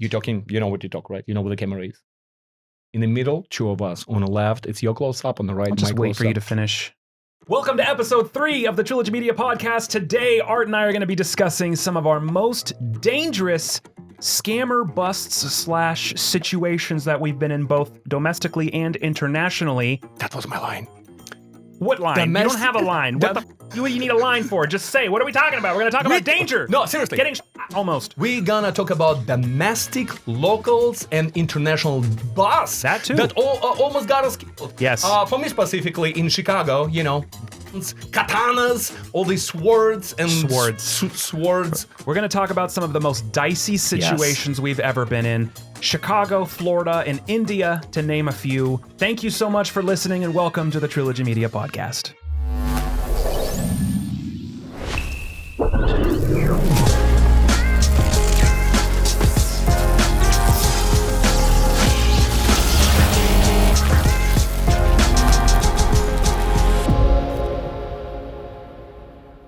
You're talking, you know what you talk, right? You know where the camera is. In the middle, two of us. On the left, it's your close-up. On the right, I'll just my wait for you to finish. Welcome to episode 3 of the Trilogy Media podcast. Today, Art and I are going to be discussing some of our most dangerous scammer busts / situations that we've been in both domestically and internationally. That was my line. What line? You don't have a line. What do you need a line for? Just say, what are we talking about? We're going to talk about danger. No, seriously. Getting almost. We're gonna talk about domestic, locals, and international busts. That too. That almost got us killed. Yes. For me specifically, in Chicago, you know, katanas, all these swords and swords. We're going to talk about some of the most dicey situations we've ever been in. Chicago, Florida, and India, to name a few. Thank you so much for listening, and welcome to the Trilogy Media podcast.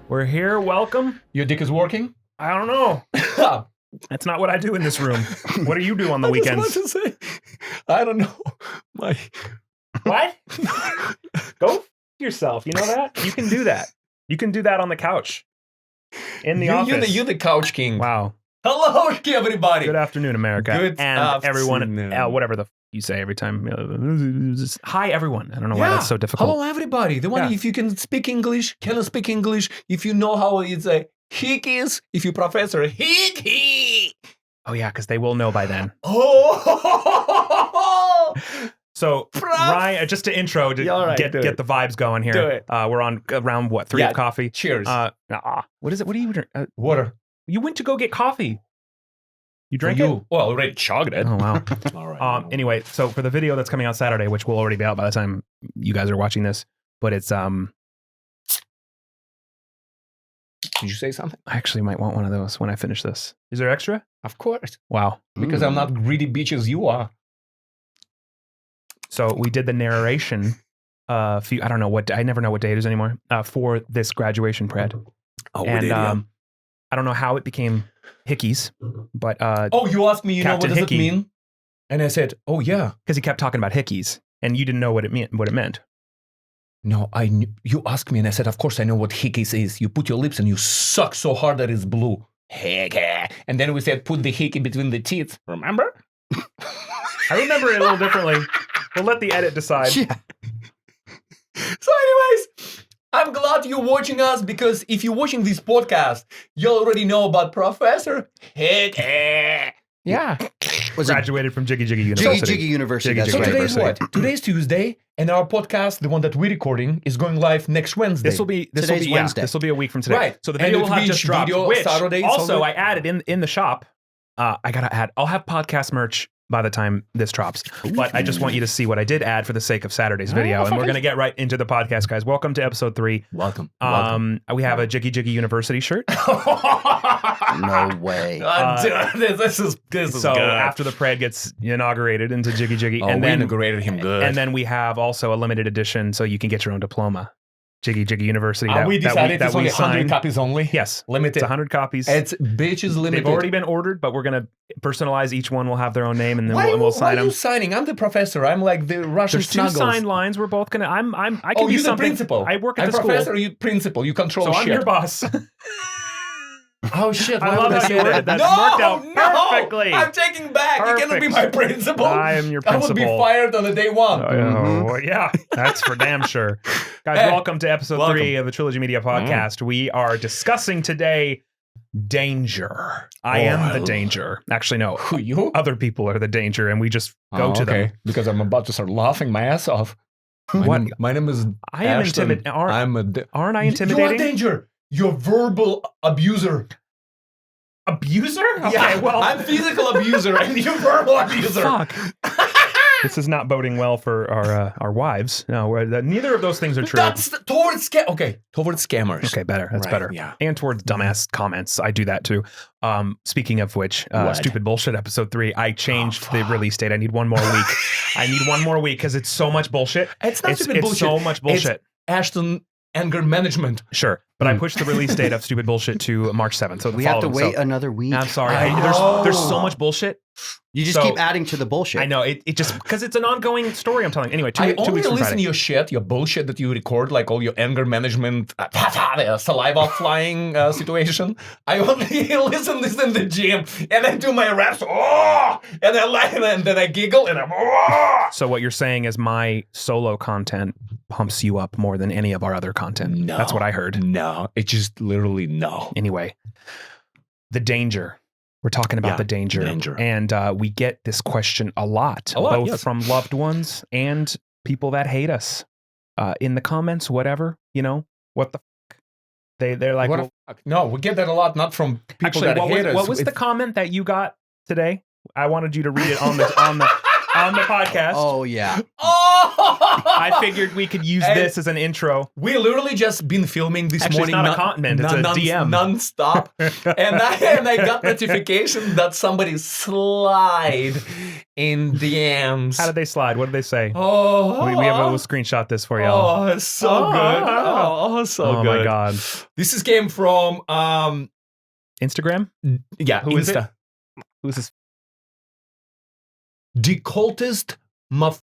We're here, welcome. Your dick is working? I don't know. That's not what I do in this room. What do you do on the weekends? Just want to say, I don't know. What? Go yourself. You know that? You can do that. You can do that on the couch. In the office. You're the couch king. Wow. Hello, everybody. Good afternoon, America. Good and afternoon. Everyone, whatever the you say every time. Hi, everyone. I don't know why that's so difficult. Hello, everybody. The one, if you can speak English, can speak English. If you know how it's a hick is, if you professor hick. Oh, yeah, because they will know by then. Oh! So, Ryan, just to intro, to get the vibes going here. Do it. We're on round, 3 of coffee? Cheers. What is it? What do you drink? Water. You went to go get coffee. You drank it? Well, I already chugged it. Oh, wow. All right. Anyway, so for the video that's coming out Saturday, which will already be out by the time you guys are watching this, but it's... Did you say something? I actually might want one of those when I finish this. Is there extra? Of course. Wow. Because I'm not greedy bitch as you are. So we did the narration I don't know what, I never know what day it is anymore, for this graduation pred. Oh, and I don't know how it became Hickeys, but you asked me, you Captain know what does Hickey, it mean? And I said, oh yeah. Because he kept talking about Hickeys, and you didn't know what it meant. No, I knew. You asked me, and I said, of course I know what Hickeys is. You put your lips and you suck so hard that it's blue. Hickey. And then we said, put the hickey between the teeth. Remember? I remember it a little differently. We'll let the edit decide. Yeah. So anyways, I'm glad you're watching us, because if you're watching this podcast, you already know about Professor Hickey. Yeah. Graduated from Jiggy Jiggy University. Jiggy University. So Right. today's what? Today's Tuesday, and our podcast, the one that we're recording, is going live next Wednesday. This will be Wednesday. This will be a week from today. Right. So the And video it will have will just be dropped. video Which Saturday, also Sunday. I added in the shop. I gotta add. I'll have podcast merch by the time this drops. But I just want you to see what I did add for the sake of Saturday's video, and we're gonna get right into the podcast, guys. Welcome to episode 3. Welcome. We have a Jiggy Jiggy University shirt. No way. This is So good. after the pred gets inaugurated into Jiggy Jiggy, Oh, and we then integrated him good. and then we have also a limited edition, so you can get your own diploma. Jiggy Jiggy University. we decided it's only 100 signed. copies only. Yes, Limited. it's 100 copies. It's bitches limited. They've already been ordered, but we're gonna personalize each one. We'll have their own name, and then we'll why sign are them. you signing? I'm the professor. I'm like the Russian There's 2 snuggles. signed lines. We're both gonna. I can Oh, be you're the something. principal. I work at I'm the school, professor. You principal. You control so shit. I'm your boss. Oh shit! I why love would how say you worded that. It's worked out perfectly. I'm taking back. You cannot be my principal. I am your I will be principal. fired on the day one. Oh, yeah, that's for damn sure. Guys, Hey, welcome to episode 3 of the Trilogy Media podcast. We are discussing today danger. I am the danger. Actually, no. Who, you? Other people are the danger, and we just go to them. Because I'm about to start laughing my ass off. My name is I am Ashton. intimidating. Aren't I You are intimidating? danger. You're verbal abuser. Abuser? Okay, Yeah, well, I'm physical abuser and you're verbal abuser. fuck. This is not boding well for our wives. No, neither of those things are true. That's towards towards scammers. Okay, better. That's Right, better. yeah. And towards dumbass comments. I do that too. Speaking of which, What? Stupid Bullshit episode 3, I changed the release date. I need one more week. I need one more week because it's so much bullshit. It's not stupid it's bullshit. so much bullshit. It's Ashton anger management. Sure. But I pushed the release date of stupid bullshit to March 7th. So the We have to following, wait another week. I'm sorry. I There's know. so much bullshit. You just So- keep adding to the bullshit. I know it just because it's an ongoing story I'm telling. Anyway, two I weeks only from listen Friday. to your shit, your bullshit that you record, like all your anger management, saliva flying situation. I only listen this in the gym, and I do my reps, and then I giggle, and I'm. So what you're saying is my solo content pumps you up more than any of our other content. No. That's what I heard. No, it's just literally no. Anyway, the danger. We're talking about Yeah, the danger. danger. And we get this question a lot, both yes. from loved ones and people that hate us. In the comments, whatever, what the fuck? They're like, What well, a fuck? No, we get that a lot, not from people actually, that hate us. what was the comment that you got today? I wanted you to read it on the podcast. Oh, yeah. I figured we could use And- this as an intro. We literally just been filming this Actually, it's morning. not a comment, it's a DM. Non-stop. and I got notification that somebody slide in DMs. How did they slide? What did they say? Oh, We have a screenshot this for y'all. Oh, it's so good. Oh, so Oh good. my god. This came from Instagram? yeah, Who is it? Insta. Who's this? Decultist muff.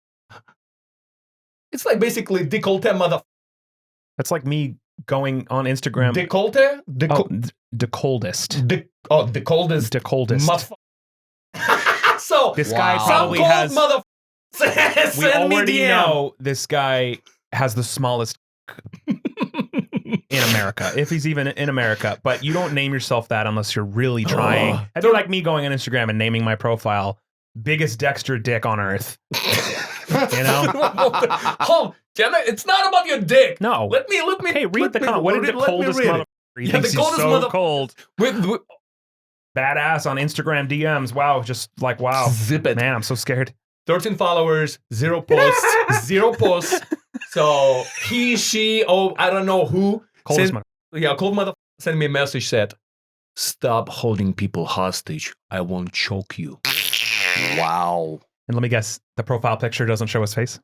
It's like basically decolte mother. That's like me going on Instagram. Decolte? The coldest. The coldest. The coldest. Muff. So This Wow. guy Some probably cold has. mother. We Send me already DM. know this guy has the smallest in America, if he's even in America. But you don't name yourself that unless you're really trying. Oh. That'd be like me going on Instagram and naming my profile "biggest Dexter dick on earth." You know? Hold, Jenna, it's not about your dick. No. Let me. Hey, read let the me- comment. What did the let me coldest read it. mother? He Yeah, thinks the he's coldest so mother- cold. With Badass on Instagram DMs. Wow, just like wow. Zip it. Man, I'm so scared. 13 followers, 0 posts, 0 posts. So he, she, I don't know who. Coldest sent- mother. cold mother sent me a message, said, "Stop holding people hostage. I won't choke you." Wow. And let me guess, the profile picture doesn't show his face.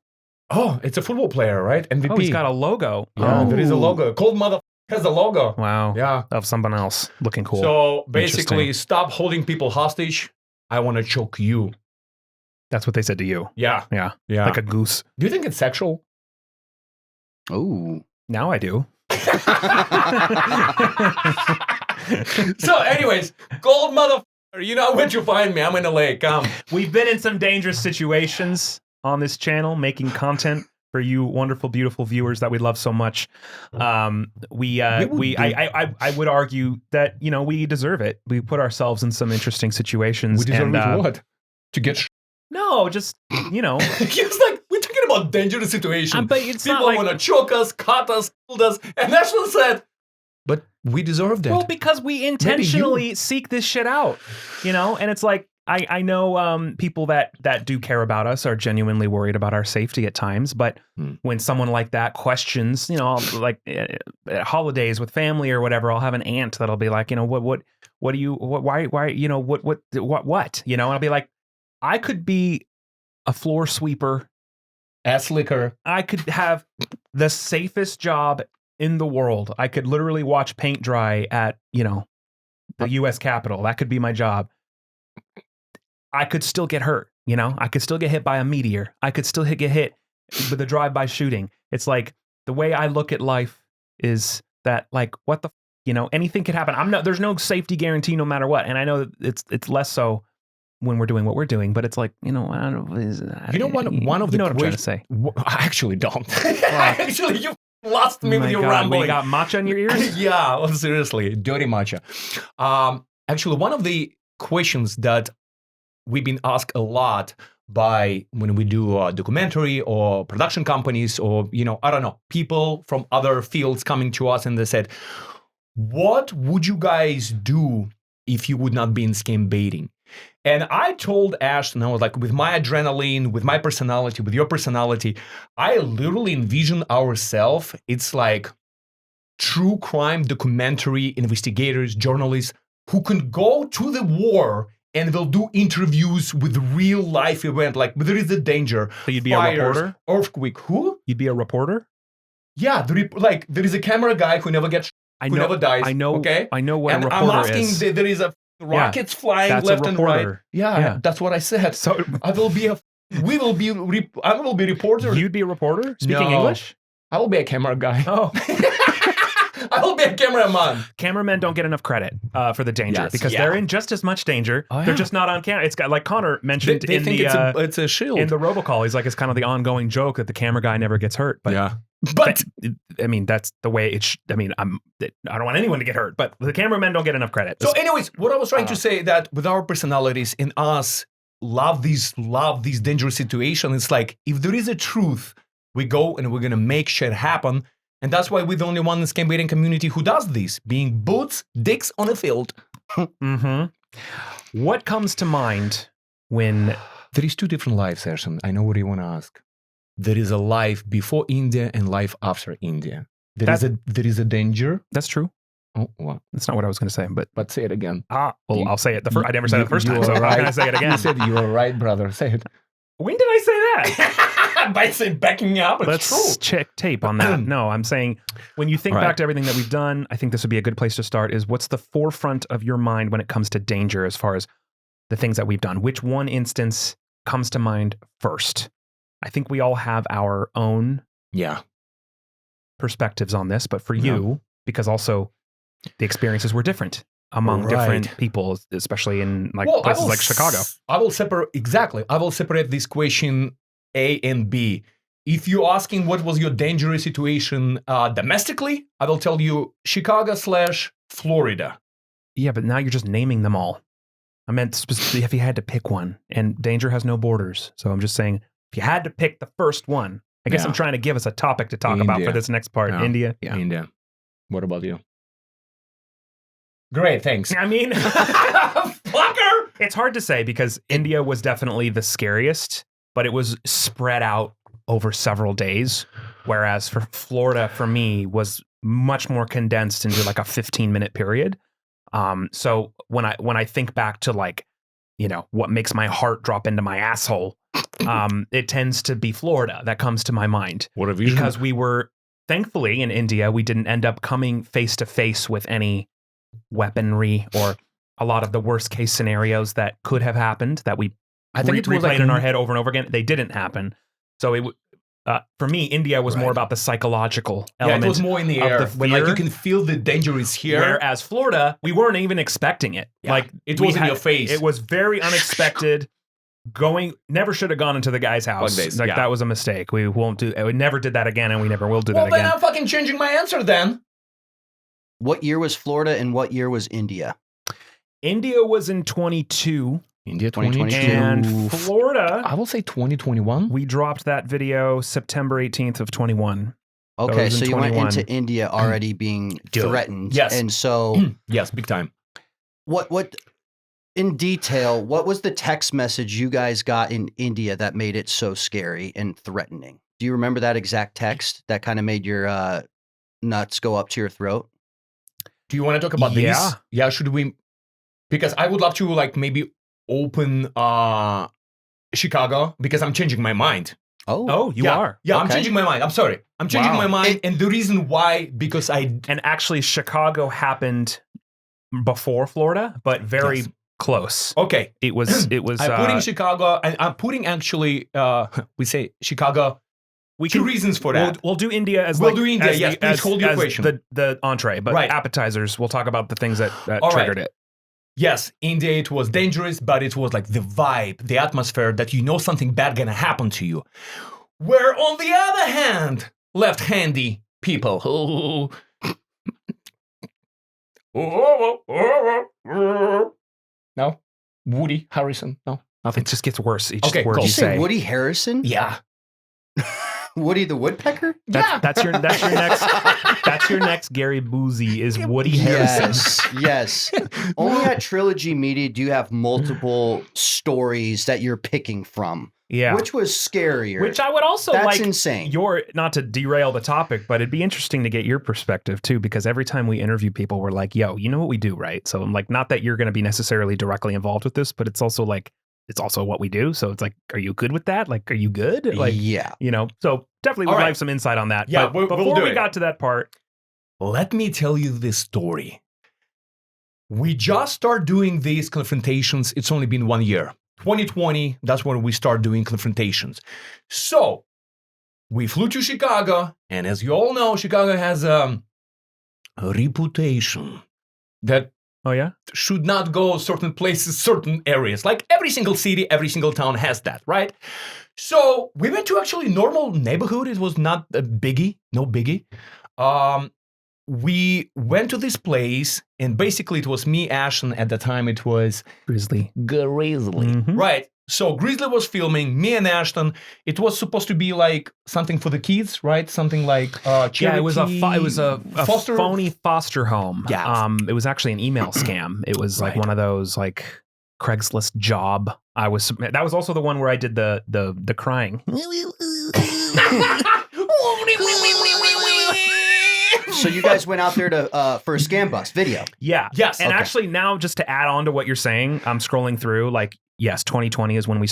Oh, it's a football player, right? MVP. Oh, he's got a logo. Yeah, Oh. there is a logo. Cold mother has a logo. Wow. Yeah. Of someone else looking cool. So basically, Interesting. stop holding people hostage. I want to choke you. That's what they said to you. Yeah. Yeah. Yeah. Like a goose. Do you think it's sexual? Ooh. Now I do. So, anyways, cold mother. You know where to find me. I'm in LA. Come. We've been in some dangerous situations on this channel, making content for you wonderful, beautiful viewers that we love so much. I would argue that, we deserve it. We put ourselves in some interesting situations. We deserve and, it what? To get. No, just, He was like, we're talking about dangerous situation. but it's People not like, want to choke us, cut us, kill us, and Ashton said, "But we deserve that." well, because we intentionally seek this shit out, and it's like, I know people that do care about us are genuinely worried about our safety at times, but when someone like that questions, like at holidays with family or whatever, I'll have an aunt that'll be like, what do you, why, what, and I'll be like, I could be a floor sweeper, Ass liquor. I could have the safest job in the world. I could literally watch paint dry at, the U.S. Capitol. That could be my job. I could still get hurt, I could still get hit by a meteor. I could still get hit with a drive-by shooting. It's like the way I look at life is that, like, what the, anything could happen. There's no safety guarantee no matter what. And I know that it's less so when we're doing what we're doing, but it's like, I don't know. One of the what I'm trying to say. I actually don't. Actually, you lost me with your rambling. You got matcha in your ears? Yeah, well, seriously, dirty matcha. Actually, one of the questions that we've been asked a lot by when we do a documentary or production companies or, I don't know, people from other fields coming to us and they said, what would you guys do if you would not be in scam baiting? And I told Ashton, I was like, with my adrenaline, with my personality, with your personality, I literally envision ourselves. It's like true crime documentary investigators, journalists who can go to the war and they'll do interviews with real life event. Like there is a danger. So you'd be fires, a reporter? Earthquake. Who? You'd be a reporter? Yeah. There is a camera guy who never gets I who know, never dies. I know. Okay, I know what and a I'm reporter asking. is. There is a rockets flying that's left a and right. reporter. Yeah, Yeah. that's what I said. So I will be a. We will be. I will be reporter. you'd be a reporter speaking No. English? I will be a camera guy. Oh, I will be a cameraman. cameramen don't get enough credit for the danger Yes. because Yeah. they're in just as much danger. Oh, They're yeah. just not on camera. It's got like Connor mentioned They in think the it's a shield. in the robocall. He's like, it's kind of the ongoing joke that the camera guy never gets hurt. But yeah, but I mean, that's the way it. I mean, I don't want anyone to get hurt, but the cameramen don't get enough credit. so, anyways, what I was trying to say that with our personalities and us love these dangerous situations. It's like if there is a truth, we go and we're gonna make shit happen. And that's why we're the only one in the scambaiting community who does this, being boots, dicks on a field. Mm-hmm. What comes to mind when There is two different lives, Ashton. I know what you want to ask. There is a life before India and life after India. There is a danger. that's true? Oh, well, That's not what I was going to say, but say it again. well, You- I'll say it. I never said it the first time, so are I'm going to say it again. You said you are right, brother. Say it. When did I say that? By saying backing up, it's Let's true. check tape on that. No, I'm saying when you think Right. back to everything that we've done, I think this would be a good place to start. Is what's the forefront of your mind when it comes to danger as far as the things that we've done? Which one instance comes to mind first? I think we all have our own Yeah. perspectives on this, but for Yeah. you, because also the experiences were different among Right. different people, especially in like Well, places like Chicago. I will separate this question A and B. If you're asking what was your dangerous situation domestically, I will tell you Chicago/Florida. Yeah, but now you're just naming them all. I meant specifically if you had to pick one, and danger has no borders. So I'm just saying, if you had to pick the first one, I guess Yeah. I'm trying to give us a topic to talk about India. for this next part. Yeah. India. Yeah. India. What about you? Great, thanks. I mean, Fucker! it's hard to say because India was definitely the scariest, but it was spread out over several days. Whereas for Florida, for me, was much more condensed into like a 15-minute period. So when I think back to like, you know, what makes my heart drop into my asshole, it tends to be Florida that comes to my mind. What a vision. Because we were, thankfully in India, we didn't end up coming face to face with any weaponry or a lot of the worst case scenarios that could have happened that we I think it was replayed like in our head over and over again. They didn't happen. So it for me, India was more Right. about the psychological Yeah, element. it was more in the of air. the When like fear. you can feel the danger is here. Whereas Florida, we weren't even expecting it. Yeah. Like It we was in your face. It was very unexpected. Never should have gone into the guy's house. this, Like yeah. that was a mistake. We never did that again, and we never will do Well, that then again. I'm fucking changing my answer then. What year was Florida and what year was India? India was in 22, India 2022. and Florida, I will say 2021. we dropped that video September 18th of 21. Okay, was in so you went 21. into India already being Dude. threatened. Yes. And so Yes, big time. what in detail, what was the text message you guys got in India that made it so scary and threatening? Do you remember that exact text that kind of made your nuts go up to your throat? Do you want to talk about Yeah. this? Yeah, should we? Because I would love to like maybe open Chicago because I'm changing my mind. Oh, you yeah. are. Yeah, I'm Okay. changing my mind. I'm sorry. I'm changing Wow. my mind. And the reason why, because I And actually, Chicago happened before Florida, but very Yes. close. okay. It was. I'm putting Chicago, and I'm putting actually, we say Chicago. We Two can- reasons for that. We'll do India as We'll like, do India, as yes, please hold your as question. The entree, but Right. appetizers. We'll talk about the things that All right. triggered it. Yes, India, it was dangerous, but it was like the vibe, the atmosphere that you know something bad gonna happen to you. Where on the other hand, left-handy people. No? Woody Harrison? No? Nothing. It just gets worse each Okay, word cool. you Did you say say. Woody Harrison? Yeah. Woody the Woodpecker? That's your next Gary Boozy is Woody Harrison. Yes. Only at Trilogy Media do you have multiple stories that you're picking from. Yeah. Which was scarier? Which I would also That's like insane. not to derail the topic, but it'd be interesting to get your perspective too, because every time we interview people, we're like, yo, you know what we do, right? So I'm like, not that you're going to be necessarily directly involved with this, but it's also like, it's also what we do. So it's like, are you good with that? Like, are you good? Like, yeah. you know, so definitely would All right. like some insight on that. Yeah, But we'll before do we it. got to that part, let me tell you this story. We just start doing these confrontations. It's only been 1 year. 2020, that's when we start doing confrontations. So we flew to Chicago, and as you all know, Chicago has a reputation that Oh yeah. should not go certain places, certain areas. Like every single city, every single town has that, right? So we went to actually normal neighborhood. It was not a biggie, no biggie. We went to this place, and basically it was me, Ashton. At the time, it was Grizzly. Grizzly, right? So Grizzly was filming, me and Ashton. It was supposed to be like something for the kids, right? Something like charity. Yeah, it was a foster phony foster home. Yeah. It was actually an email scam. It was like Right. one of those like Craigslist job. That was also the one where I did the crying. So you guys went out there to for a scam bust video. Yeah. Yes. And Okay. actually now, just to add on to what you're saying, I'm scrolling through, like, yes, 2020 is when we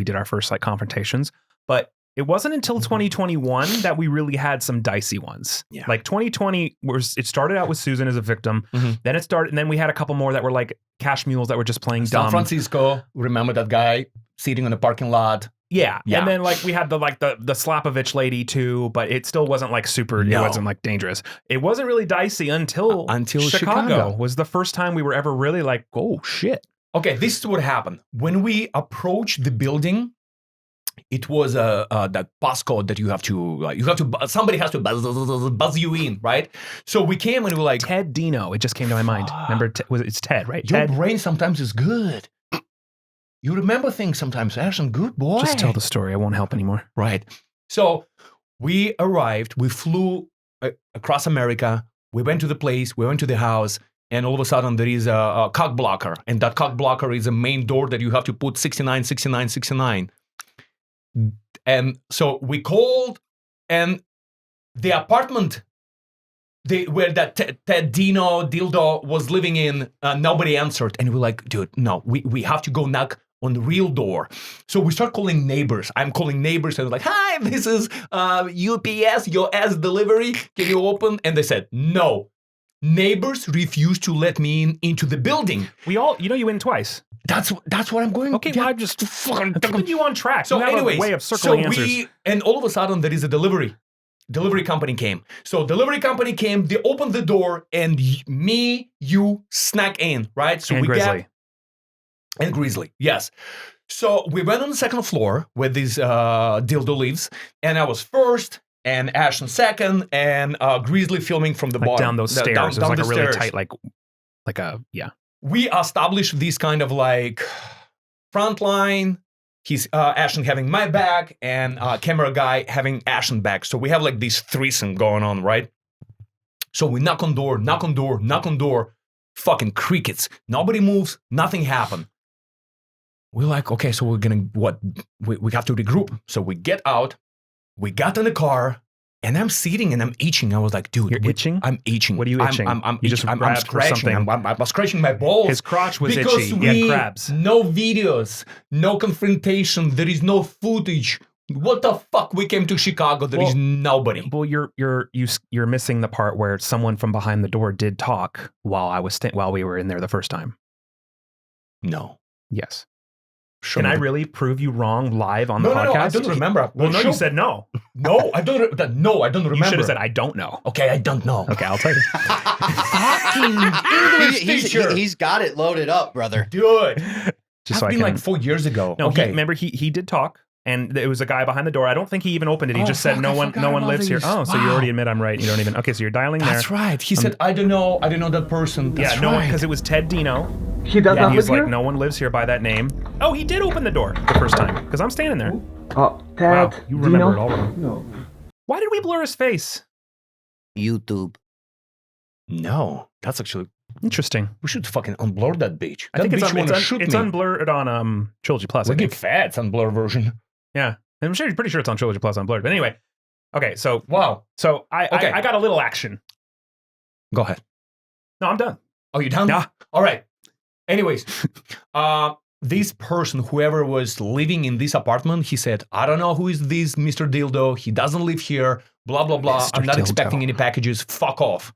did our first like confrontations, but it wasn't until 2021 that we really had some dicey ones. Yeah. Like 2020 it started out with Susan as a victim. Mhm. And then we had a couple more that were like cash mules that were just playing San dumb. Francisco. Remember that guy sitting in the parking lot? Yeah. Yeah. And then like we had the Slapovich lady too, but it still wasn't like super, it No. wasn't like dangerous. It wasn't really dicey until Chicago was the first time we were ever really like, oh shit. Okay, this is what happened. When we approached the building, it was that passcode that somebody has to buzz you in, right? So we came and we were like, Ted Dino, it just came to my mind. Remember, it's Ted, right? your Ted. brain sometimes is good. You remember things sometimes, Ashton. Good boy. Just tell the story. I won't help anymore. Right. So we arrived, we flew across America, we went to the place, we went to the house, and all of a sudden there is a cock blocker. And that cock blocker is a main door that you have to put 69, 69, 69. And so we called, and the apartment where that Ted Dino dildo was living in, nobody answered. And we're like, dude, no, we have to go knock on the real door. So we start calling neighbors. I'm calling neighbors and like, hi, this is UPS, your ass delivery. Can you open? And they said, no. Neighbors refused to let me into the building. You win twice. That's what I'm going. Okay, well, I'm just fucking keeping you on track. So you have anyways, a way of circling answers. And all of a sudden there is a delivery company came. So delivery company came, they opened the door, and you snuck in, right? So And Grizzly. And Grizzly, yes. So we went on the second floor where this dildo lives, and I was first, and Ashton second, and Grizzly filming from the Like bottom. down those stairs. Down It was like the a really stairs. tight, yeah. We established this kind of like front line. He's Ashton having my back, and camera guy having Ashton back. So we have like this threesome going on, right? So we knock on door. Fucking crickets. Nobody moves. Nothing happened. We're like, okay, so we're gonna we have to regroup. So we get out. We got in the car, and I'm sitting and I'm itching. I was like, dude, You're itching? I'm itching. What are you itching? I'm You just itching. I'm grabbed for scratching. something. I'm scratching my balls. His crotch was because itchy. He had crabs. no videos, no confrontation. There is no footage. What the fuck? We came to Chicago. There is nobody. Well, you're missing the part where someone from behind the door did talk while we were in there the first time. No. Yes. Show Can me I the- really prove you wrong live on the No, podcast? no, I don't remember. Well, no, Show- you said no. no. I don't. No, I don't remember. You should have said I don't know. Okay, I don't know. Okay, I'll tell you. Fucking English teacher. He's got it loaded up, brother. Dude, Just it's so I been can. like 4 years ago. No, okay. remember he did talk, and there was a guy behind the door. I don't think he even opened it. He Oh, just said fuck, no I one forgot about lives here. this. Oh, so you Wow. already admit I'm right. You don't even. Okay, so you're dialing That's there. right. He said, I don't know that person. That's Yeah, no one, right. because it was Ted Dino. He does Yeah, not he live was like, here? no one lives here by that name. Oh, he did open the door the first time because I'm standing there. Oh, Wow, Ted, you remember Dino? it all wrong. No. Why did we blur his face? YouTube. No, that's actually. Interesting. We should fucking unblur that bitch. I think that it's bitch wanna it's shoot it's me. unblurred on Trilogy Plus. I We think. get fat. It's unblur version. Yeah, I'm pretty sure it's on Trilogy Plus unblurred. But anyway, okay. So Wow. Okay. I got a little action. Go ahead. No, I'm done. Oh, you done? Yeah. All right. Anyways, this person, whoever was living in this apartment, he said, I don't know who is this Mr. Dildo. He doesn't live here. Blah, blah, blah. Mr. I'm not Dildo. expecting any packages. Fuck off.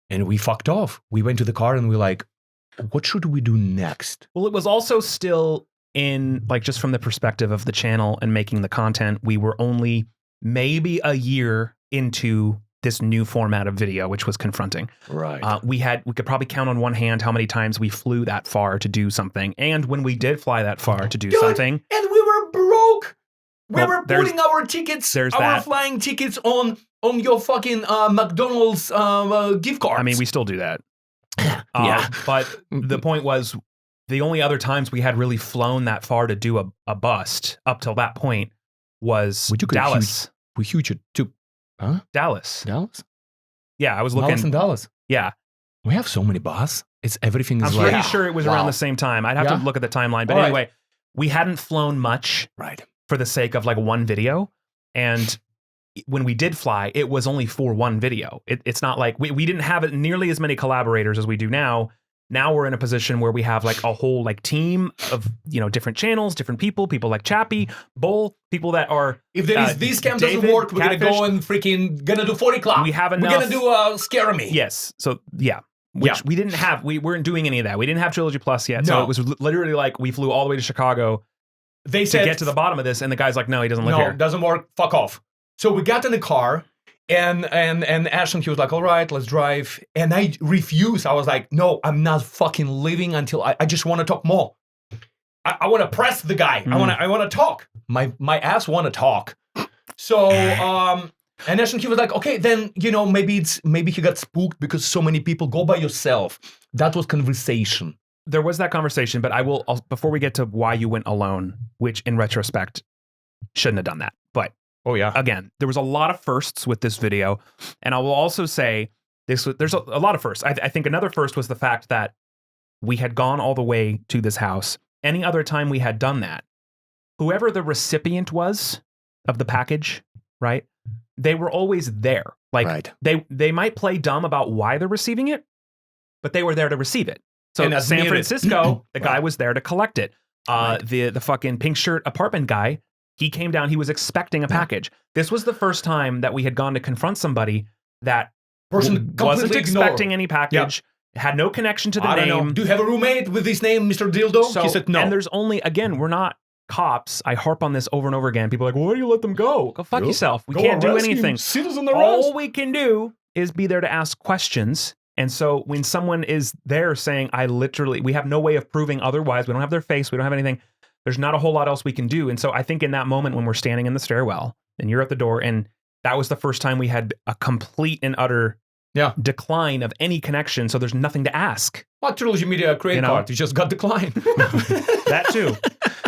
and we fucked off. We went to the car and we're like, what should we do next? Well, it was also still in, like, just from the perspective of the channel and making the content, we were only maybe a year into this new format of video, which was confronting. Right. We could probably count on one hand how many times we flew that far to do something. And when we did fly that far to do something. And we were broke. We were there's- putting our tickets, there's our that. flying tickets on your fucking McDonald's gift cards. I mean, we still do that. Yeah. But the point was, the only other times we had really flown that far to do a bust up till that point was We took Dallas. we huge it to Dallas. Dallas? Yeah, I was Dallas looking. and Dallas. Yeah, We have so many bus. It's everything is I'm like pretty sure it was Wow. around the same time. I'd have Yeah? to look at the timeline. But All right. anyway, we hadn't flown much right. for the sake of like one video. And when we did fly, it was only for one video. It's not like we didn't have nearly as many collaborators as we do now. Now we're in a position where we have like a whole like team of, you know, different channels, different people like Chappie, Bull, people that are. If there is these scam doesn't David, work, we're gonna Catfish. go and freaking gonna do 40 club. We have We're enough. gonna do Scare Me. Yes. So yeah. Which we didn't have. We weren't doing any of that. We didn't have Trilogy Plus yet. So No. it was literally like we flew all the way to Chicago They to said get to the bottom of this. And the guy's like, no, he doesn't live no, here. doesn't work. Fuck off. So we got in the car, and Ashton, he was like, all right, let's drive. And I refused. I was like, no, I'm not fucking leaving until I just want to talk more. I want to press the guy. I want to talk. My ass want to talk. So and Ashton, he was like, okay, then you know maybe he got spooked because so many people. Go by yourself. That was conversation. There was that conversation, but before we get to why you went alone, which in retrospect shouldn't have done that. But Oh yeah. again, there was a lot of firsts with this video. And I will also say there's a lot of firsts. I think another first was the fact that we had gone all the way to this house. Any other time we had done that, whoever the recipient was of the package, right? They were always there. Like Right. they might play dumb about why they're receiving it, but they were there to receive it. So And San admit it. Francisco, the guy Right. was there to collect it. The fucking pink shirt apartment guy, he came down, he was expecting a package. This was the first time that we had gone to confront somebody that Person wasn't completely expecting ignored. any package, had no connection to the I name. don't know. Do you have a roommate with this name, Mr. Dildo? So, He said no. and there's only, again, we're not cops. I harp on this over and over again. People are like, well, why do you let them go? Go fuck Go- yourself. We Go can't do arrest him. anything. Citizen arrest. All we can do is be there to ask questions. And so when someone is there saying, we have no way of proving otherwise, we don't have their face, we don't have anything, there's not a whole lot else we can do. And so I think in that moment when we're standing in the stairwell and you're at the door, and that was the first time we had a complete and utter decline of any connection. So there's nothing to ask. What Trilogy Media credit card? You just got declined. That too.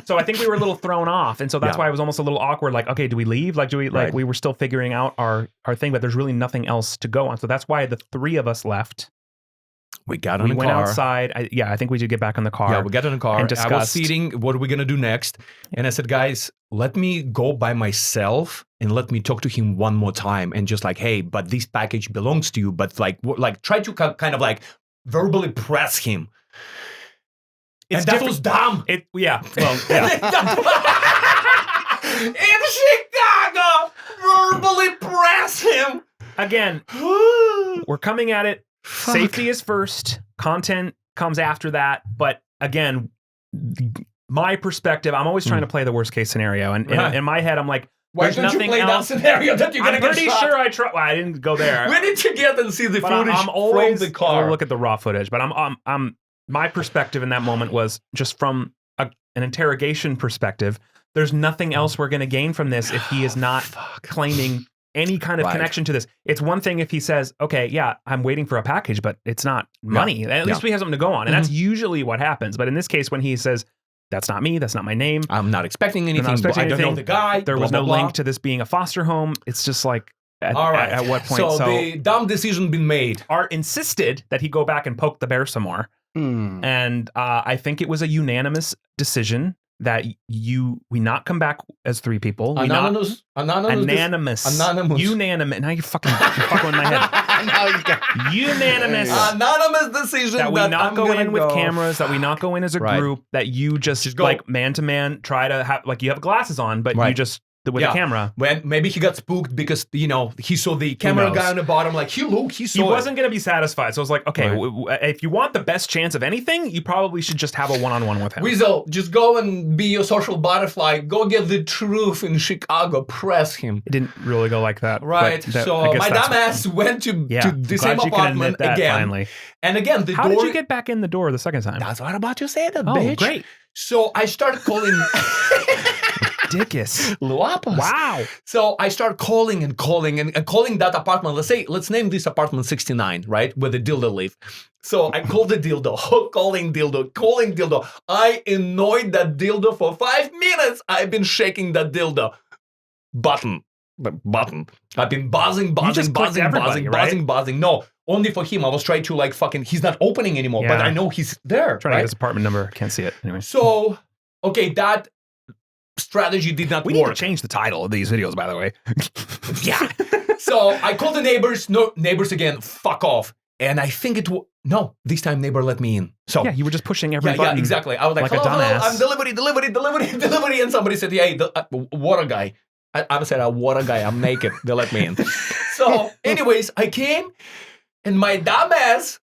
So I think we were a little thrown off. And so that's Yeah. why it was almost a little awkward. Like, okay, do we leave? Like, Right. we were still figuring out our thing, but there's really nothing else to go on. So that's why the three of us left. We got on We the went car. outside. I think we did get back in the car. Yeah, we got in the car. and I was discussed. sitting. What are we gonna do next? And I said, guys, let me go by myself and let me talk to him one more time and just like, hey, but this package belongs to you. But like try to kind of like verbally press him. It's and that was dumb. Well, yeah. In Chicago, verbally press him. Again, we're coming at it. Fuck. Safety is first. Content comes after that. But again, my perspective, I'm always trying to play the worst case scenario. And Right. in my head, I'm like, Why there's don't you nothing play else. that scenario that you're gonna I'm get pretty shot? sure I didn't go there. We need to get and see the But footage I'm always from the car. I'll look at the raw footage. But I'm my perspective in that moment was just from an interrogation perspective. There's nothing else we're going to gain from this if he is not claiming any kind of Right. connection to this. It's one thing if he says, okay, yeah, I'm waiting for a package, but it's not money. At least we have something to go on. And that's usually what happens. But in this case, when he says, that's not me, that's not my name, I'm not expecting anything. expecting I don't know anything. the guy. there blah, was blah, no blah. link to this being a foster home. It's just like, All right. at what point? So the dumb decision been made. Art insisted that he go back and poke the bear some more. And I think it was a unanimous decision that we not come back as three people. Anonymous. Unanimous. Unanimous. Now you're fucking with my head. Now you got Unanimous. Anonymous decision That we not I'm go gonna in with go. cameras, that we not go in as a Right. group, that you just go. like man to man try to have, like you have glasses on, but you Right. just with the camera. When maybe he got spooked because he saw the camera knows? guy on the bottom. Like he saw. He wasn't going to be satisfied. So I was like, okay, if you want the best chance of anything, you probably should just have a one-on-one with him. Weasel, just go and be your social butterfly. Go get the truth in Chicago. Press him. It didn't really go like that. Right. So my dumbass went to the same apartment again. Finally. And again, the How door. did you get back in the door the second time? That's what I'm about to say, that Oh, bitch. great. So I started calling. Dickus. Luapas. Wow. So I start calling and calling that apartment. Let's name this apartment 69, right? Where the dildo live. So I called the dildo, calling dildo. I annoyed that dildo for 5 minutes. I've been shaking that dildo. Button. I've been buzzing. No, only for him. I was trying to he's not opening anymore, but I know he's there. Trying to get his apartment number. Can't see it. Anyway. So, okay, that strategy did not We work. need to change the title of these videos, by the way. Yeah. So I called the neighbors. No, neighbors again, fuck off. And I think no, this time neighbor let me in. So yeah, you were just pushing every button. Yeah, exactly. I was like, a hello, dumbass. I'm delivery. And somebody said, hey, water guy. I said, water guy, I'm naked. They let me in. So anyways, I came and my dumbass,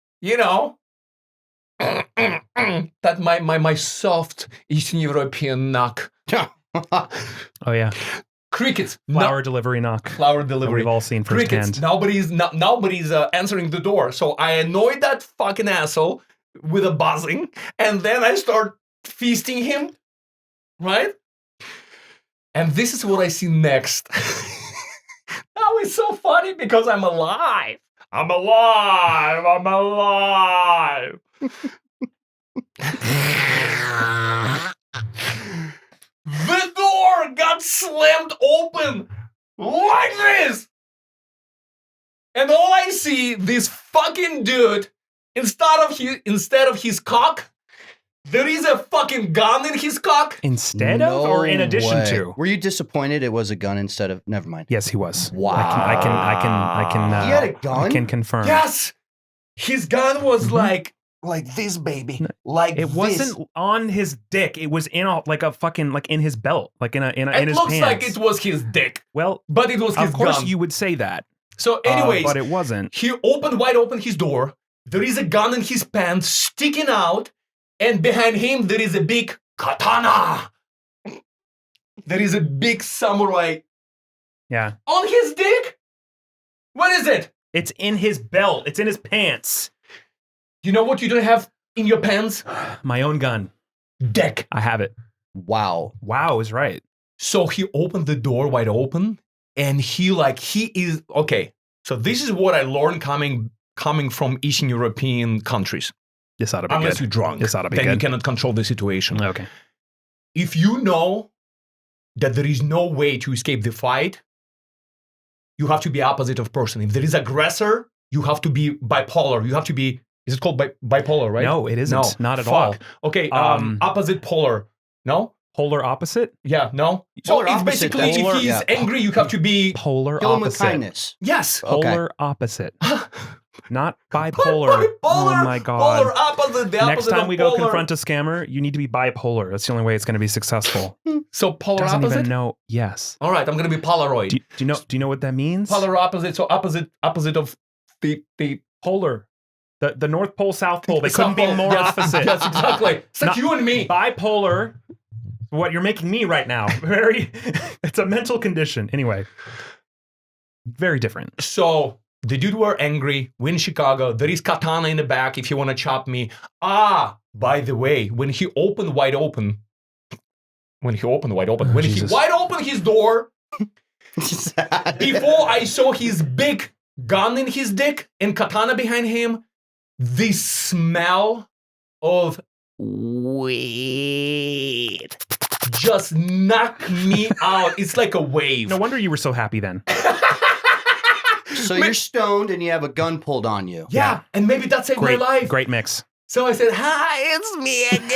that my soft Eastern European knock. Oh yeah, crickets. Flower delivery knock. Flower delivery. We've all seen crickets. firsthand. Nobody's answering the door. So I annoyed that fucking asshole with a buzzing, and then I start feasting him, right? And this is what I see next. Now it's so funny because I'm alive. I'm alive. The door got slammed open like this. And all I see, this fucking dude, instead of his cock, there is a fucking gun in his cock. Instead of or in addition to? Were you disappointed it was a gun instead of? Never mind. Yes, he was. Wow. I can. He had a gun? I can confirm. Yes. His gun was like this, baby. Like it this. wasn't on his dick. It was in in his belt, in his pants. It looks like it was his dick. Well, but it was his gun. Of course you would say that. So anyways, but it wasn't. He wide open his door. There is a gun in his pants sticking out. And behind him, there is a big katana. There is a big samurai. Yeah. On his dick? What is it? It's in his belt. It's in his pants. You know what you don't have in your pants? My own gun. Dick. I have it. Wow. Wow is right. So he opened the door wide open, and he is okay. So this is what I learned coming from Eastern European countries. This ought to be Unless good. you're drunk, this ought to be then good. you cannot control the situation. Okay. If you know that there is no way to escape the fight, you have to be opposite of person. If there is aggressor, you have to be bipolar. You have to be. Is it called bipolar? Right? No, it isn't. No. Not at all. Okay. Opposite polar. No. Polar opposite? Yeah. No. Polar so it's opposite, basically polar, if he's angry, you have to be polar kill him with opposite. kindness. Yes. Polar opposite. Not bipolar. Oh my god. Polar opposite. The Next opposite time of we go polar. confront a scammer, you need to be bipolar. That's the only way it's going to be successful. So polar Doesn't opposite. even know. Yes. All right, I'm going to be Polaroid. Do you know what that means? Polar opposite. So opposite of the polar. The North Pole, South Pole. They couldn't South be Pole. more Yes, opposite. Yes, exactly. It's like Not- you and me. Bipolar. What you're making me right now. It's a mental condition. Anyway. Very different. So the dude were angry. We're in Chicago. There is katana in the back if you want to chop me. By the way, when he wide opened his door, before I saw his big gun in his dick and katana behind him, the smell of weed just knocked me out. It's like a wave. No wonder you were so happy then. So you're stoned and you have a gun pulled on you. Yeah, and maybe that saved my life. Great mix. So I said, hi, it's me again.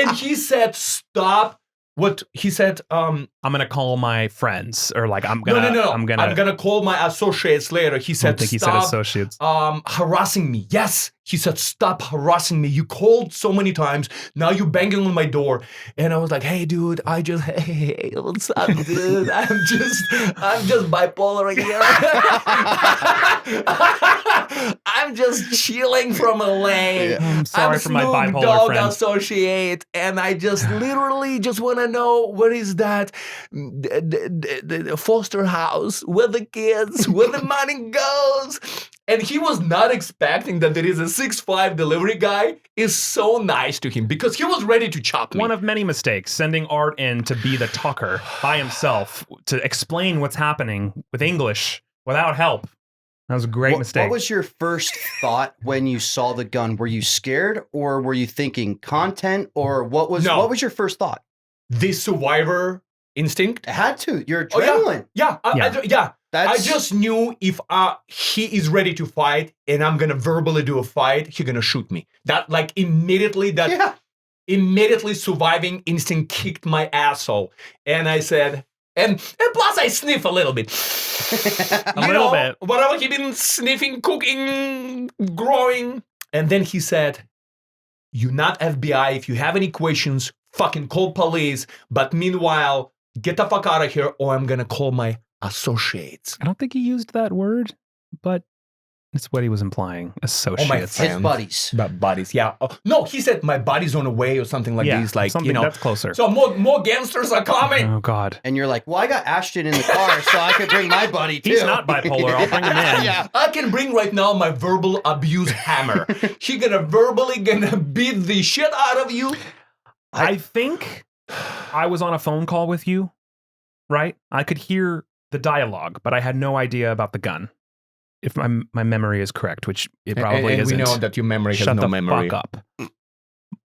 And he said, stop. What he said, I'm gonna call my friends, or I'm gonna. No. I'm gonna call my associates later. He I said, don't think he said stop associates. harassing me. Yes, He said, stop harassing me. You called so many times. Now you're banging on my door. And I was like, hey, dude, hey, what's up, dude? I'm just bipolar here. I'm just chilling from LA. Yeah. I'm sorry I'm for my Snoop bipolar Dogg friend. associate, and I just literally just want to know what is that the foster house, where the kids, where the money goes. And he was not expecting that there is a 6'5" delivery guy is so nice to him because he was ready to chop me. One of many mistakes, sending Art in to be the talker by himself to explain what's happening with English without help. That was a great mistake. What was your first thought when you saw the gun? Were you scared, or were you thinking content, or what was your first thought? The survivor instinct. It had to. Your Oh, adrenaline. yeah. I That's just knew if he is ready to fight and I'm gonna verbally do a fight, he's gonna shoot me. That like immediately surviving instinct kicked my asshole. And I said, and plus I sniff a little bit. A little bit. Whatever he been sniffing, cooking, growing. And then he said, you're not FBI. If you have any questions, fucking call police. But meanwhile, get the fuck out of here or I'm gonna call my associates. I don't think he used that word, but it's what he was implying. Associates. his buddies. But buddies, yeah. Oh, no, he said my body's on the way or something like this. Like, something that's closer. So more gangsters are coming. Oh, God. And you're like, well, I got Ashton in the car, so I could bring my buddy too. He's not bipolar. I'll bring him in. Yeah. I can bring right now my verbal abuse hammer. He verbally gonna beat the shit out of you. I think I was on a phone call with you, right? I could hear the dialogue, but I had no idea about the gun. If my memory is correct, which it probably and isn't. we know that your memory has Shut no the memory. fuck up.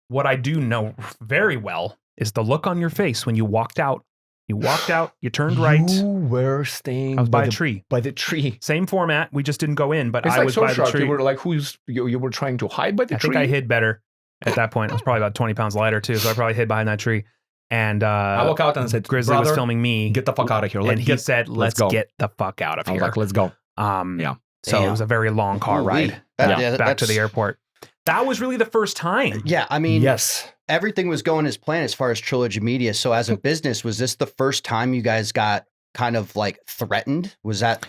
What I do know very well is the look on your face when you walked out. You walked out, you turned right. You were staying I was by a tree. By the tree. Same format. We just didn't go in, but It's I like was so by the sharp. tree. You were like, you were trying to hide by the I tree? think I hid better at that point. I was probably about 20 pounds lighter too, so I probably hid behind that tree. And I walk out and said, Grizzly was brother, filming me. get the fuck out of here. And he said, let's go. get the fuck out of I was here. like, let's go. Yeah. So Damn. it was a very long car Ooh-wee. ride back to the airport. That was really the first time. Yeah, I mean, Yes. everything was going as planned as far as Trilogy Media. So as a business, was this the first time you guys got kind of like threatened? Was that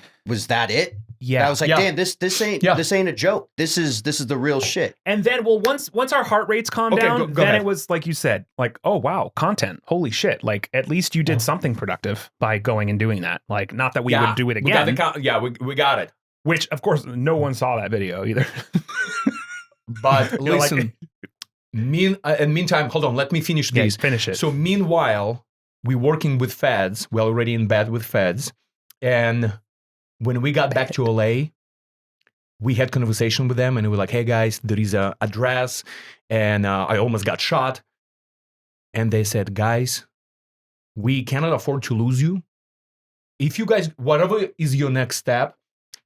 it? Yeah. I was like, damn, this ain't a joke. This is the real shit. And then, well, once our heart rates calmed Okay, down, go then ahead. it was like you said, like, oh wow, content, holy shit! Like at least you did something productive by going and doing that. Like, not that we would do it again. We got it. Which, of course, no one saw that video either. But You're like- listen, meantime, hold on, let me finish Yeah, this. finish it. So meanwhile, we're working with feds. We're already in bed with feds. And when we got back to LA, we had conversation with them and we were like, hey guys, there is a address and I almost got shot. And they said, guys, we cannot afford to lose you. If you guys, whatever is your next step,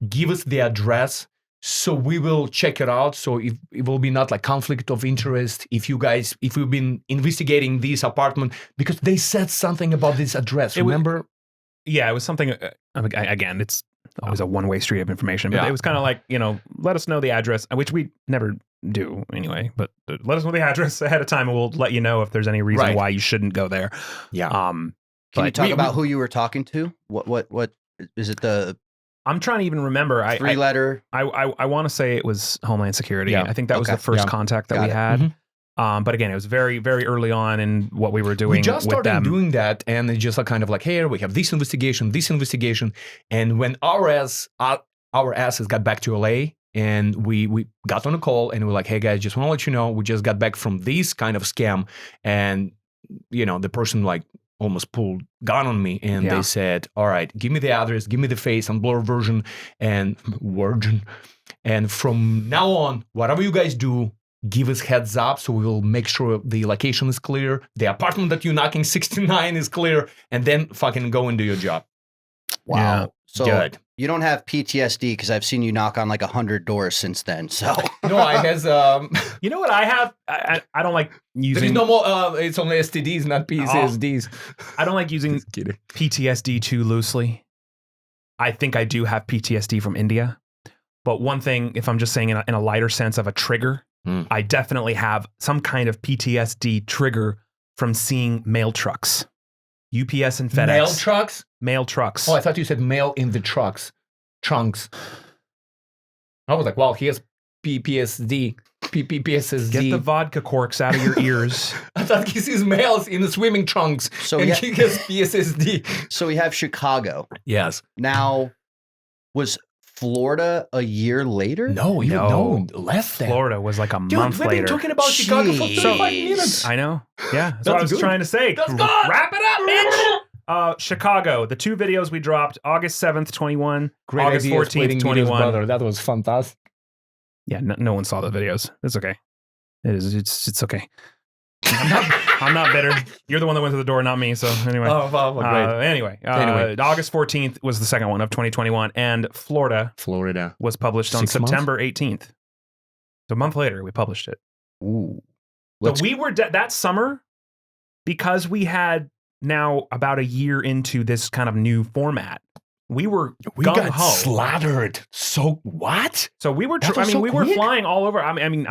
give us the address so we will check it out. So if it will be not like conflict of interest if we've been investigating this apartment, because they said something about this address. Remember? Yeah, it was something, again, it's always a one-way street of information, but Yeah. it was kind of like, let us know the address, which we never do anyway, but let us know the address ahead of time and we'll let you know if there's any reason why you shouldn't go there. Yeah. Can you talk about who you were talking to? What is it, the I'm trying to even remember. three-letter? I want to say it was Homeland Security. Yeah. I think that was the first contact that Got we it. had. Mhm. But again, it was very, very early on in what we were doing We just with started them. doing that, and it's just kind of like, hey, we have this investigation, and when our asses got back to LA, and we got on a call, and we're like, hey guys, just want to let you know, we just got back from this kind of scam, and the person like almost pulled gun on me, and they said, all right, give me the address, give me the face, unblurred version, and virgin, and from now on, whatever you guys do, give us heads up so we will make sure the location is clear, the apartment that you're knocking 69 is clear, and then fucking go and do your job. Wow. Yeah. So Good. you don't have PTSD because I've seen you knock on like 100 doors since then. So No, I has You know what I have? I don't like using. there is no more. It's only STDs, not PTSDs. I don't like using Just kidding. PTSD too loosely. I think I do have PTSD from India, But one thing, if I'm just saying in a lighter sense of a trigger, I definitely have some kind of PTSD trigger from seeing mail trucks. UPS and FedEx. Mail trucks? Mail trucks. Oh, I thought you said mail in the trunks. I was like, wow, he has PTSD. Get the vodka corks out of your ears. I thought he sees males in the swimming trunks So and yeah. he has PTSD. So we have Chicago. Yes. Now, was Florida a year later? No, less than. Florida was like a Dude, month we've later. been talking about Chicago for 35 Jeez. minutes. I know. Yeah, that's what I was good. trying to say. That's good. Wrap it up, bitch. Chicago, the 2 videos we dropped, August 7th, 21, Great August idea 14th, 21. brother. That was fantastic. Yeah, no one saw the videos. It's okay. It's okay. I'm not bitter. You're the one that went to the door, not me. So anyway. Great. Anyway, August 14th was the second one of 2021, and Florida was published on 6 months? September 18th. So a month later, we published it. Ooh. So we were that summer, because we had now about a year into this kind of new format. We were got gung-ho. slathered. So what? So we were, That was so we were quick. flying all over. I mean,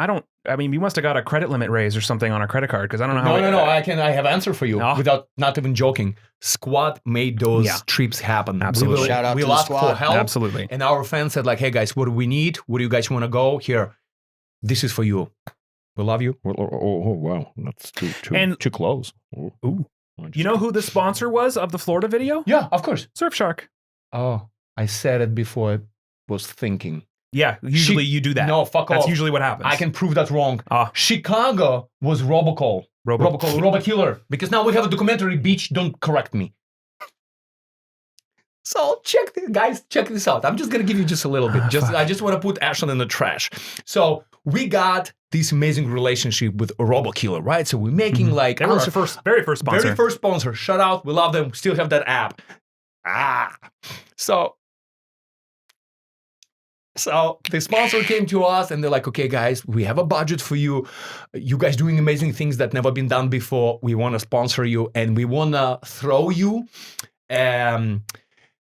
you must have got a credit limit raise or something on a credit card, because I don't know how. No. I have answer for you No. without not even joking. Squad made those trips happen. Absolutely. Shout out we to the asked squad. for help. Absolutely. And our fans said like, hey guys, what do we need? Where do you guys want to go? Here, this is for you. We love you. Oh wow. That's too close. Ooh. You know who the sponsor was of the Florida video? Yeah, of course. Surfshark. Oh, I said it before I was thinking. Yeah, usually you do that. No, fuck off. That's usually what happens. I can prove that wrong. Ah. Chicago was Robocall. Robokiller. Because now we have a documentary, bitch. Don't correct me. So check this out. I'm just gonna give you just a little bit. I just want to put Ashton in the trash. So we got this amazing relationship with Robokiller, right? So we're making like They were our very first sponsor. very first sponsor. Shout out. We love them. Still have that app. So the sponsor came to us and they're like, okay, guys, we have a budget for you. You guys doing amazing things that never been done before. We want to sponsor you and we want to throw you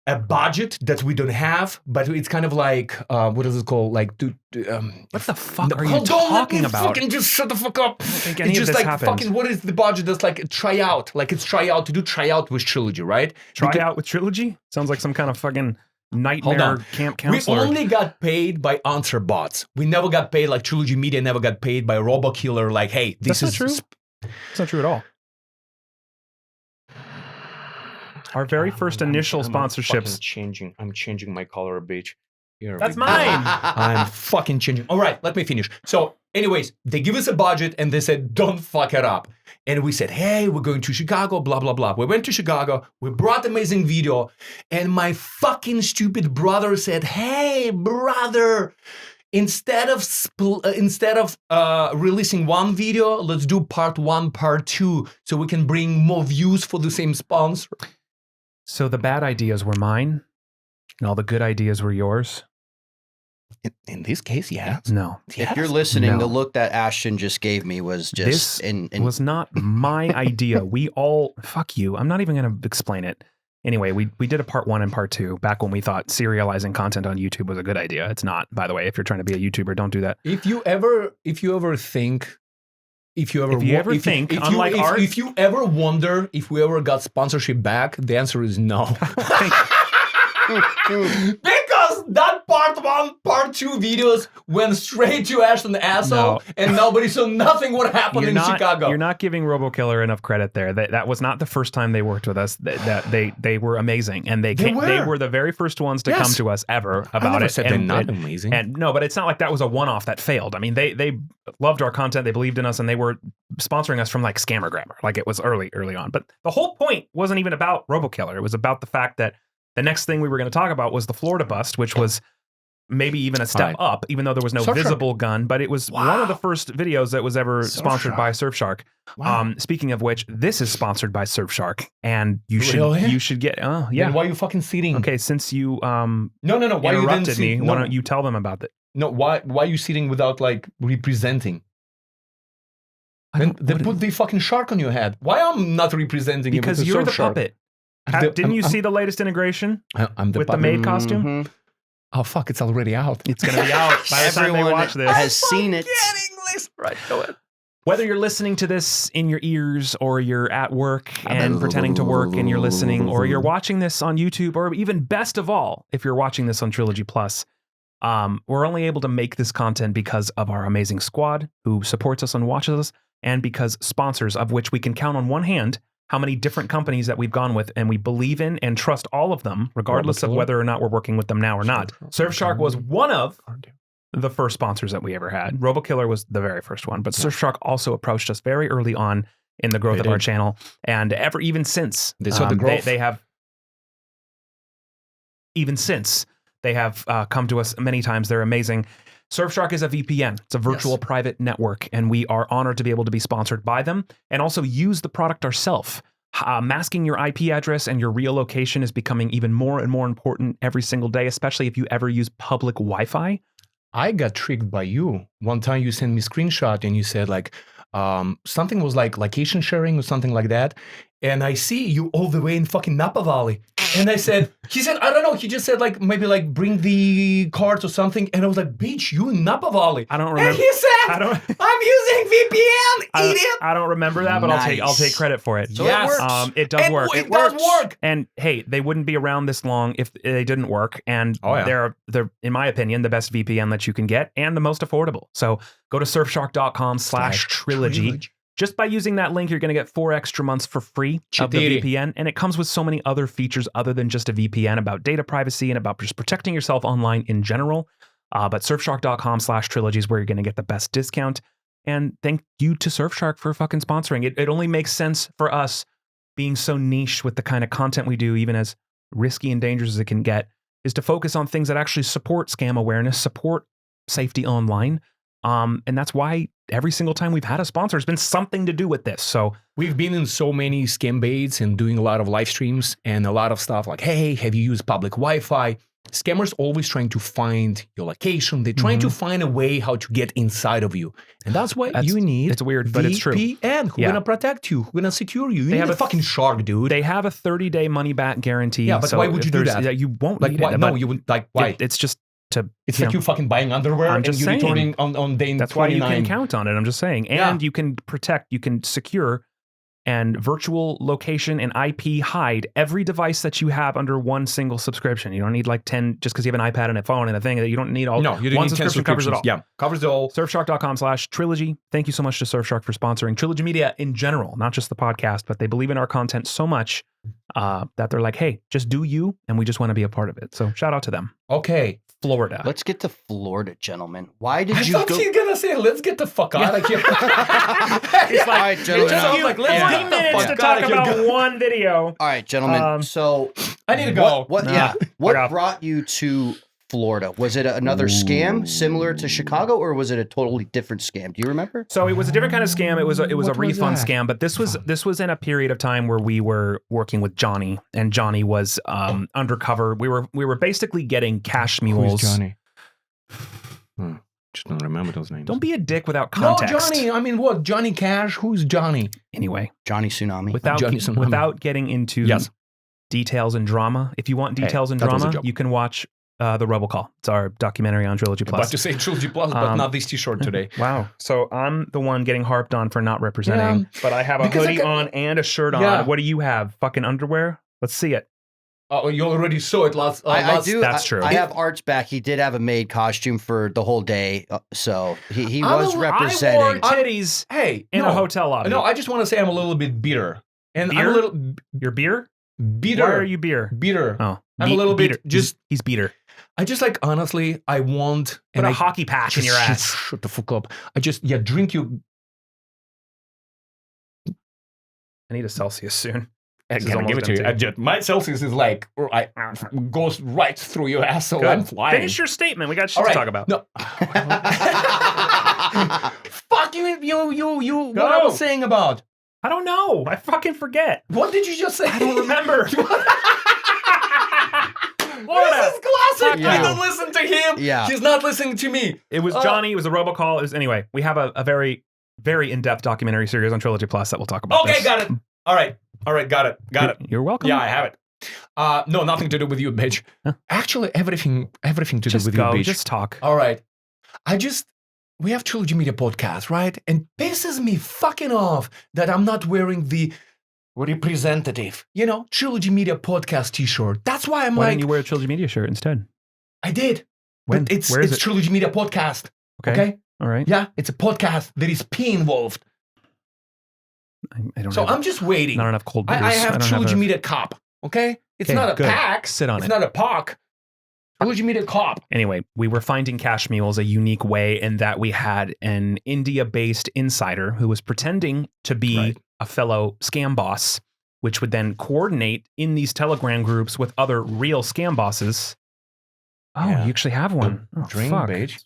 a budget that we don't have, but it's kind of like, what is it called? Like, what the fuck are you hold on, talking let me about? fucking just shut the fuck up. I don't think any It's of just this like happened. fucking, what is the budget? That's like a tryout. Like it's tryout to do tryout with Trilogy, right? Try out with Trilogy? Sounds like some kind of fucking Hold nightmare on. camp counselor. We only got paid by answer bots. We never got paid, like Trilogy Media never got paid by Robokiller. Like, hey, this That's not is true. It's not true at all. Our very first initial sponsorships. I'm changing my color, bitch. Here That's we go. mine. I'm fucking changing. All right, let me finish. So, anyways, they give us a budget and they said, don't fuck it up. And we said, hey, we're going to Chicago, blah, blah, blah. We went to Chicago. We brought amazing video. And my fucking stupid brother said, hey, brother, instead of releasing one video, let's do part 1, part 2, so we can bring more views for the same sponsor. So the bad ideas were mine, and all the good ideas were yours? In this case, yes. No. If you're listening, No. the look that Ashton just gave me was just This was not my idea. We all... Fuck you. I'm not even going to explain it. Anyway, we did a part 1 and part 2 back when we thought serializing content on YouTube was a good idea. It's not, by the way. If you're trying to be a YouTuber, don't do that. If you ever think, if you ever wonder if we ever got sponsorship back, the answer is no. Because that part 1, part 2 videos went straight to Ashton asshole, and nobody saw nothing what happened in Chicago. You're not giving RoboKiller enough credit there. That was not the first time they worked with us. They were amazing, and they were the very first ones to come to us ever about I never it. said they're not amazing. And no, but it's not like that was a one-off that failed. I mean, they loved our content, they believed in us, and they were sponsoring us from like Scammer Grammar. Like it was early on. But the whole point wasn't even about RoboKiller. It was about the fact that the next thing we were going to talk about was the Florida bust, which was maybe even a step up, even though there was no visible gun, but it was one of the first videos that was ever sponsored by Surfshark. Wow. Speaking of which, this is sponsored by Surfshark, and you should get. Oh yeah. Then why are you fucking sitting? Okay, since you no. Why interrupted you me, why don't you tell them about it? No, why are you sitting without like representing? Then put the fucking shark on your head. Why I'm not representing you? Because you're the puppet. Didn't you see the latest integration I'm the with puppet. the maid costume? Mhm. Oh, fuck, it's already out. It's going to be out by the time they Everyone watch this. has seen it. English. Right, go ahead. Whether you're listening to this in your ears or you're at work and pretending to work and you're listening, or you're watching this on YouTube, or even best of all, if you're watching this on Trilogy Plus, we're only able to make this content because of our amazing squad who supports us and watches us, and because sponsors, of which we can count on one hand how many different companies that we've gone with, and we believe in and trust all of them, regardless of whether or not we're working with them now or not. Surfshark was one of the first sponsors that we ever had. RoboKiller was the very first one, but Surfshark also approached us very early on in the growth of our channel, and even since They saw the growth. they have come to us many times. They're amazing. Surfshark is a VPN. It's a virtual private network, and we are honored to be able to be sponsored by them and also use the product ourselves. Masking your IP address and your real location is becoming even more and more important every single day, especially if you ever use public Wi-Fi. I got tricked by you. One time you sent me a screenshot and you said like something was like location sharing or something like that. And I see you all the way in fucking Napa Valley. And he said, I don't know. He just said like, maybe like bring the cards or something. And I was like, bitch, you in Napa Valley. I don't remember. And he said, I'm using VPN, idiot. I don't remember that, but Nice. I'll take credit for it. So it works. It does work. It does work. And hey, they wouldn't be around this long if they didn't work. And they're, in my opinion, the best VPN that you can get and the most affordable. So go to surfshark.com/trilogy. Just by using that link, you're going to get 4 extra months for free of the VPN. And it comes with so many other features other than just a VPN about data privacy and about just protecting yourself online in general. But surfshark.com/trilogy is where you're going to get the best discount. And thank you to Surfshark for fucking sponsoring. It only makes sense for us being so niche with the kind of content we do, even as risky and dangerous as it can get, is to focus on things that actually support scam awareness, support safety online. And that's why every single time we've had a sponsor, it's been something to do with this. So we've been in so many scam baits and doing a lot of live streams and a lot of stuff like, hey, have you used public Wi-Fi? Scammers always trying to find your location. They're trying to find a way how to get inside of you. And that's why you need it's weird, but it's true. VPN. Who's going to protect you? Who's going to secure you? You need a fucking shark, dude. They have a 30-day money-back guarantee. Yeah, but so why would you do that? You won't like, need why? it. No, you wouldn't. Like, why? It's just to... It's like you fucking buying underwear and you're returning on day 29. That's why you can count on it. I'm just saying. And you can protect, you can secure and virtual location and IP hide every device that you have under one single subscription. You don't need like 10, just because you have an iPad and a phone and a thing, that you don't need all. No, you don't one need 10 subscription covers it all. Yeah, covers it all. Surfshark.com/trilogy. Thank you so much to Surfshark for sponsoring Trilogy Media in general, not just the podcast, but they believe in our content so much that they're like, hey, just do you, and we just want to be a part of it. So shout out to them. Okay. Florida. Let's get to Florida, gentlemen. Why did I you thought go? he's gonna say, "Let's get the fuck out of here." It's like, All right, gentlemen. It just sounds like, let's get the minutes fuck to out talk of here. about one video. All right, gentlemen. So I need to go. What brought you to Florida? Was it another scam similar to Chicago, or was it a totally different scam? Do you remember? So it was a different kind of scam. It was a What was refund that? scam, but this was in a period of time where we were working with Johnny, and Johnny was undercover. We were basically getting cash mules. Who's Johnny? Just don't remember those names. Don't be a dick without context. No, Johnny. I mean, what? Johnny Cash? Who's Johnny? Anyway, Johnny Tsunami. without getting into details and drama. If you want details and drama, you can watch The Robocall. It's our documentary on Trilogy Plus. About to say Trilogy Plus, but not this t-shirt today. Wow. So I'm the one getting harped on for not representing, but I have a Because hoodie on and a shirt on. What do you have? Fucking underwear? Let's see it. Oh, you already saw it last. I do. That's true. I have Art's back. He did have a maid costume for the whole day, so he was representing. I wore titties in a hotel lobby. No, I just want to say I'm a little bit bitter. And Beer? I'm a little... Your beer? Bitter. Why are you beer? Bitter. Oh. I'm a little beater. bit just... He's beater. I just like, honestly, I want... Put a hockey patch in your ass. Shut the fuck up. I just, drink you... I need a Celsius soon. I gotta give it to you. My Celsius is like, goes right through your asshole. I'm flying. Finish your statement. We got shit to talk about. No. Fuck you. What I was saying about? I don't know. I fucking forget. What did you just say? I don't remember. This is classic. Yeah. I don't listen to him. Yeah. He's not listening to me. It was Johnny. It was a robocall. It was, anyway, we have a very, very in-depth documentary series on Trilogy Plus that we'll talk about. Okay, got it. All right, got it. You're welcome. Yeah, I have it. No, nothing to do with you, bitch. Huh? Actually, everything to Just do with go. you, bitch. Just talk. All right. We have Trilogy Media podcast, right? And pisses me fucking off that I'm not wearing the representative, Trilogy Media podcast t-shirt. That's why I'm Why like, didn't you wear a Trilogy Media shirt instead? I did. When? But Where is it's it? Trilogy Media podcast. Okay? All right. Yeah, it's a podcast. There is P involved. I don't So have I'm just waiting. not enough cold beers. I have don't Trilogy a- Media cup. Okay? It's Okay, not a good. pack. Sit on it's it. not a puck. Trilogy Media cup. Anyway, we were finding cash mules a unique way in that we had an India-based insider who was pretending to be Right. a fellow scam boss, which would then coordinate in these Telegram groups with other real scam bosses. Oh, Yeah. you actually have one. Oh, Drink, fuck. bitch.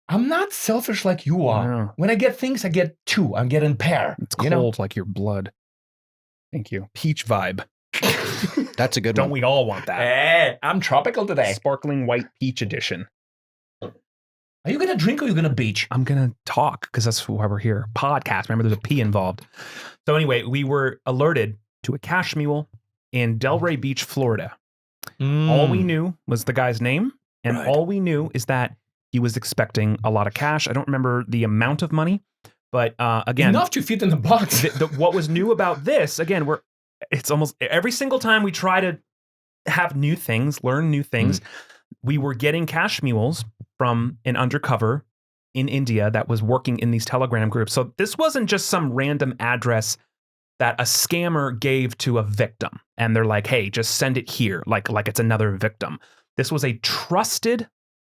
I'm not selfish like you are. Wow. When I get things, I get two. I get in pair. It's cold like your blood. Thank you. Peach vibe. That's a good Don't one. we all want that? Hey, I'm tropical today. Sparkling white peach edition. Are you going to drink or are you going to beach? I'm going to talk because that's why we're here. Podcast. Remember, there's a P involved. So anyway, we were alerted to a cash mule in Delray Beach, Florida. All we knew was the guy's name. And Right. all we knew is that he was expecting a lot of cash. I don't remember the amount of money, but again, Enough to fit in the box. what was new about this, again, it's almost every single time we try to have new things, learn new things, we were getting cash mules from an undercover in India that was working in these Telegram groups. So this wasn't just some random address that a scammer gave to a victim. And they're like, hey, just send it here, like it's another victim. This was a trusted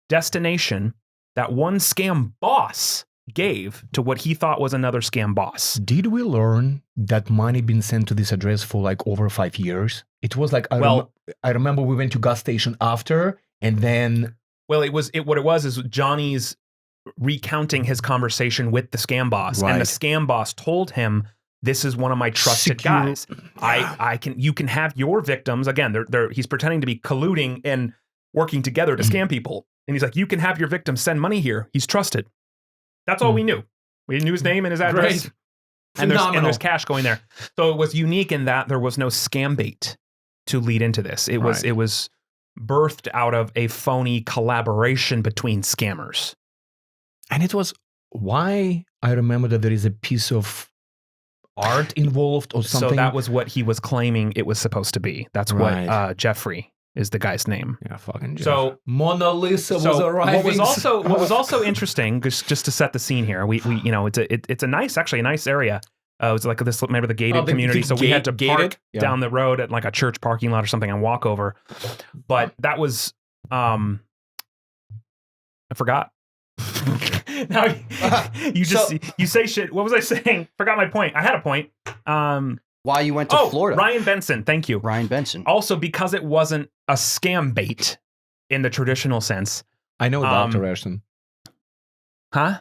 destination that one scam boss gave to what he thought was another scam boss. Did we learn that money been sent to this address for like over 5 years? It was like, I remember we went to gas station after and then... Well, what it was is Johnny's recounting his conversation with the scam boss. And the Right. scam boss told him, this is one of my trusted guys. You can have your victims. Again, he's pretending to be colluding and working together to scam people. And he's like, you can have your victims send money here. He's trusted. That's all we knew. We knew his name and his address. Great. And Phenomenal. there's cash going there. So it was unique in that there was no scam bait to lead into this. It was birthed out of a phony collaboration between scammers. And it was why I remember that there is a piece of art involved or something. So that was what he was claiming it was supposed to be. That's Right. what Jeffrey is the guy's name. Yeah, fucking Jeff. So Mona Lisa was arriving. what was also interesting, just to set the scene here, we it's a nice area. It was like this, remember the gated community. So we had to park down the road at like a church parking lot or something and walk over. But that was I forgot. Now you say shit. What was I saying? Forgot my point. I had a point. Why you went to Florida? Ryan Benson. Thank you. Ryan Benson. Also, because it wasn't a scam bait in the traditional sense. I know Dr. Ashton. Huh?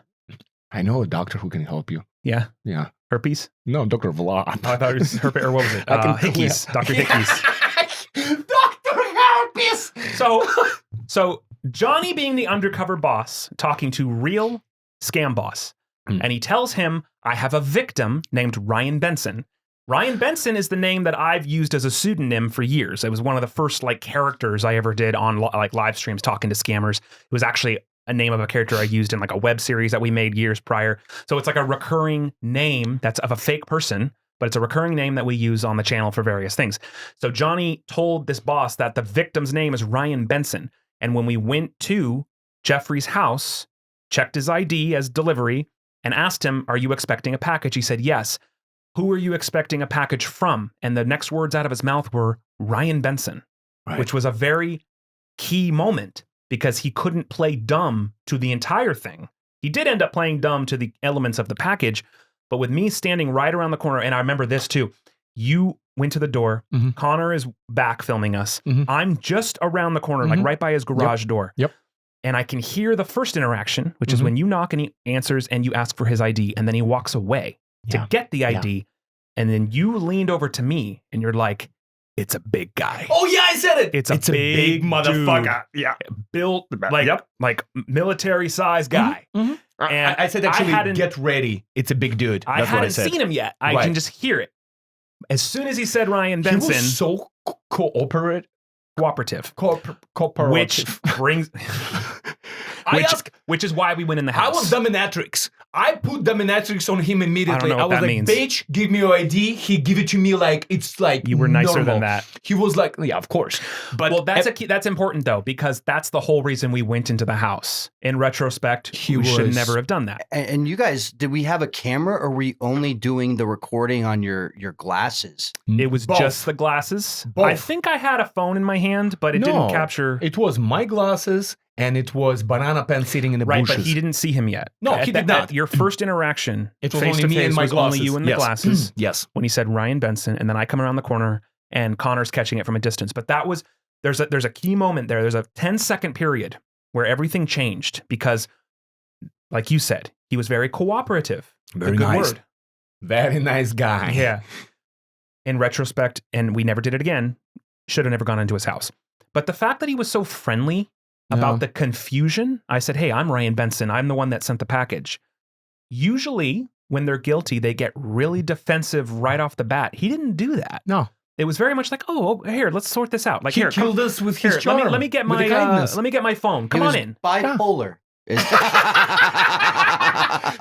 I know a doctor who can help you. Yeah. Yeah. Herpes? No, Dr. Vlad. Oh, I thought it was herpes, or what was it? Hickeys. Dr. Hickeys. Dr. Herpes! So Johnny being the undercover boss, talking to real scam boss, and he tells him, I have a victim named Ryan Benson. Ryan Benson is the name that I've used as a pseudonym for years. It was one of the first like characters I ever did on like live streams talking to scammers. It was actually a name of a character I used in like a web series that we made years prior. So it's like a recurring name that's of a fake person, but it's a recurring name that we use on the channel for various things. So Johnny told this boss that the victim's name is Ryan Benson. And when we went to Jeffrey's house, checked his ID as delivery, and asked him, are you expecting a package? He said, yes. Who are you expecting a package from? And the next words out of his mouth were Ryan Benson, which was a very key moment because he couldn't play dumb to the entire thing. He did end up playing dumb to the elements of the package, but with me standing right around the corner, and I remember this too, you went to the door, Connor is back filming us, I'm just around the corner, like right by his garage door. Yep. And I can hear the first interaction, which is when you knock and he answers and you ask for his ID, and then he walks away to get the ID. And then you leaned over to me and you're like, it's a big guy. Oh, yeah, I said it. It's a big motherfucker. Dude. Yeah. Built like military size guy. And I said, actually, get ready. It's a big dude. That's I what I hadn't said. seen him yet. I can just hear it. As soon as he said Ryan Benson. He was so cooperative. Which brings... Which is why we went in the house. I was dominatrix. I put dominatrix on him immediately. I don't know what was that like, means. bitch, give me your ID. He give it to me like it's like You were nicer normal. than that. He was like, yeah, of course. But Well, that's important though, because that's the whole reason we went into the house. In retrospect, we should never have done that. And you guys, did we have a camera, or were we only doing the recording on your glasses? It was Both. just the glasses. Both. I think I had a phone in my hand, but it didn't capture. It was my glasses and it was Banana Pen sitting in the Right, bushes. but he didn't see him yet. No, he did not. Your first interaction, It was face only to me face, and my was only glasses. you and the Yes. glasses. Yes. When he said Ryan Benson, and then I come around the corner and Connor's catching it from a distance. But that was there's a key moment there. There's a 10-second period where everything changed because, like you said, he was very cooperative. Very a good nice. word. Very nice guy. Yeah. In retrospect, and we never did it again, should have never gone into his house. But the fact that he was so friendly about the confusion, I said, hey, I'm Ryan Benson. I'm the one that sent the package. Usually, when they're guilty, they get really defensive right off the bat. He didn't do that. No. It was very much like, oh, here, let's sort this out. Like, He here, killed us with his here, charm. let me get with my the kindness. let me get my phone. Come He on was in. bipolar.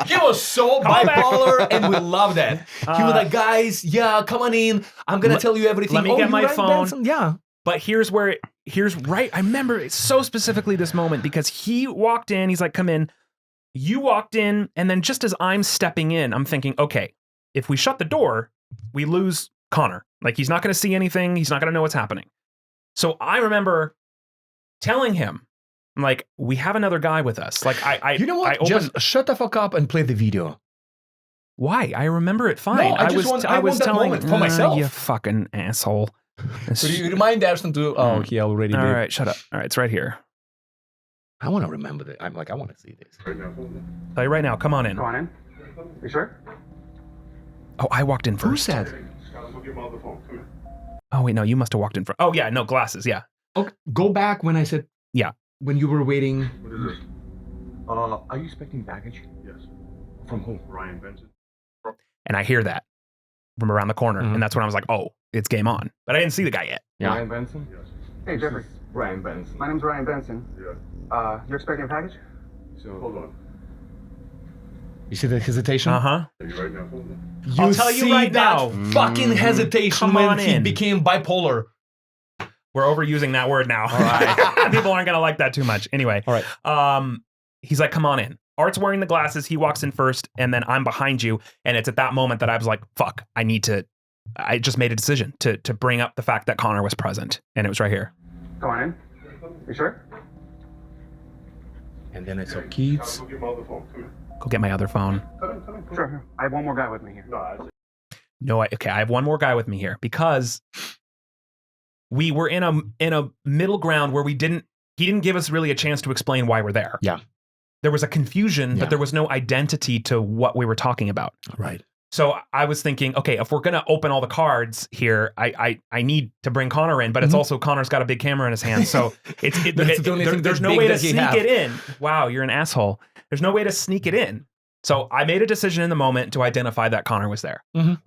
He was so Call back. bipolar, and we loved it. He was like, guys, yeah, come on in. I'm going to tell you everything. let me get you my Ryan phone. Benson? Yeah. But here's right. I remember it so specifically this moment because he walked in. He's like, come in. You walked in. And then just as I'm stepping in, I'm thinking, okay, if we shut the door, we lose Connor. Like, he's not going to see anything. He's not going to know what's happening. So I remember telling him, I'm like, we have another guy with us. Like, You know what? Just shut the fuck up and play the video. why? I remember it fine. No, I want that telling moment for myself. You fucking asshole. So you remind Ashton to, oh, he already All did. right, shut up. All right, it's right here. I want to remember that. I'm like, I want to see this. Tell you right now, come on in. Go on in. You sure? Oh, I walked in Who first. said? Oh, wait, no, you must have walked in front. Oh, yeah, no, glasses, yeah. Okay, go back when I said, Yeah. when you were waiting. What is this? Are you expecting baggage? Yes. From who? Ryan Benson. And I hear that from around the corner, Mhm. and that's when I was like, oh, it's game on. But I didn't see the guy yet. Yeah. Ryan Benson? Yes. Hey, Jeffrey. Ryan Benson. My name's Ryan Benson. Yeah. You're expecting a package? So hold on. You see the hesitation? Uh-huh. Are you right now? Hold on. You I'll tell you see right that now. fucking hesitation Come when on he in. became bipolar. We're overusing that word now. All right. People aren't going to like that too much. Anyway. All right. He's like, come on in. Art's wearing the glasses. He walks in first, and then I'm behind you. And it's at that moment that I was like, fuck, I just made a decision to bring up the fact that Connor was present. And it was right here. Go on in. You sure? And then I saw Keats. Go get my other phone. Come here. Go get my other phone. Come in, come in. Come Sure. I have one more guy with me here. No, I No, I have one more guy with me here because we were in a middle ground where he didn't give us really a chance to explain why we're there. Yeah. There was a confusion, Yeah. but there was no identity to what we were talking about. Right. So I was thinking, okay, if we're gonna open all the cards here, I need to bring Connor in, but it's Mhm. also Connor's got a big camera in his hand, so That's the only thing there's that's no big way to that he sneak have. it in. Wow, you're an asshole. There's no way to sneak it in. So I made a decision in the moment to identify that Connor was there. Mhm.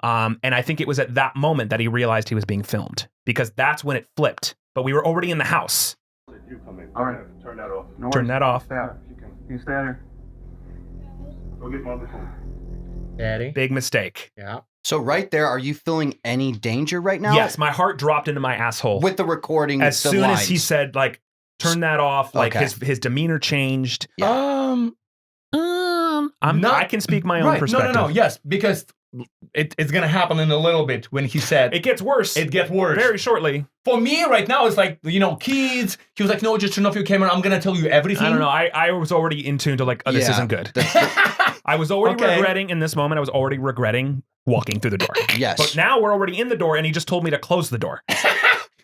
And I think it was at that moment that he realized he was being filmed because that's when it flipped. But we were already in the house. said you come in. All right. Turn that off. No Turn worries. that off. Stay out. You can You stay out here. go get my other phone. Daddy. Big mistake. Yeah. So right there, are you feeling any danger right now? Yes, my heart dropped into my asshole. With the recording, as the soon lines. as he said, like, turn that off, like Okay. his demeanor changed. Not- I can speak my own Right. perspective. No. Yes, because it's gonna happen in a little bit when he said It gets worse. it gets worse. very shortly. For me right now, it's like, kids. He was like, no, just turn off your camera. I'm gonna tell you everything. I don't know. I was already in tune to like, oh, this Yeah. isn't good. I was already Okay. regretting in this moment. I was already regretting walking through the door. Yes. But now we're already in the door, and he just told me to close the door.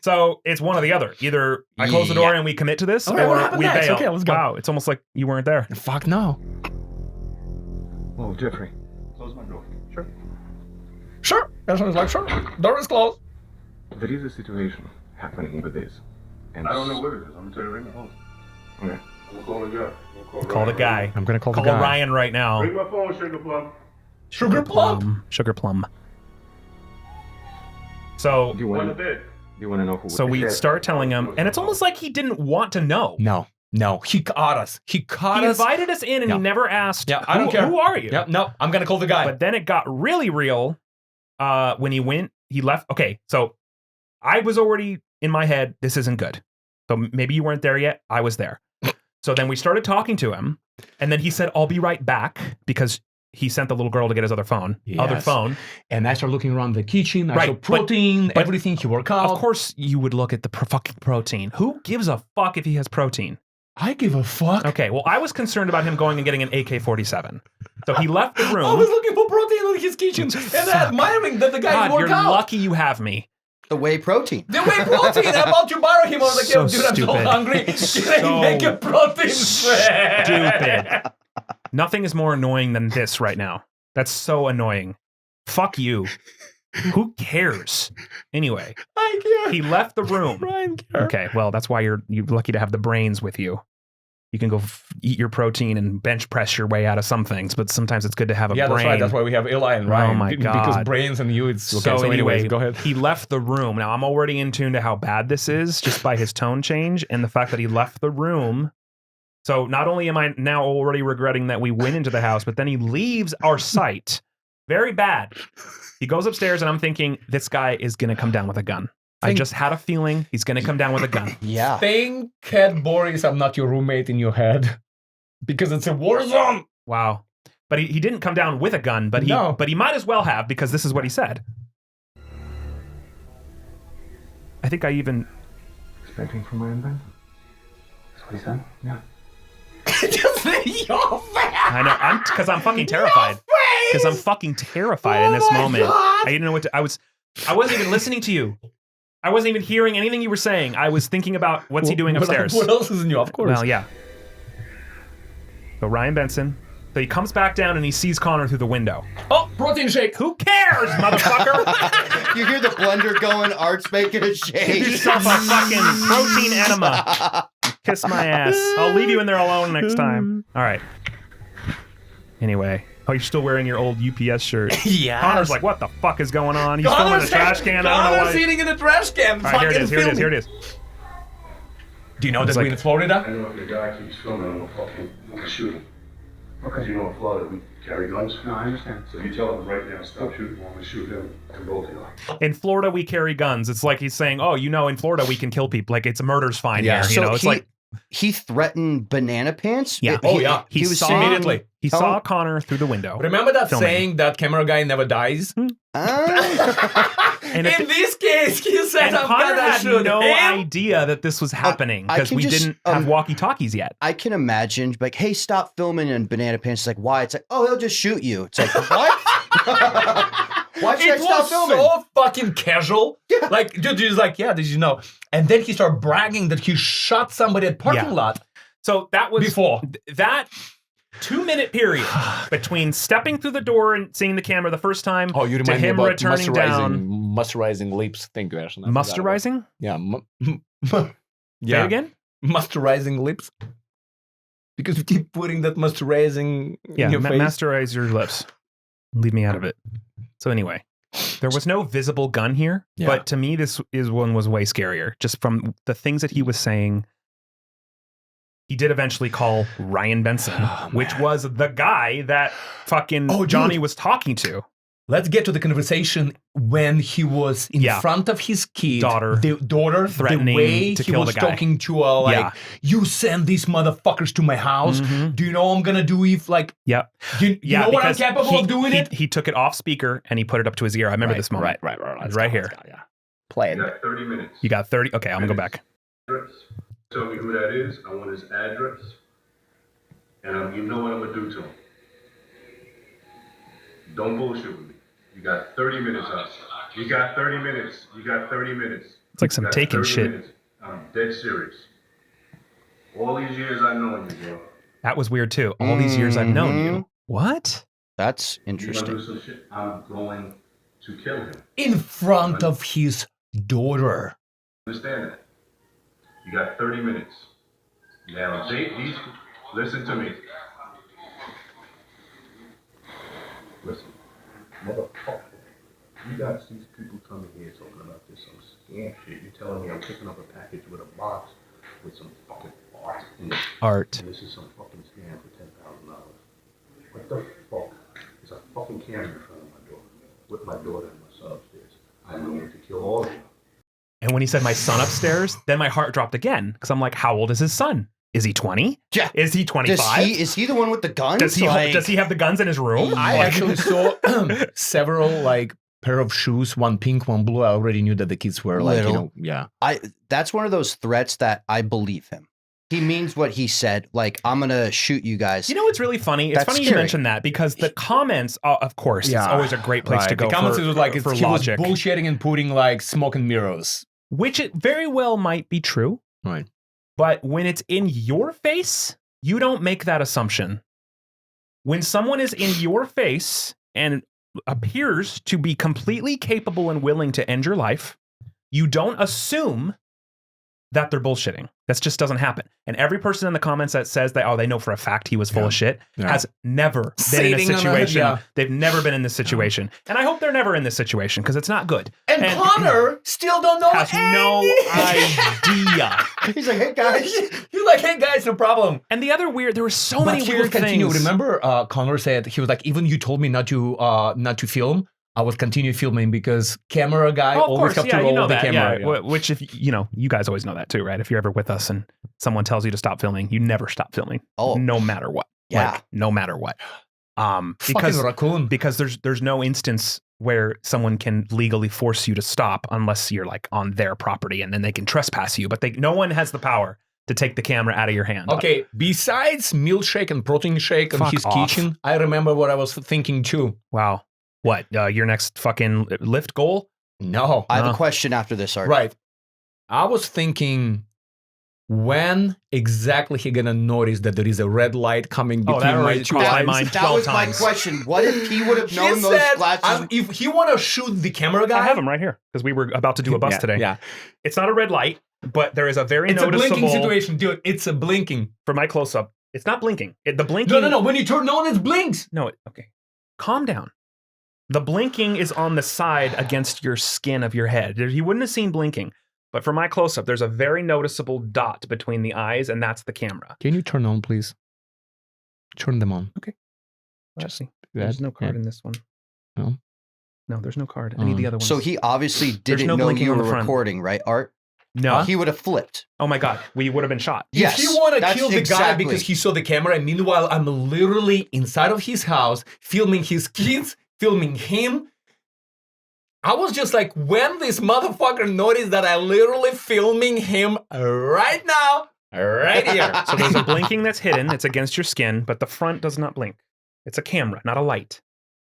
So it's one or the other. Either I close the door Yeah. and we commit to this, All right, what or happened we next? bail. Okay, let's go. Wow, it's almost like you weren't there. Fuck no. Oh, Jeffrey. Close my door. Sure. Sure. Ashton's like, sure. Door is closed. There is a situation happening with this. And I don't know what it is. I'm gonna tell you right now. Hold on. Okay. I'm gonna call the guy. Call the guy. I'm gonna call Call the guy. Ryan right now. Bring my phone, Sugar Plum. Sugar plum. Sugar plum. So Do you want it? You want to know who? So we start telling him, and it's almost like he didn't want to know. No, he caught us. He invited us in, and Yeah. he never asked, Yeah, I don't care. Who are you? Yeah, no, I'm going to call the guy. But then it got really real when he left. Okay, so I was already in my head, this isn't good. So maybe you weren't there yet. I was there. So then we started talking to him, and then he said, I'll be right back, because he sent the little girl to get his other phone. Yes. And I started looking around the kitchen. I saw Right, protein, but everything. He worked out. Of course you would look at the fucking protein. Who gives a fuck if he has protein? I give a fuck. Okay, well, I was concerned about him going and getting an AK-47. So he left the room. I was looking for protein in his kitchen and admiring that the guy God, worked you're out. lucky you have me. The whey protein. The whey protein. I'm about to borrow him. I was like, So yo, dude, I'm so stupid. hungry. Can I make a protein shake? Stupid. Nothing is more annoying than this right now. That's so annoying. Fuck you. Who cares? Anyway, I care. he left the room. Ryan care. Okay, well, that's why you're lucky to have the brains with you. You can go eat your protein and bench press your way out of some things, but sometimes it's good to have a brain. That's right. That's why we have Eli and Ryan. Oh my God. Because brains and you, it's okay. So anyway, go ahead. he left the room. Now, I'm already in tune to how bad this is just by his tone change and the fact that he left the room. So not only am I now already regretting that we went into the house, but then he leaves our sight. Very bad. He goes upstairs, and I'm thinking, this guy is going to come down with a gun. I just had a feeling he's going to come down with a gun. Yeah. Thank Cat Boris I'm not your roommate in your head. Because it's a war zone. Wow. But he didn't come down with a gun, but he might as well have, because this is what he said. I think I even... Expecting from my invent? That's what he said? Yeah. Just your face. I know, because I'm fucking terrified. Because I'm fucking terrified in this my moment. God. I didn't know what to... I wasn't even listening to you. I wasn't even hearing anything you were saying. I was thinking about what's he doing upstairs. What else is new? Of course. Well, yeah. So Ryan Benson. So he comes back down and he sees Connor through the window. Oh, protein shake. Who cares, motherfucker? You hear the blender going, Art's making a Give shake. yourself a fucking protein enema. Kiss my ass. I'll leave you in there alone next time. All right. Anyway. Oh, you're still wearing your old UPS shirt. Yeah. Connor's like, what the fuck is going on? He's filming the trash can. I don't know Connor's why. eating in the trash can. All right, here it is. Here it is. Here it is. Do you know that we're in Florida? I know if the guy keeps filming, I'm gonna shoot him. Because you know in Florida we carry guns. No, I understand. So you tell him right now, stop shooting, I'm gonna shoot him and both of you. In Florida, we carry guns. It's like he's saying, oh, you know, in Florida, we can kill people. Like, it's murder's fine Yeah. here. You So know, it's like, he threatened banana pants? yeah. He was saw, saying, immediately. He saw Connor through the window. Remember that Filming. saying that camera guy never dies? And In this case, he said, And I'm Connor gonna had shoot no him. idea that this was happening I because can we just, didn't have walkie-talkies yet. I can imagine, like, hey, stop filming in banana pants. It's like, why? It's like, oh, he'll just shoot you. It's like, what? Why should I It stop was filming? so fucking casual. Yeah. Like, dude, he's like, yeah, did you know? And then he started bragging that he shot somebody at parking Yeah. lot So that was before. that 2-minute period between stepping through the door and seeing the camera the first time Oh, you to remind me him about returning down. moisturizing lips. Thank you, Ashton. I forgot about- Musterizing? Yeah. Say it again? Moisturizing lips. Because you keep putting that moisturizing Yeah, in your face. masterize your lips. Leave me out of it. So anyway, there was no visible gun here, Yeah. but to me, this one was way scarier. Just from the things that he was saying. He did eventually call Ryan Benson, which was the guy that fucking Oh, dude. Johnny was talking to. Let's get to the conversation when he was in Yeah. front of his kid, Daughter. the daughter, Threatening the way to he kill was the guy. talking to her, like, Yeah. you send these motherfuckers to my house. Mhm. Do you know what I'm gonna do if, like, Yep. you know what I'm because capable of doing it? He took it off speaker and he put it up to his ear. I remember this moment. Right. It's right here. Play it. You got 30 minutes. You got 30. Okay, I'm gonna go back. Address. Tell me who that is. I want his address. And you know what I'm gonna do to him. Don't bullshit with me. You got 30 minutes out. You got 30 minutes. You got 30 minutes. It's like some You got Taken 30 shit. minutes. I'm dead serious. All these years I've known you, bro. That was weird too. All these years I've known you. Mhm. What? That's You wanna do interesting. some shit? I'm going to kill him. In front of his daughter. Understand that? You got 30 minutes. Now, listen to me. Listen. Motherfucker. You got these people coming here talking about this. I'm scam shit. You're telling me I'm picking up a package with a box with some fucking art in it. Art. And this is some fucking scam for $10,000. What the fuck? There's a fucking camera in front of my door with my daughter and my son upstairs. I'm going to kill all of you. And when he said my son upstairs, then my heart dropped again because I'm like, how old is his son? Is he 20? Yeah. Is he 25? Is he the one with the guns? Does he have the guns in his room? I actually saw several like pair of shoes, one pink, one blue. I already knew that the kids were like, Little. yeah. That's one of those threats that I believe him. He means what he said. Like, I'm going to shoot you guys. You know what's really funny? It's That's funny scary. you mentioned that because the comments, of course, it's always a great place to go The comments was like, for he logic. was bullshitting and putting like smoke and mirrors. Which it very well might be true. Right. But when it's in your face, you don't make that assumption. When someone is in your face and appears to be completely capable and willing to end your life, you don't assume that they're bullshitting. That just doesn't happen. And every person in the comments that says that, they know for a fact he was full of shit, has never been in a situation. They've never been in this situation. And I hope they're never in this situation because it's not good. And Connor still don't know has no idea. He's like, hey, guys. He's like, hey, guys, no problem. And the other weird, there were so many he weird would continue. things. Remember, Connor said, he was like, even you told me not to film, I would continue filming because camera guy always have to roll the camera. Yeah. Which, if you guys always know that too, right? If you're ever with us and someone tells you to stop filming, you never stop filming. Oh, no matter what. Yeah. Like, no matter what. Raccoon. Because there's no instance where someone can legally force you to stop unless you're like on their property and then they can trespass you. But no one has the power to take the camera out of your hand. Okay, besides milkshake and protein shake in his kitchen, I remember what I was thinking too. Wow. What? Your next fucking lift goal? No. I have a question after this, Art. Right. I was thinking, when exactly he gonna notice that there is a red light coming between my two eyes? That was my question. What if he would have known those glasses? If he want to shoot the camera guy, I have him right here because we were about to do a bust today. Yeah. It's not a red light, but there is a very noticeable... It's a blinking situation, dude. It's a blinking. For my close-up, it's not blinking. The blinking... No. When you turn on, it blinks. No, okay. Calm down. The blinking is on the side against your skin of your head. You wouldn't have seen blinking. But for my close-up, there's a very noticeable dot between the eyes, and that's the camera. Can you turn on, please? Turn them on. Okay. Just see. There's no card in this one. No? No, there's no card. I need the other one. So he obviously didn't no know blinking you on were the front. recording, right, Art? No. He would have flipped. Oh my God. We would have been shot. Yes, if you want to that's kill the guy exactly. because he saw the camera, and meanwhile, I'm literally inside of his house, filming his kids, filming him. I was just like, when this motherfucker noticed that I literally filming him right now, right here. So there's a blinking that's hidden. It's against your skin, but the front does not blink. It's a camera, not a light.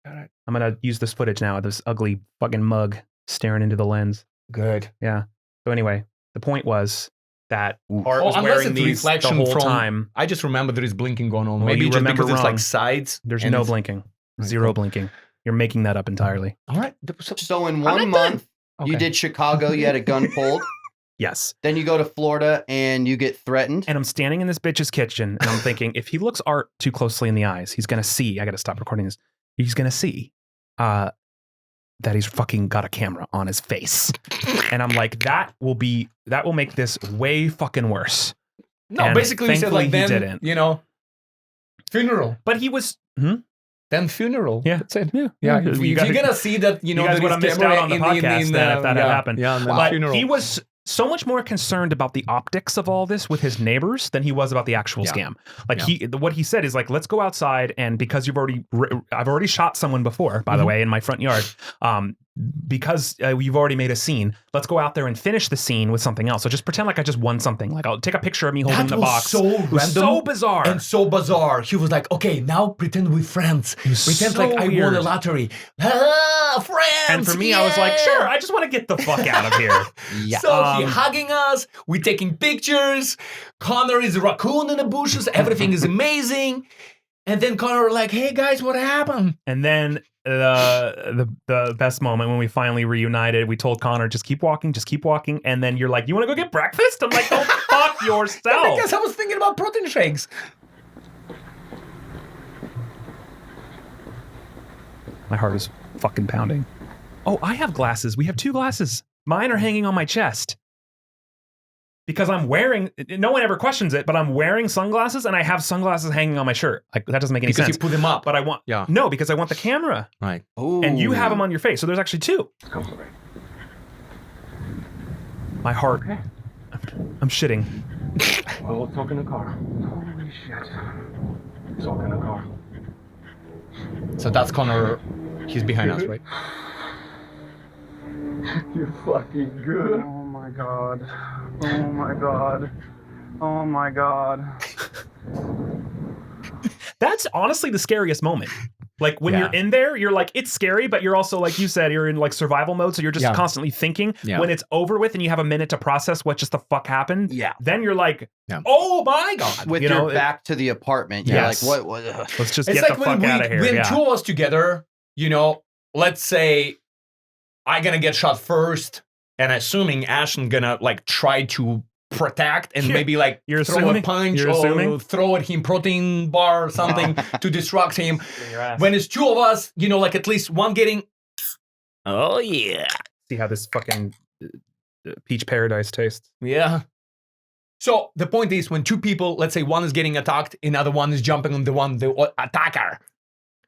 All right. I'm going to use this footage now of this ugly fucking mug staring into the lens. Good. Yeah. So anyway, the point was that Oof. Art was unless wearing it's these the reflection whole from- time. I just remember there is blinking going on. Well, Maybe you just remember because it's wrong. like sides. There's and no it's- blinking. Right, Zero cool. blinking. You're making that up entirely. All right. So in not one done. month, you Okay. did Chicago, you had a gun pulled. Yes. Then you go to Florida and you get threatened. And I'm standing in this bitch's kitchen and I'm thinking, if he looks Art too closely in the eyes, he's going to see, I got to stop recording this. He's going to see that he's fucking got a camera on his face. And I'm like, that will make this way fucking worse. No, And basically you said thankfully like he then, didn't. Funeral. But he was, Then funeral. Yeah. That's it. yeah. Yeah, if You you're gotta- gonna see that, you guys there would is have missed camera out on the podcast then if that had happened. Yeah, and then But funeral. he was so much more concerned about the optics of all this with his neighbors than he was about the actual scam. Like what he said is like, let's go outside, and because I've already shot someone before, by the way, in my front yard. Because you've already made a scene, let's go out there and finish the scene with something else. So just pretend like I just won something. Like I'll take a picture of me holding the box. So It was random so bizarre. and so bizarre. He was like, okay, now pretend we're friends. Pretend so like I won weird. a lottery. Ah, friends. And for me, I was like, sure, I just want to get the fuck out of here. Yeah. So he hugging us. We're taking pictures. Connor is a raccoon in the bushes. Everything is amazing. And then Connor like, hey guys, what happened? And then the best moment when we finally reunited, we told Connor, just keep walking. And then you're like, you want to go get breakfast? I'm like, go fuck yourself. Because I was thinking about protein shakes. My heart is fucking pounding. Oh, I have glasses. We have two glasses. Mine are hanging on my chest. Because I'm wearing, no one ever questions it, but I'm wearing sunglasses and I have sunglasses hanging on my shirt. Like, that doesn't make any sense. Because you put them up. But I want, Yeah. no, because I want the camera. Right. And you have them on your face. So there's actually two. Come away. My heart. I'm shitting. We'll talk in the car. Holy shit. Talk in the car. So that's Connor. He's behind us, right? You're fucking good. Oh my god. Oh my god. Oh my god. That's honestly the scariest moment. Like when you're in there, you're like, it's scary, but you're also, like you said, you're in like survival mode. So you're just constantly thinking. When it's over with and you have a minute to process what just the fuck happened. Yeah. Then you're like, oh my God. With your back to the apartment. You're like, what? Let's just It's get like the fuck out of here. when two of us together, you know, let's say I'm gonna get shot first, and assuming Ashton gonna like try to protect and maybe like You're throw assuming? a punch You're or assuming? throw at him protein bar or something to distract him. When it's two of us, you know, like at least one getting, oh yeah, See how this fucking peach paradise tastes. yeah. So the point is, when two people, let's say one is getting attacked, another one is jumping on the attacker.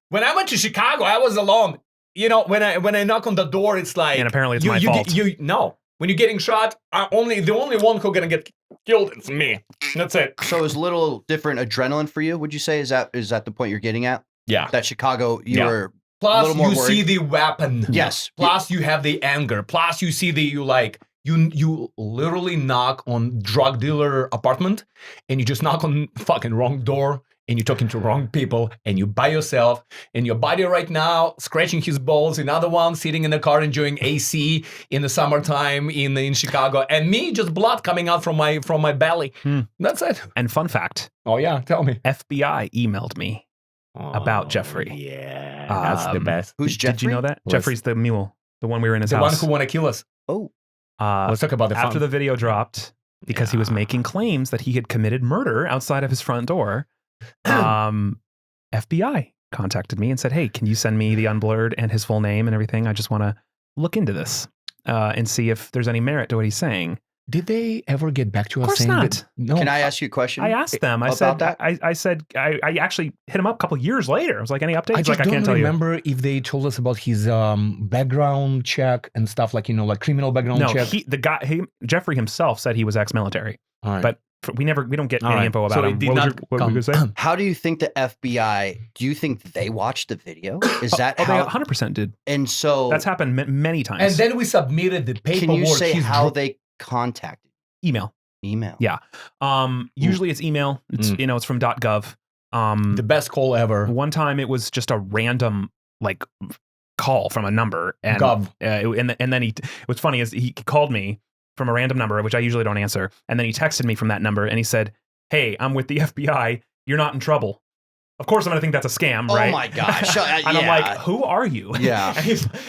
When I went to Chicago, I was alone. You know, when I knock on the door, it's like, And apparently it's my fault. No. When you're getting shot, the only one who's gonna get killed is me. That's it. So it's a little different adrenaline for you, would you say? Is that the point you're getting at? Yeah. That Chicago, you were a Plus, little more you worried? see the weapon. Yes. Plus, you have the anger. Plus, you see you literally knock on drug dealer apartment, and you just knock on fucking wrong door, and you're talking to wrong people, and you by yourself, and your buddy right now scratching his balls, another one sitting in the car enjoying AC in the summertime in Chicago, and me just blood coming out from my belly. That's it. And fun fact, Oh yeah, tell me. FBI emailed me about Jeffrey. Yeah, that's the best. Who's Jeffrey? Did you know that? Let's- Jeffrey's the mule, the one we were in his The house. one who want to kill us. Oh. Let's talk about the After fun. the video dropped, because he was making claims that he had committed murder outside of his front door, FBI contacted me and said, hey, can you send me the unblurred and his full name and everything? I just want to look into this and see if there's any merit to what he's saying. Did they ever get back to us? Of course saying not. That, no. Can I ask you a question? I asked them. I about said, that? I actually hit him up a couple years later. I was like, any updates? I He's just like, I don't can't tell you. remember if they told us about his background check and stuff like, you know, like criminal background No, check. Jeffrey himself said he was ex-military, All right. but we don't get All any right. info about So him. it did What was not what were you come- gonna say? How do you think the FBI, do you think they watched the video? Is that They how? 100% did. And so, That's happened many times. And then we submitted the paperwork. can you say He's how dro- they contacted? email. Email. Yeah. Usually it's email. It's it's from .gov. the best call ever. One time it was just a random like call from a number, and Gov. and then what's funny is he called me from a random number, which I usually don't answer, and then he texted me from that number and he said, "Hey, I'm with the FBI. You're not in trouble." Of course, I'm gonna think that's a scam, right? Oh my gosh. And I'm like, who are you? Yeah.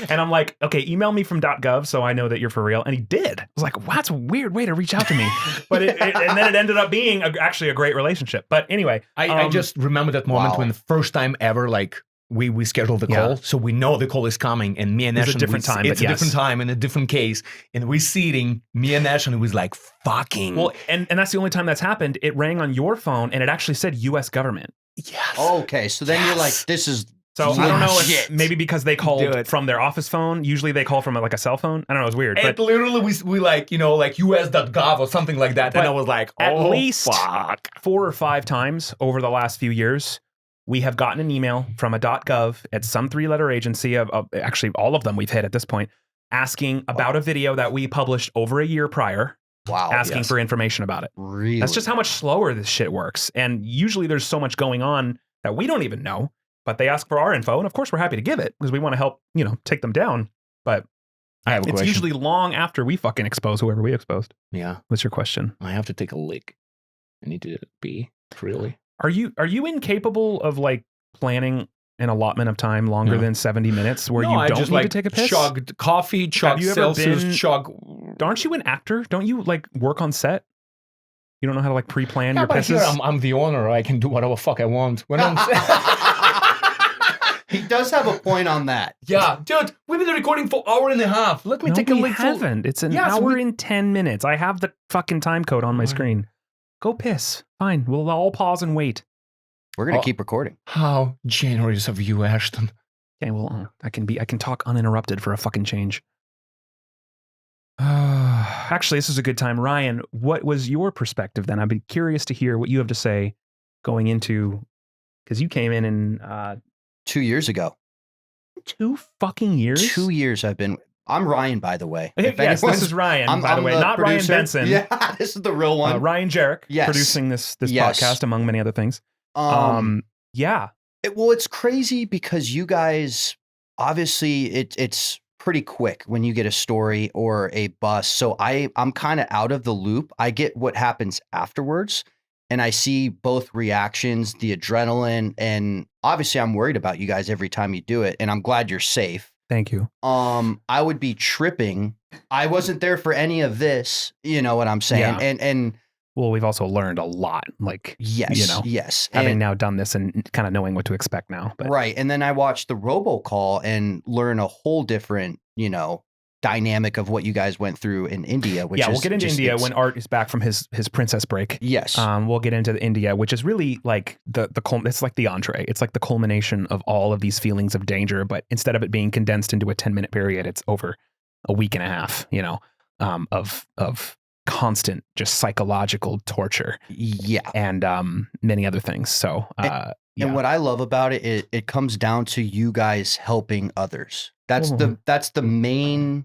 and I'm like, okay, email me from .gov so I know that you're for real. And he did. I was like, wow, that's a weird way to reach out to me. But and then it ended up being actually a great relationship. But anyway, I just remember that moment Wow. when the first time ever, like, we scheduled the call, so we know the call is coming, and me and It's a Ashton, different time, It's but a yes. different time and a different case, and we seating me and Ashton. It was like fucking. well, and that's the only time that's happened. It rang on your phone and it actually said U.S. government. yes. okay. So then you're like, Yes. this is So I don't know if legit. maybe because they Do called it. from their office phone. Usually they call from like a cell phone. I don't know. It's weird. And But literally, we like, you know, like us.gov or something like that, But and I was like, at oh, least fuck. 4 or 5 times over the last few years, we have gotten an email from a .gov at some 3-letter agency of actually all of them we've hit at this point, asking about a video that we published over a year prior, wow. asking yes. for information about it. Really? That's just how much slower this shit works. And usually there's so much going on that we don't even know, but they ask for our info. And of course we're happy to give it because we want to help, take them down. But I have a it's question. usually long after we fucking expose whoever we exposed. Yeah, What's your question? I have to take a lick. I need to pee. Really? Are you incapable of like planning an allotment of time longer No. than 70 minutes where No, you I don't just need like to take a piss? chugged coffee, chugged you ever Celsius, been- chug. Aren't you an actor? Don't you like work on set? You don't know how to like pre-plan Yeah, your but pisses? here I'm the owner. I can do whatever fuck I want. When I'm He does have a point on that. Yeah, dude, we've been recording for an hour and a half. Let me take a we look. haven't. It's an Yeah, so hour and 10 minutes. I have the fucking time code on my screen. Go piss. Fine. We'll all pause and wait. We're going to keep recording. How generous of you, Ashton. Okay, well, I can talk uninterrupted for a fucking change. Actually, this is a good time. Ryan, what was your perspective then? I'd be curious to hear what you have to say going into, because you came in 2 years ago. 2 fucking years? 2 years I'm Ryan, by the way. Yes, this is Ryan, by the way. Not producer. Ryan Benson. Yeah, this is the real one. Ryan Jarek, Yes. producing this Yes. podcast, among many other things. Yeah. Well, it's crazy because you guys, obviously, it's pretty quick when you get a story or a bust. So I'm kind of out of the loop. I get what happens afterwards, and I see both reactions, the adrenaline, and obviously I'm worried about you guys every time you do it, and I'm glad you're safe. Thank you. I would be tripping. I wasn't there for any of this. You know what I'm saying? Yeah. And Well, we've also learned a lot, like, yes, you know, yes. having And- now done this and kind of knowing what to expect now. But right. And then I watched the robocall and learn a whole different, dynamic of what you guys went through in India. Which yeah, is we'll get into just- India it's- when Art is back from his princess break. Yes. We'll get into India, which is really like it's like the entree. It's like the culmination of all of these feelings of danger, but instead of it being condensed into a 10-minute period, it's over a week and a half, of constant just psychological torture Yeah. and many other things. So yeah. And what I love about it, it comes down to you guys helping others. That's the main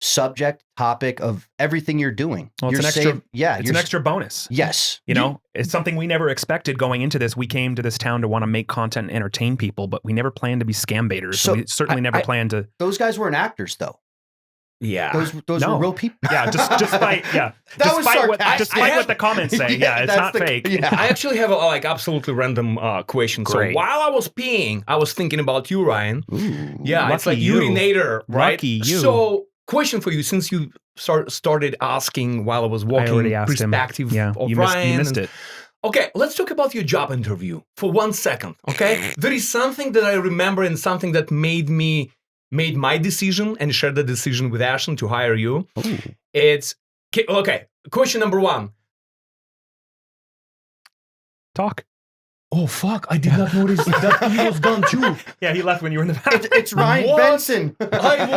subject topic of everything you're doing. Well, it's You're an extra an extra bonus. Yes. It's something we never expected going into this. We came to this town to want to make content and entertain people, but we never planned to be scambaiters. So we certainly never planned to. Those guys weren't actors, though. Yeah. Those were real people. Yeah, despite was despite what the comments say. Yeah, it's not fake. Yeah. I actually have a absolutely random question. Great. So while I was peeing, I was thinking about you, Ryan. Ooh. Yeah, it's like Lucky you. urinator, right? Lucky you. So question for you, since you started asking while I was walking, I already asked him. perspective Yeah, of you Ryan. missed it. Okay, let's talk about your job interview for 1 second, okay? There is something that I remember and something that made my decision and shared the decision with Ashton to hire you. Ooh. It's, okay, question number 1. Talk. Oh, fuck, I did not notice that he was gone too. Yeah, he left when you were in the bathroom. It's Ryan What? Benson. I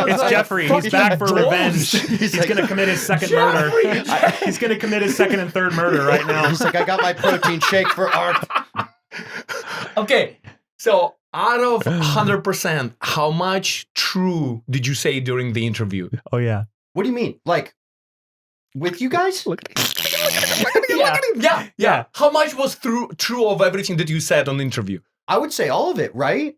was It's like, Jeffrey. He's fucking back for dozed. revenge. He's like, going to commit his second Jeffrey! murder. He's going to commit his second and third murder right now. He's like, I got my protein shake for Art. Okay, so out of 100%, how much true did you say during the interview? Oh, yeah. What do you mean? Like, with you guys? Yeah. How much was true of everything that you said on the interview? I would say all of it, right?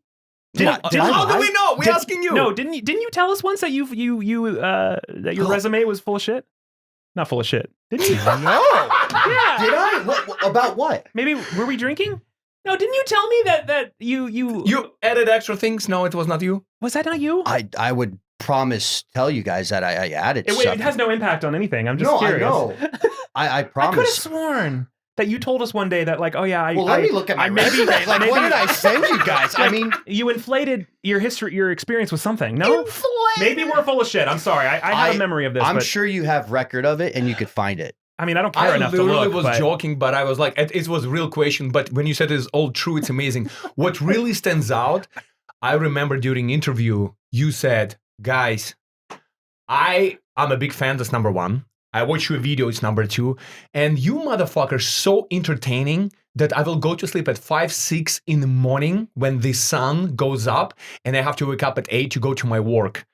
How do we know? We're asking you. No, didn't you tell us once that that your resume was full of shit? Not full of shit. Didn't you? No. Yeah. Did I? What, about what? Maybe were we drinking? No, didn't you tell me that You added extra things? No, it was not you. was that not you? I would tell you guys that I added It stuff. has no impact on anything. I'm just No, curious. I know. I I could have promise. sworn that you told us one day that, like, oh yeah, Well, let me look at my resume. Like, what did I send you guys? I mean, you inflated your experience with something. No, maybe we're full of shit. I'm sorry. I have a memory of this. I'm but, sure you have record of it and you could find it. I mean, I don't care I enough to literally look. was but joking, but I was like, it was a real question. But when you said it's all true, it's amazing. What really stands out, I remember during interview, you said, guys, I'm a big fan, that's number 1. I watch your video, it's number 2. And you motherfuckers so entertaining that I will go to sleep at 5, 6 in the morning when the sun goes up and I have to wake up at 8 to go to my work.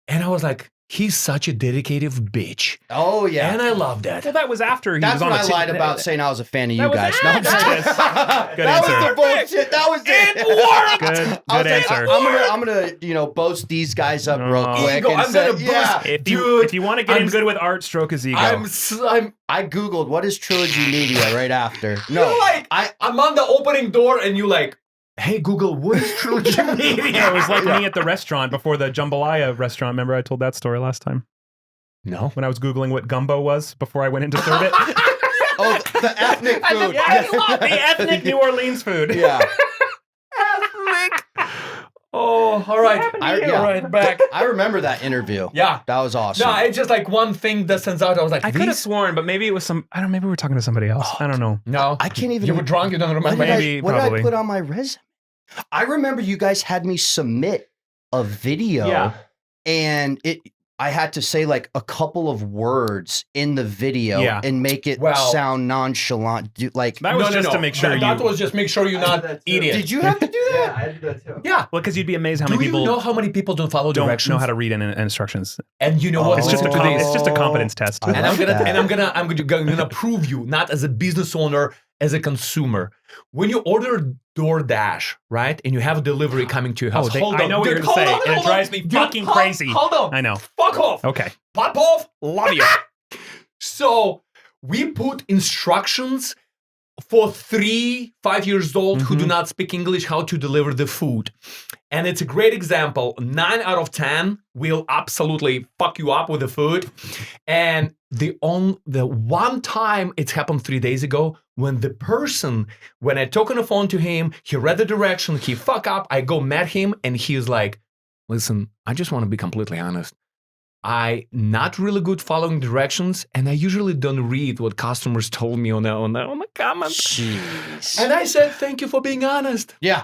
And I was like, he's such a dedicated bitch. Oh, yeah. And I love that. well, that was after he That's was on what the I lied about saying I was a fan of you was guys. it. No, I'm just kidding. Good That answer. was the bullshit. That was it. It worked! Good I was like, answer. I'm gonna boast these guys up real Oh. quick. Ego, And I'm say, gonna yeah. boost- If you want to get in I'm- good with Art, stroke his ego. I'm I googled what is Trilogy Media right after. You're No, like, I'm on the opening door and you like, hey Google, what is Trilogy Media? Yeah, it was like me at the restaurant before the jambalaya restaurant. Remember I told that story last time? No. When I was Googling what gumbo was before I went in to serve it. oh, the ethnic food. Yeah, I love the ethnic New Orleans food. Yeah. all right. Yeah. All right, back. I remember that interview. Yeah. That was awesome. No, it's just like one thing that stands out. I was like, I could have these? sworn, but maybe it was some. I don't. Maybe we were talking to somebody else. I don't know. No. I can't even. You were drunk, you don't What remember? did I- Maybe, what did probably. I put on my resume? I remember you guys had me submit a video, Yeah. and I had to say like a couple of words in the video Yeah. and make it Well- sound nonchalant. Like, That was just to make sure that you. was just make sure you're not idiot. did you have to do that? I did that too. Yeah. Well, because you'd be amazed how Do many you people know how many people don't follow don't directions? know how to read instructions. And you know what? It's just a Today- it's just a competence test. I And like that. I'm gonna prove you, not as a business owner, as a consumer. When you order DoorDash, right, and you have a delivery coming to your house, hold I on, know what dude, you're gonna hold say, on, and it hold on. drives me Dude, fucking crazy. Hold on, I know. Fuck off. Okay. Pop off. Love you. So we put instructions for 3-5 years old who do not speak English how to deliver the food. And it's a great example. 9 out of 10 will absolutely fuck you up with the food. And the one time it's happened 3 days ago when when I talk on the phone to him, he read the direction, he fuck up, I go met him and he's like, listen, I just want to be completely honest. I not really good following directions, and I usually don't read what customers told me on the comments. Jeez. And I said, thank you for being honest. Yeah.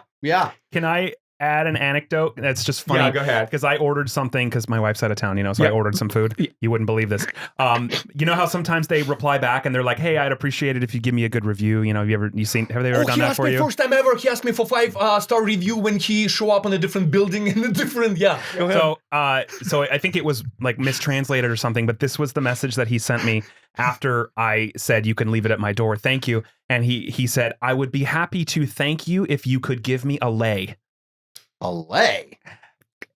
Can I add an anecdote? That's just funny. Yeah, go ahead. Because I ordered something because my wife's out of town, so I Yeah. ordered some food. You wouldn't believe this. You know how sometimes they reply back and they're like, "Hey, I'd appreciate it if you give me a good review." You know, have they ever done he that asked for me you? first time ever. He asked me for 5-star review when he show up in a different building in a different. Yeah. Go ahead. So I think it was like mistranslated or something, but this was the message that he sent me after I said you can leave it at my door. Thank you. And he said, I would be happy to thank you if you could give me a lay. A lay.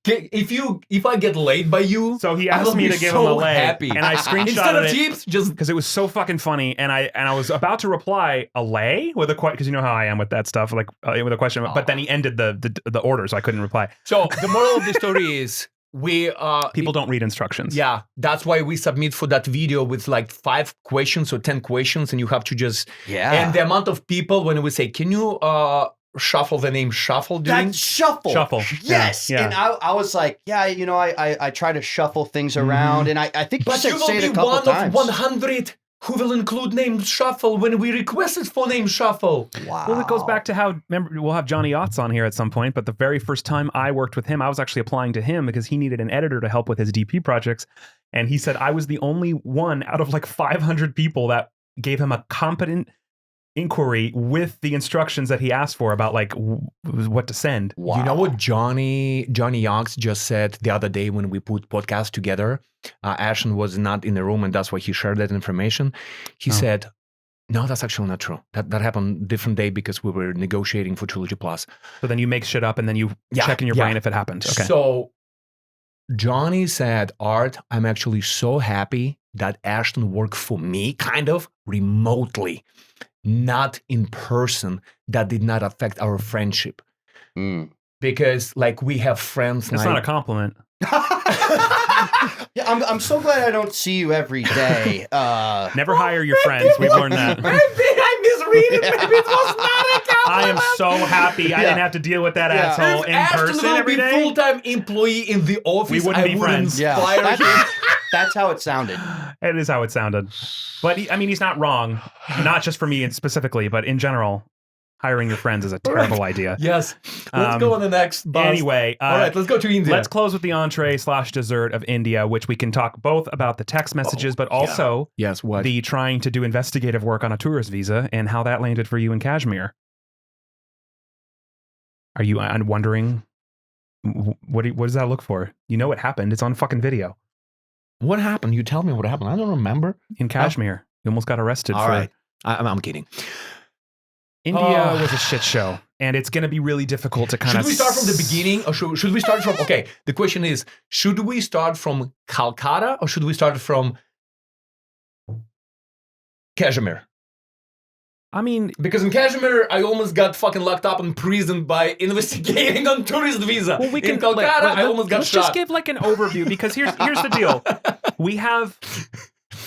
If I get laid by you, So he I asked will me be to give so him a lay. happy. And I Instead screenshotted of it. tips, just Because it was so fucking funny, and I was about to reply a lay with a question, because you know how I am with that stuff, like with a question. But then he ended the order, so I couldn't reply. so. The moral of the story is we People don't read instructions. Yeah, that's why we submit for that video with like 5 questions or 10 questions, and you have to just And the amount of people when we say, "Can you shuffle the name shuffle?" Doing That's shuffle. Shuffle. Yes. Yeah. And I was like, yeah, I try to shuffle things around, and I think but you you said say will it a be couple one times. of 100 who will include name shuffle when we requested for name shuffle. Wow. Well, it goes back to how, remember, we'll have Johnny Otts on here at some point, but the very first time I worked with him, I was actually applying to him because he needed an editor to help with his DP projects. And he said I was the only one out of like 500 people that gave him a competent inquiry with the instructions that he asked for about like what to send. Wow. You know what Johnny Youngs just said the other day when we put podcast together? Ashton was not in the room, and that's why he shared that information. He said, no, that's actually not true. That happened different day because we were negotiating for Trilogy Plus. So then you make shit up and then you check in your brain if it happened. Okay. So Johnny said, Art, I'm actually so happy that Ashton worked for me, kind of remotely, not in person. That did not affect our friendship. Mm. Because like we have friends. That's not a compliment. Yeah, I'm so glad I don't see you every day. Never hire your friends. We've learned that. I misread it. Maybe it was not a compliment. I am so happy I didn't have to deal with that asshole If in Ashton person will every be day. full-time employee in the office, We wouldn't I be would friends. inspire yeah, him. that's how it sounded. It is how it sounded. But he's not wrong. Not just for me specifically, but in general, hiring your friends is a terrible idea. Yes. Let's go on the next bus. Anyway, all right, let's go to India. Let's close with the entree/dessert of India, which we can talk both about the text messages, but also Yes, what? the trying to do investigative work on a tourist visa and how that landed for you in Kashmir. Are you wondering, what does that look for? You know what happened. It's on fucking video. What happened? You tell me what happened. I don't remember. In Kashmir. You almost got arrested All for right. I'm kidding. India Oh. was a shit show, and it's going to be really difficult to kind Should of... we start from the beginning or should we start from... Okay, the question is, should we start from Calcutta or should we start from Kashmir? I mean, Because in Kashmir, I almost got fucking locked up in prison by investigating on tourist visa. well, we can... in Calcutta, I almost got let's shot. just give like an overview, because here's the deal. We have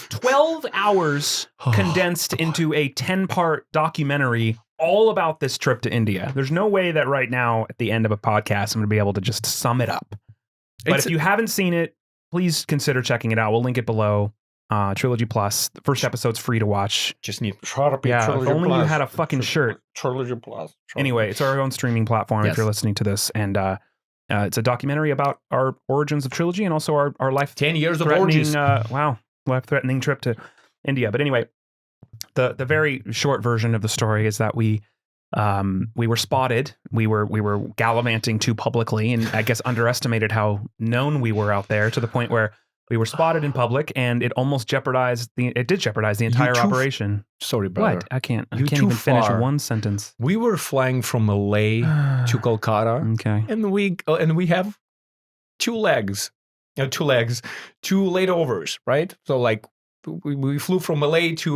12 hours condensed into a 10-part documentary all about this trip to India. There's no way that right now at the end of a podcast I'm going to be able to just sum it up. But if you haven't seen it, please consider checking it out. We'll link it below. Trilogy Plus. The first episode's free to watch. Just need Yeah, if only you had a fucking shirt. Trilogy Plus. Anyway, it's our own streaming platform if you're listening to this. And it's a documentary about our origins of Trilogy and also our life. 10 years of origins. Life-threatening trip to India. But anyway, the very short version of the story is that we were spotted. We were gallivanting too publicly, and I guess underestimated how known we were out there to the point where we were spotted in public, and it almost jeopardized the entire operation. Sorry, brother. What? I can't You're even too finish far. one sentence. We were flying from LA to Kolkata, Okay. and we have two layovers, right? So like we flew from LA to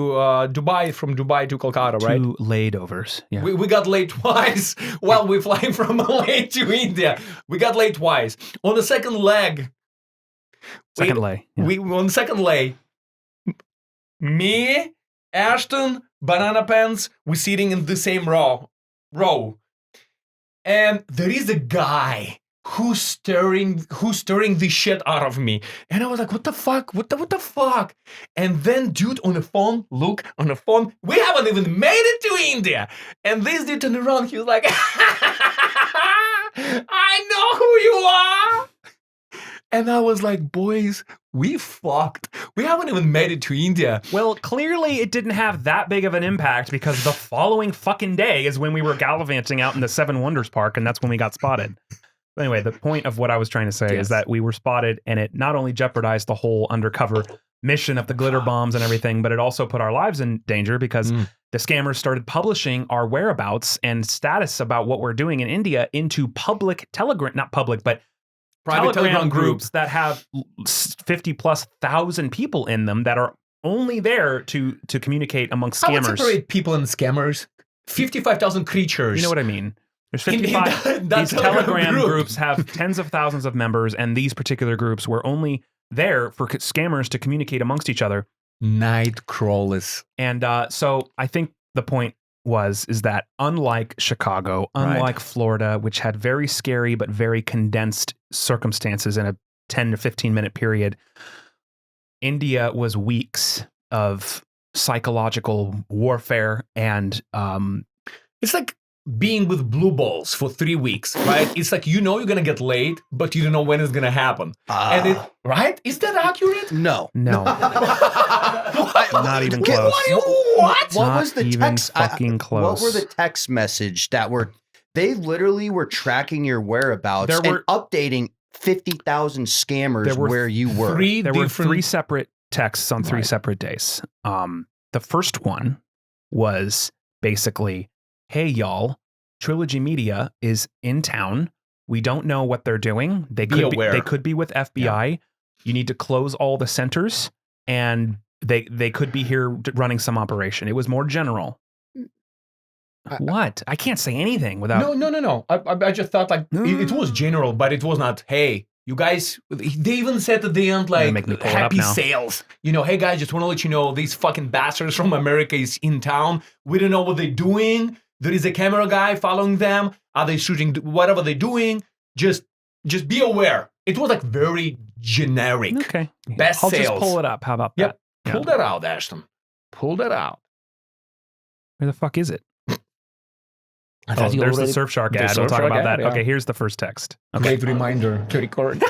Dubai, from Dubai to Kolkata, right? Two laid-overs. Yeah. We got late twice while we're flying from LA to India. We got late twice. On the second leg, Second lay. Yeah. on the second lay, me, Ashton, Banana Pants, we're sitting in the same row. And there is a guy who's staring the shit out of me. And I was like, what the fuck? What the fuck? And then dude on the phone, we haven't even made it to India. And this dude turned around, he was like, I know who you are. And I was like, boys, we fucked. We haven't even made it to India. Well, clearly it didn't have that big of an impact because the following fucking day is when we were gallivanting out in the Seven Wonders Park, and that's when we got spotted. But anyway, the point of what I was trying to say is that we were spotted, and it not only jeopardized the whole undercover mission of the glitter bombs and everything, but it also put our lives in danger because the scammers started publishing our whereabouts and status about what we're doing in India into public Telegram, not public, but Private Telegram groups that have 50,000+ people in them that are only there to communicate amongst I would scammers. separate people and scammers. 55,000 creatures. You know what I mean? There's In 55. that These Telegram Telegram group. groups have tens of thousands of members, and these particular groups were only there for scammers to communicate amongst each other. Night crawlers. And so I think the point is that unlike Chicago, unlike Florida, which had very scary but very condensed circumstances in a 10 to 15 minute period, India was weeks of psychological warfare and It's like being with blue balls for 3 weeks, right? It's like, you know, you're going to get laid, but you don't know when it's going to happen. Right? Is that accurate? No. no, not even close. What? What Not was the even text? fucking close. What were the text message that were? They literally were tracking your whereabouts There were- and updating 50,000 scammers There were where you were. There were different- 3 separate texts on 3 Right. separate days. The first one was basically, hey, y'all, Trilogy Media is in town. We don't know what they're doing. They could be with FBI. You need to close all the centers, and they could be here running some operation. It was more general. What? I can't say anything without. No. I just thought like it was general, but it was not, hey, you guys, they even said at the end, like, make me pull it happy up now. sales. You know, hey guys, just want to let you know, these fucking bastards from America is in town. We don't know what they're doing. There is a camera guy following them. Are they shooting whatever they're doing? Just be aware. It was like very generic. Okay. Best I'll sales. just pull it up. How about Yep. that? Pull that out, Ashton. Pull that out. Where the fuck is it? I Oh, there's the Surfshark ad. We'll talk about that. Yeah. Okay, here's the first text. Okay, Great reminder to record.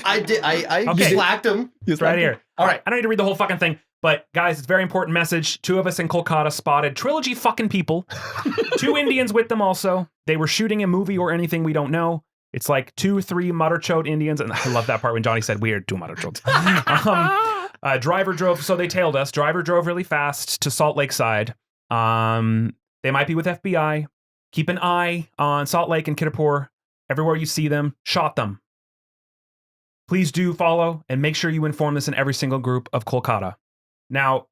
I did. I Okay. slacked him. it's right here. All right. I don't need to read the whole fucking thing, but guys, it's a very important message. 2 of us in Kolkata spotted Trilogy fucking people. 2 Indians with them also. They were shooting a movie or anything we don't know. It's like 2-3 Mutterchode Indians, and I love that part when Johnny said we are 2 Mutterchodes. Driver drove, so they tailed us. Driver drove really fast to Salt Lake Side. They might be with FBI. Keep an eye on Salt Lake and Kittapur. Everywhere you see them, shot them. Please do follow and make sure you inform this in every single group of Kolkata. Now,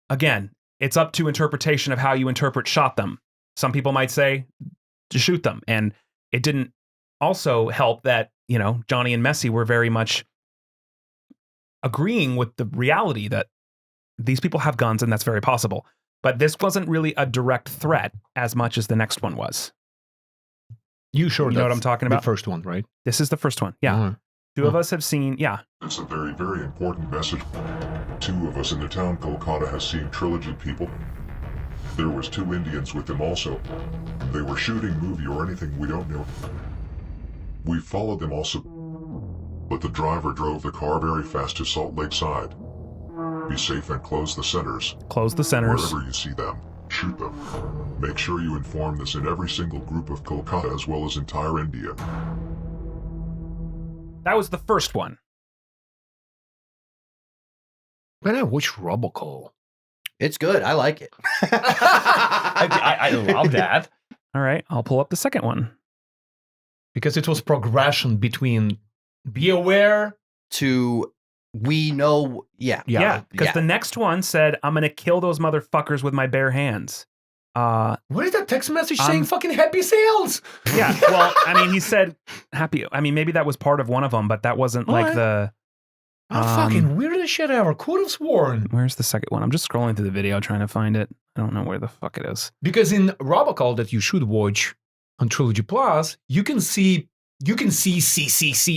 again, it's up to interpretation of how you interpret shot them. Some people might say to shoot them. And it didn't also help that, you know, Johnny and Messi were very much agreeing with the reality that these people have guns and that's very possible. But this wasn't really a direct threat as much as the next one was. You sure? You know what that's I'm talking the about? first one, right? This is the first one. Yeah. Uh-huh. Two of us have seen, yeah. It's a very, very important message. 2 of us in the town Kolkata has seen Trilogy people. There was 2 Indians with them also. They were shooting movie or anything, we don't know. We followed them also. But the driver drove the car very fast to Salt Lake Side. Be safe and close the centers. Close the centers. Wherever you see them, shoot them. Make sure you inform this in every single group of Kolkata as well as entire India. That was the first one. When I watch Robocall, It's good. I like it. I love that All right, I'll pull up the second one. because it was progression between be aware. To we know, yeah. Yeah, because yeah. the next one said, I'm going to kill those motherfuckers with my bare hands. What is that text message saying? Um, Fucking happy sales. Yeah, well, I mean, he said happy. I mean, maybe that was part of one of them, but that wasn't like What? the... Fucking weirdest shit ever. Could have sworn. Where's the second one? I'm just scrolling through the video trying to find it. I don't know where the fuck it is. Because in Robocall that you should watch on Trilogy Plus, you can see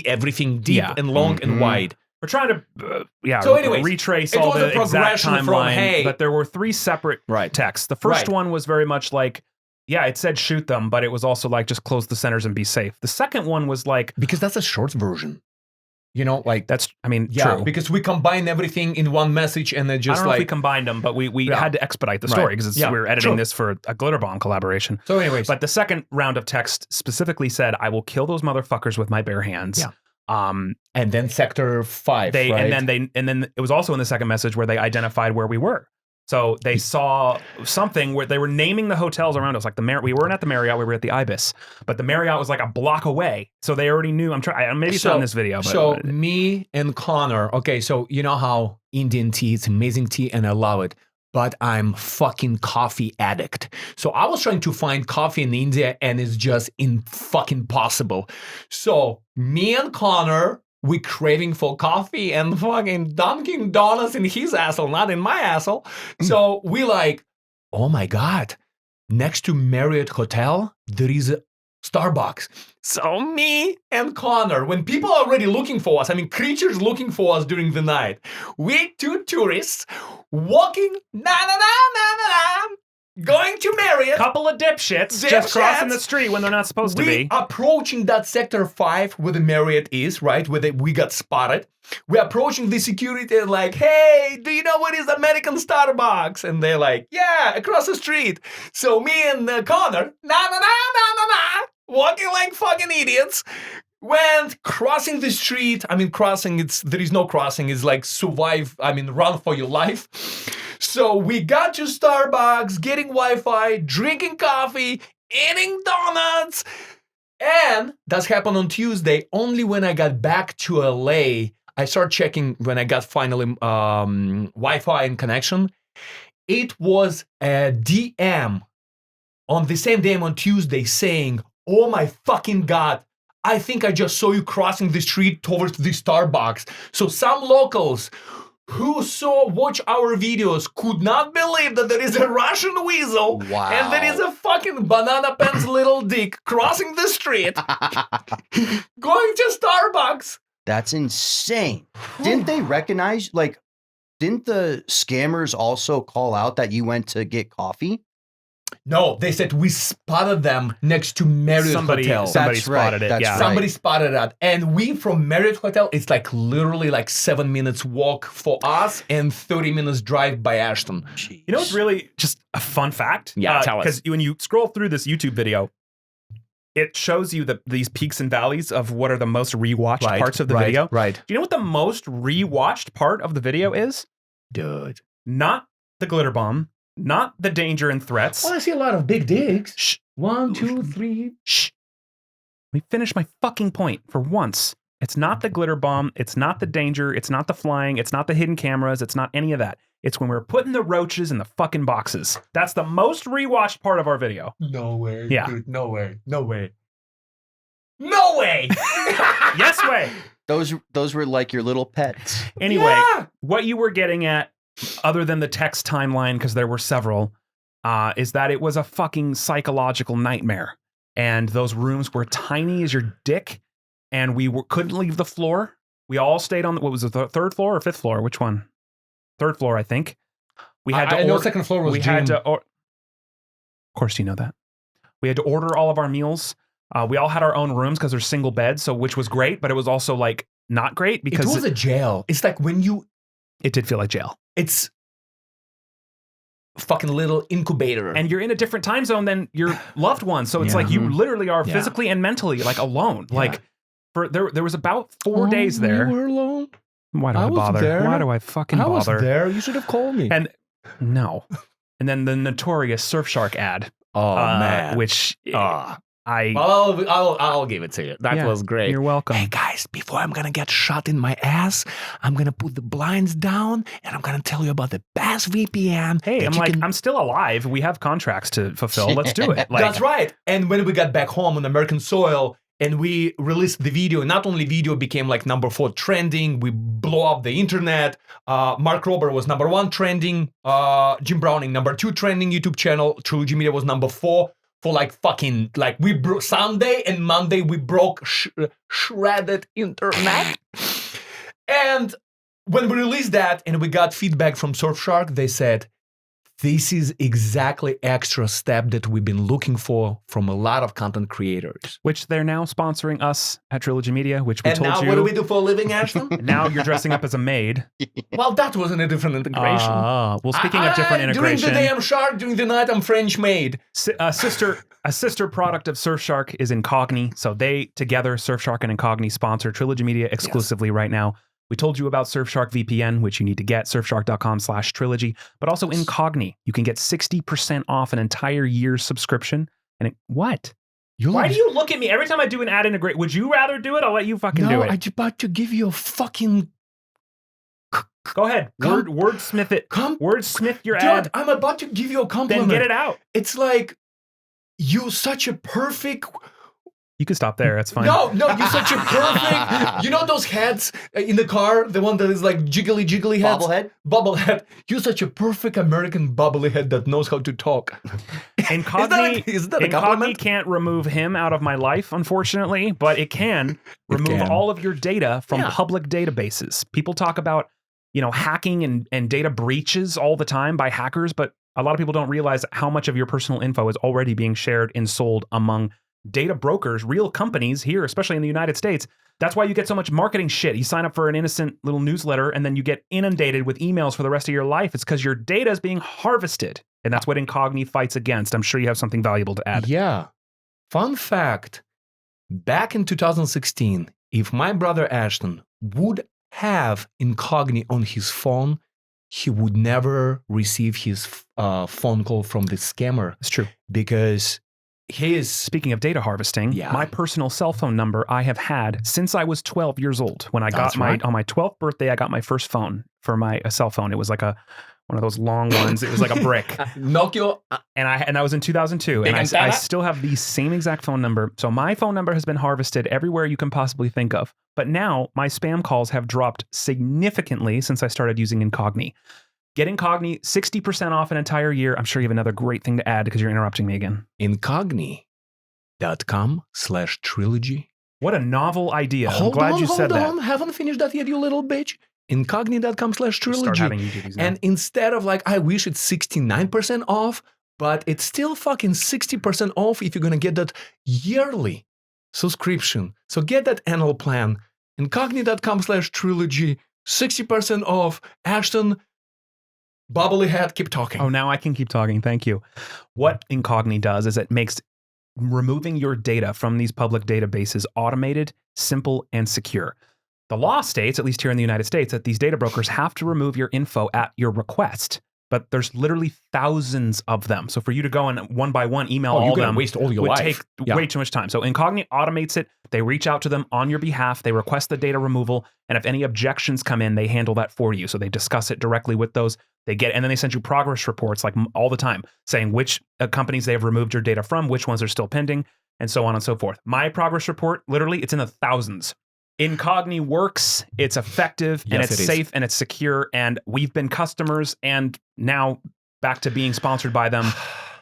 everything deep Yeah. and long and Mhm. wide. We're trying to, So anyways, retrace it all was a the exact progression from, timeline, hey- but there were 3 separate Right. texts. The first Right. one was very much like, yeah, it said shoot them, but it was also like just close the centers and be safe. The second one was like, Because that's a short version. You know, like that's, I mean, yeah, true. because we combine everything in one message and then I just don't know if we like combined them, but we Yeah. had to expedite the Right. story because Yeah, we were editing true. this for a Glitter Bomb collaboration. so anyways. But the second round of text specifically said, I will kill those motherfuckers with my bare hands. Yeah. And then Sector 5, They right? and then it was also in the second message where they identified where we were. So they saw something where they were naming the hotels around us, like we weren't at the Marriott, we were at the Ibis, but the Marriott was like a block away. So they already knew. I'm trying. Maybe it's not in this video. But, So me and Connor, okay, so you know how Indian tea, it's amazing tea and I love it, but I'm fucking coffee addict. So I was trying to find coffee in India and it's just fucking possible. So me and Connor, we craving for coffee and fucking Dunkin' Donuts in his asshole, not in my asshole. So we like, oh my God, next to Marriott Hotel, there is a Starbucks. So me and Connor, when people are already looking for us, I mean, creatures looking for us during the night, we 2 tourists walking, going to Marriott. couple of dipshits just crossing the street when they're not supposed to We be. approaching that Sector 5 where the Marriott is, right? Where we got spotted. We're approaching the security and like, hey, do you know what is American Starbucks? And they're like, yeah, across the street. So me and Connor, walking like fucking idiots, went crossing the street. I mean, there is no crossing. It's like survive, run for your life. So we got to Starbucks, getting Wi-Fi, drinking coffee, eating donuts. And that's happened on Tuesday. Only when I got back to LA, I started checking when I got finally Wi-Fi and connection. It was a DM on the same day on Tuesday saying, oh my fucking God, I think I just saw you crossing the street towards the Starbucks. So some locals who watch our videos could not believe that there is a Russian weasel Wow. and there is a fucking banana pants little dick crossing the street, going to Starbucks. That's insane. Didn't they recognize, didn't the scammers also call out that you went to get coffee? No, they said we spotted them next to Marriott Hotel. Somebody That's right, spotted it. that's Yeah. right. Somebody spotted that. And we from Marriott Hotel, it's like literally like 7 minutes walk for us and 30 minutes drive by Ashton. Jeez. You know what's really just a fun fact? Yeah, tell us. Because when you scroll through this YouTube video, it shows you these peaks and valleys of what are the most rewatched parts of the video. Right. Do you know what the most rewatched part of the video is? Dude. Not the glitter bomb, not the danger and threats. Well, I see a lot of big dicks. Shh. 1, 2, 3. Shh. Let me finish my fucking point for once. It's not the glitter bomb. It's not the danger. It's not the flying. It's not the hidden cameras. It's not any of that. It's when we're putting the roaches in the fucking boxes. That's the most rewatched part of our video. No way. Yeah. Dude, no way. No way. No way. Yes way. Those were like your little pets. Anyway, Yeah. what you were getting at, other than the text timeline, because there were several, is that it was a fucking psychological nightmare. And those rooms were tiny as your dick, and couldn't leave the floor. We all stayed on what was the third floor or fifth floor? Which one? Third floor, I think. We had to I know second floor was gym. of course, you know that. We had to order all of our meals. We all had our own rooms because they're single beds, so which was great, but it was also like not great because it was a jail. It's like when you. It did feel like jail. It's fucking little incubator, and you're in a different time zone than your loved ones, so it's like you literally are physically and mentally like alone. Like there was about 4 days there. You were alone. Why do I bother? There. Why do I fucking bother? I was there. You should have called me. And no. And then the notorious Surfshark ad. Oh man, which I'll give it to you. That was great. You're welcome. Hey guys, before I'm gonna get shot in my ass, I'm gonna put the blinds down and I'm gonna tell you about the best VPN. Hey, I'm still alive. We have contracts to fulfill. Let's do it. Like, that's right. And when we got back home on American soil and we released the video, not only video became like number 4 trending, we blew up the internet. Mark Rober was number 1 trending. Jim Browning number 2 trending YouTube channel. Trilogy Media was number 4. For like fucking, like we broke Sunday and Monday we broke shredded internet. And when we released that and we got feedback from Surfshark, they said, this is exactly extra step that we've been looking for from a lot of content creators. Which they're now sponsoring us at Trilogy Media, which we told you. And now what do we do for a living, Ashton? Now you're dressing up as a maid. Well, that wasn't a different integration. Well, speaking of different integration. During the day I'm Shark, during the night I'm French maid. A sister product of Surfshark is Incogni. So they together, Surfshark and Incogni, sponsor Trilogy Media exclusively right now. We told you about Surfshark VPN, which you need to get, surfshark.com/trilogy, but also Incogni. You can get 60% off an entire year's subscription. And what? Why do you look at me every time I do an ad integrate? Would you rather do it? I'll let you fucking do it. I'm about to give you a fucking... Go ahead. Wordsmith it. Wordsmith your ad. Dude, I'm about to give you a compliment. Then get it out. It's like, you're such a perfect... You can stop there. That's fine. No, you're such a perfect... You know those heads in the car? The one that is like jiggly heads? Bobblehead. You're such a perfect American bubbly head that knows how to talk. Incogni can't remove him out of my life, unfortunately, but it can remove all of your data from public databases. People talk about, hacking and data breaches all the time by hackers, but a lot of people don't realize how much of your personal info is already being shared and sold among data brokers, real companies here, especially in the United States. That's why you get so much marketing shit. You sign up for an innocent little newsletter and then you get inundated with emails for the rest of your life. It's because your data is being harvested. And that's what Incogni fights against. I'm sure you have something valuable to add. Yeah. Fun fact. Back in 2016, if my brother Ashton would have Incogni on his phone, he would never receive his phone call from the scammer. It's true. Because speaking of data harvesting, my personal cell phone number I have had since I was 12 years old. When I got on my 12th birthday, I got my first phone for a cell phone. It was like one of those long ones. It was like a brick. Nokia. And that was in 2002. And I still have the same exact phone number. So my phone number has been harvested everywhere you can possibly think of. But now my spam calls have dropped significantly since I started using Incogni. Get Incogni 60% off an entire year. I'm sure you have another great thing to add because you're interrupting me again. Incogni.com/trilogy. What a novel idea. I'm glad you said that. Hold on. Haven't finished that yet, you little bitch. Incogni.com/trilogy. And instead of I wish it's 69% off, but it's still fucking 60% off if you're going to get that yearly subscription. So get that annual plan. Incogni.com/trilogy. 60% off. Ashton, bubbly head, keep talking. Oh, now I can keep talking. Thank you. What Incogni does is it makes removing your data from these public databases automated, simple, and secure. The law states, at least here in the United States, that these data brokers have to remove your info at your request. But there's literally thousands of them. So for you to go and one by one email all of them waste all your would life. take way too much time. So Incogni automates it. They reach out to them on your behalf. They request the data removal. And if any objections come in, they handle that for you. So they discuss it directly with those. And then they send you progress reports all the time saying which companies they have removed your data from, which ones are still pending, and so on and so forth. My progress report, literally, it's in the thousands. Incogni works, it's effective, and it's safe, and it's secure, and we've been customers, and now back to being sponsored by them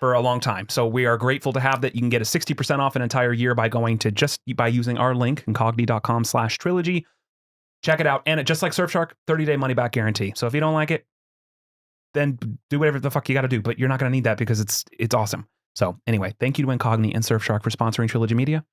for a long time. So we are grateful to have that. You can get a 60% off an entire year by going to by using our link, incogni.com/trilogy. Check it out. And just like Surfshark, 30-day money-back guarantee. So if you don't like it, then do whatever the fuck you got to do. But you're not going to need that because it's awesome. So anyway, thank you to Incogni and Surfshark for sponsoring Trilogy Media.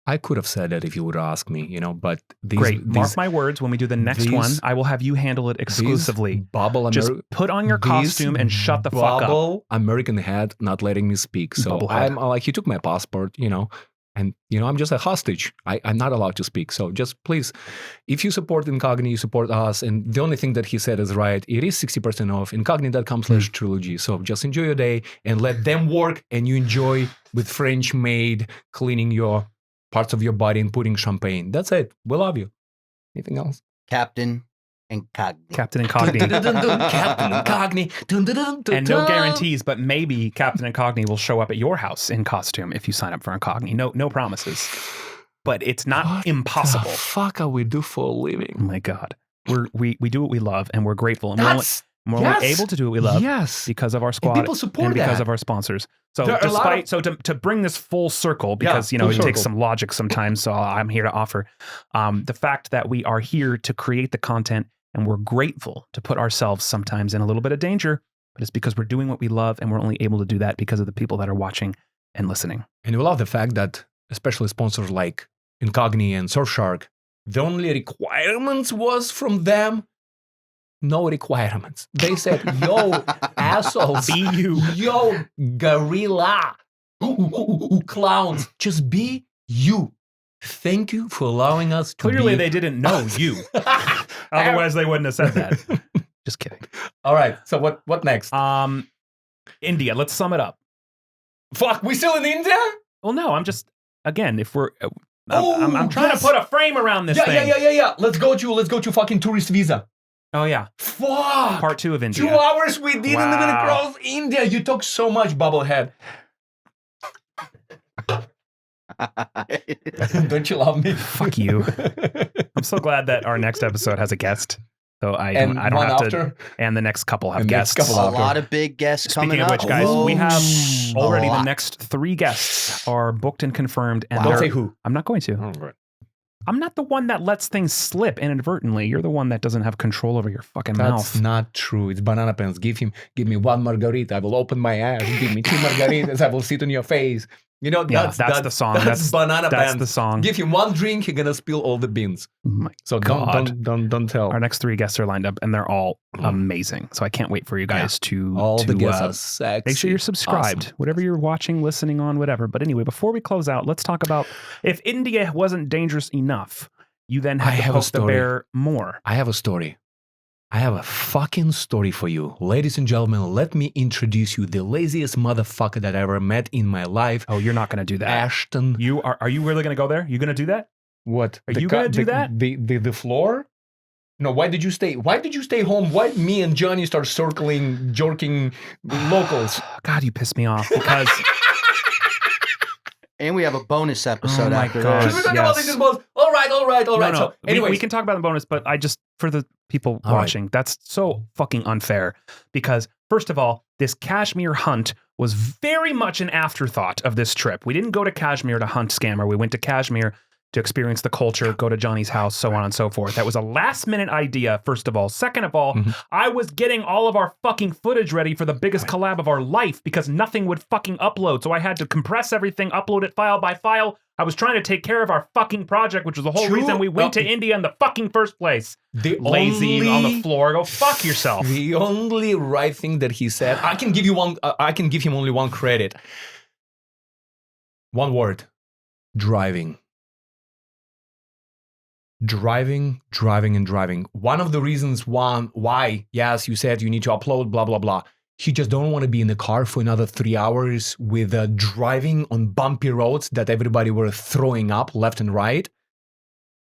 I could have said that if you would ask me, but Great. Mark my words, when we do the next one, I will have you handle it exclusively. Just put on your costume and shut the fuck up. American head not letting me speak. So I'm like, he took my passport, and I'm just a hostage. I'm not allowed to speak. So just please, if you support Incogni, you support us. And the only thing that he said is right. It is 60% off, incogni.com/trilogy. So just enjoy your day and let them work, and you enjoy with French maid cleaning your parts of your body and putting champagne. That's it. We love you. Anything else? Captain Incogni. Captain Incogni. Captain Incogni. And no guarantees, but maybe Captain Incogni will show up at your house in costume if you sign up for Incogni. No promises. But it's not impossible. What the fuck are we do for a living? Oh my God. We do what we love, and we're grateful. And we're only able to do what we love because of our squad and people support and because of our sponsors. So to bring this full circle, because it takes some logic sometimes, so I'm here to offer the fact that we are here to create the content, and we're grateful to put ourselves sometimes in a little bit of danger, but it's because we're doing what we love, and we're only able to do that because of the people that are watching and listening. And we love the fact that especially sponsors like Incogni and Surfshark, the only requirements was from them. No requirements. They said, yo, assholes. Be you. Yo, gorilla. Clowns. Just be you. Thank you for allowing us to Clearly they didn't know you. Otherwise they wouldn't have said that. Just kidding. All right. So what next? India. Let's sum it up. Fuck, we still in India? Well, no, I'm just, again, if we're... I'm trying to put a frame around this thing. Yeah. Let's go to fucking tourist visa. Oh, yeah. Fuck! Part 2 of India. 2 hours we didn't even cross India. You talk so much, bubblehead. Don't you love me? Fuck you. I'm so glad that our next episode has a guest. So I don't have to. And the next couple have guests. A lot of big guests coming up. Speaking of which, guys, we have already the next 3 guests are booked and confirmed. And don't say who. I'm not going to. Oh, right. I'm not the one that lets things slip inadvertently. You're the one that doesn't have control over your fucking mouth. That's not true. It's banana pants. Give me 1 margarita. I will open my ass. Give me 2 margaritas. I will sit on your face. That's the song. That's banana pants. That's the song. Give him 1 drink, you're gonna spill all the beans. Oh my so God. Don't tell. Our next 3 guests are lined up, and they're all amazing. So I can't wait for you guys to the guests are sexy. Make sure you're subscribed, awesome. Whatever you're watching, listening on, whatever. But anyway, before we close out, let's talk about if India wasn't dangerous enough. You then have to poke the bear more. I have a story. I have a fucking story for you. Ladies and gentlemen, let me introduce you the laziest motherfucker that I ever met in my life. Oh, you're not going to do that. Ashton. Are you really going to go there? You going to do that? What? Are you going to do that? The floor? No, why did you stay home? Why me and Johnny start jerking locals? God, you pissed me off because... And we have a bonus episode after gosh, this. Should we talk about this as well? All right. No. So, anyways. We can talk about the bonus, but for the people watching, that's so fucking unfair. Because, first of all, this Kashmir hunt was very much an afterthought of this trip. We didn't go to Kashmir to hunt Scammer. We went to Kashmir to experience the culture, go to Johnny's house, so on and so forth. That was a last-minute idea, first of all. Second of all, I was getting all of our fucking footage ready for the biggest collab of our life because nothing would fucking upload. So I had to compress everything, upload it file by file. I was trying to take care of our fucking project, which was the whole reason we went to India in the fucking first place. Lazy on the floor. Go fuck yourself. The only right thing that he said, I can give him only 1 credit. 1 word. Driving. Driving. One of the reasons why, yes, you said you need to upload, blah, blah, blah. He just don't want to be in the car for another 3 hours with driving on bumpy roads that everybody were throwing up left and right.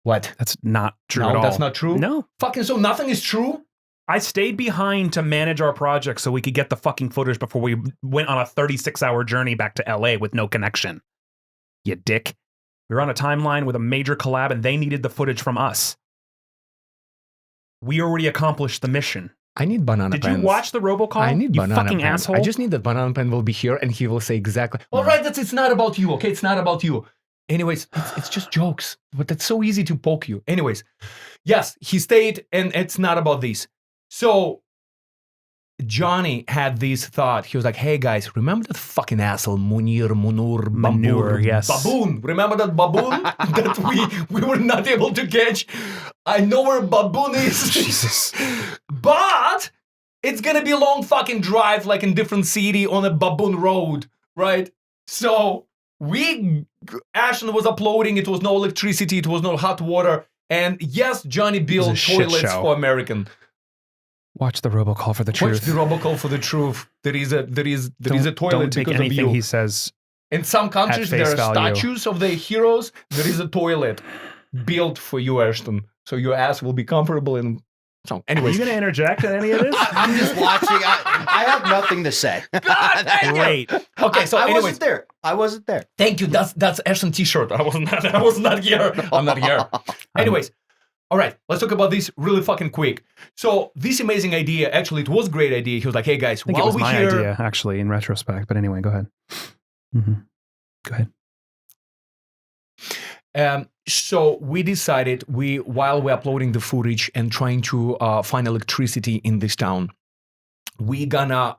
What? That's not true at all. That's not true? No. Fucking so nothing is true? I stayed behind to manage our project so we could get the fucking footage before we went on a 36-hour journey back to LA with no connection. You dick. We were on a timeline with a major collab and they needed the footage from us. We already accomplished the mission. I need banana Did pens. you watch the robocall? I need you banana fucking pen. asshole. I just need that banana pen will be here and he will say exactly, all right, it's not about you, okay? It's not about you. Anyways, it's just jokes, but that's so easy to poke you. Anyways, yes, he stayed and it's not about this. So Johnny had this thought. He was like, hey guys, remember that fucking asshole Munir, Manure, yes. Baboon. Remember that baboon that we were not able to catch? I know where baboon is. Jesus. But it's gonna be a long fucking drive, like in different city on a baboon road, right? So Ashton was uploading, it was no electricity, it was no hot water, and yes, Johnny built toilets for American. Watch the robocall for the Watch truth. the robocall for the truth. There is a toilet Don't take because of anything you. he says. In some countries, there face are value. statues of the heroes. There is a toilet built for you, Ashton. So your ass will be comfortable. And so, Are anyways, you going to interject in any of this? I'm just watching. I have nothing to say. Great. okay. So, I anyways, wasn't there. I wasn't there. thank you. That's Ashton T-shirt. I was not here. I'm not here. Anyways, all right. Let's talk about this really fucking quick. So this amazing idea, actually, it was a great idea. He was like, "Hey guys, I think it while was we my here, idea, actually, in retrospect. But anyway, go ahead. Go ahead. So we decided while we're uploading the footage and trying to find electricity in this town, we gonna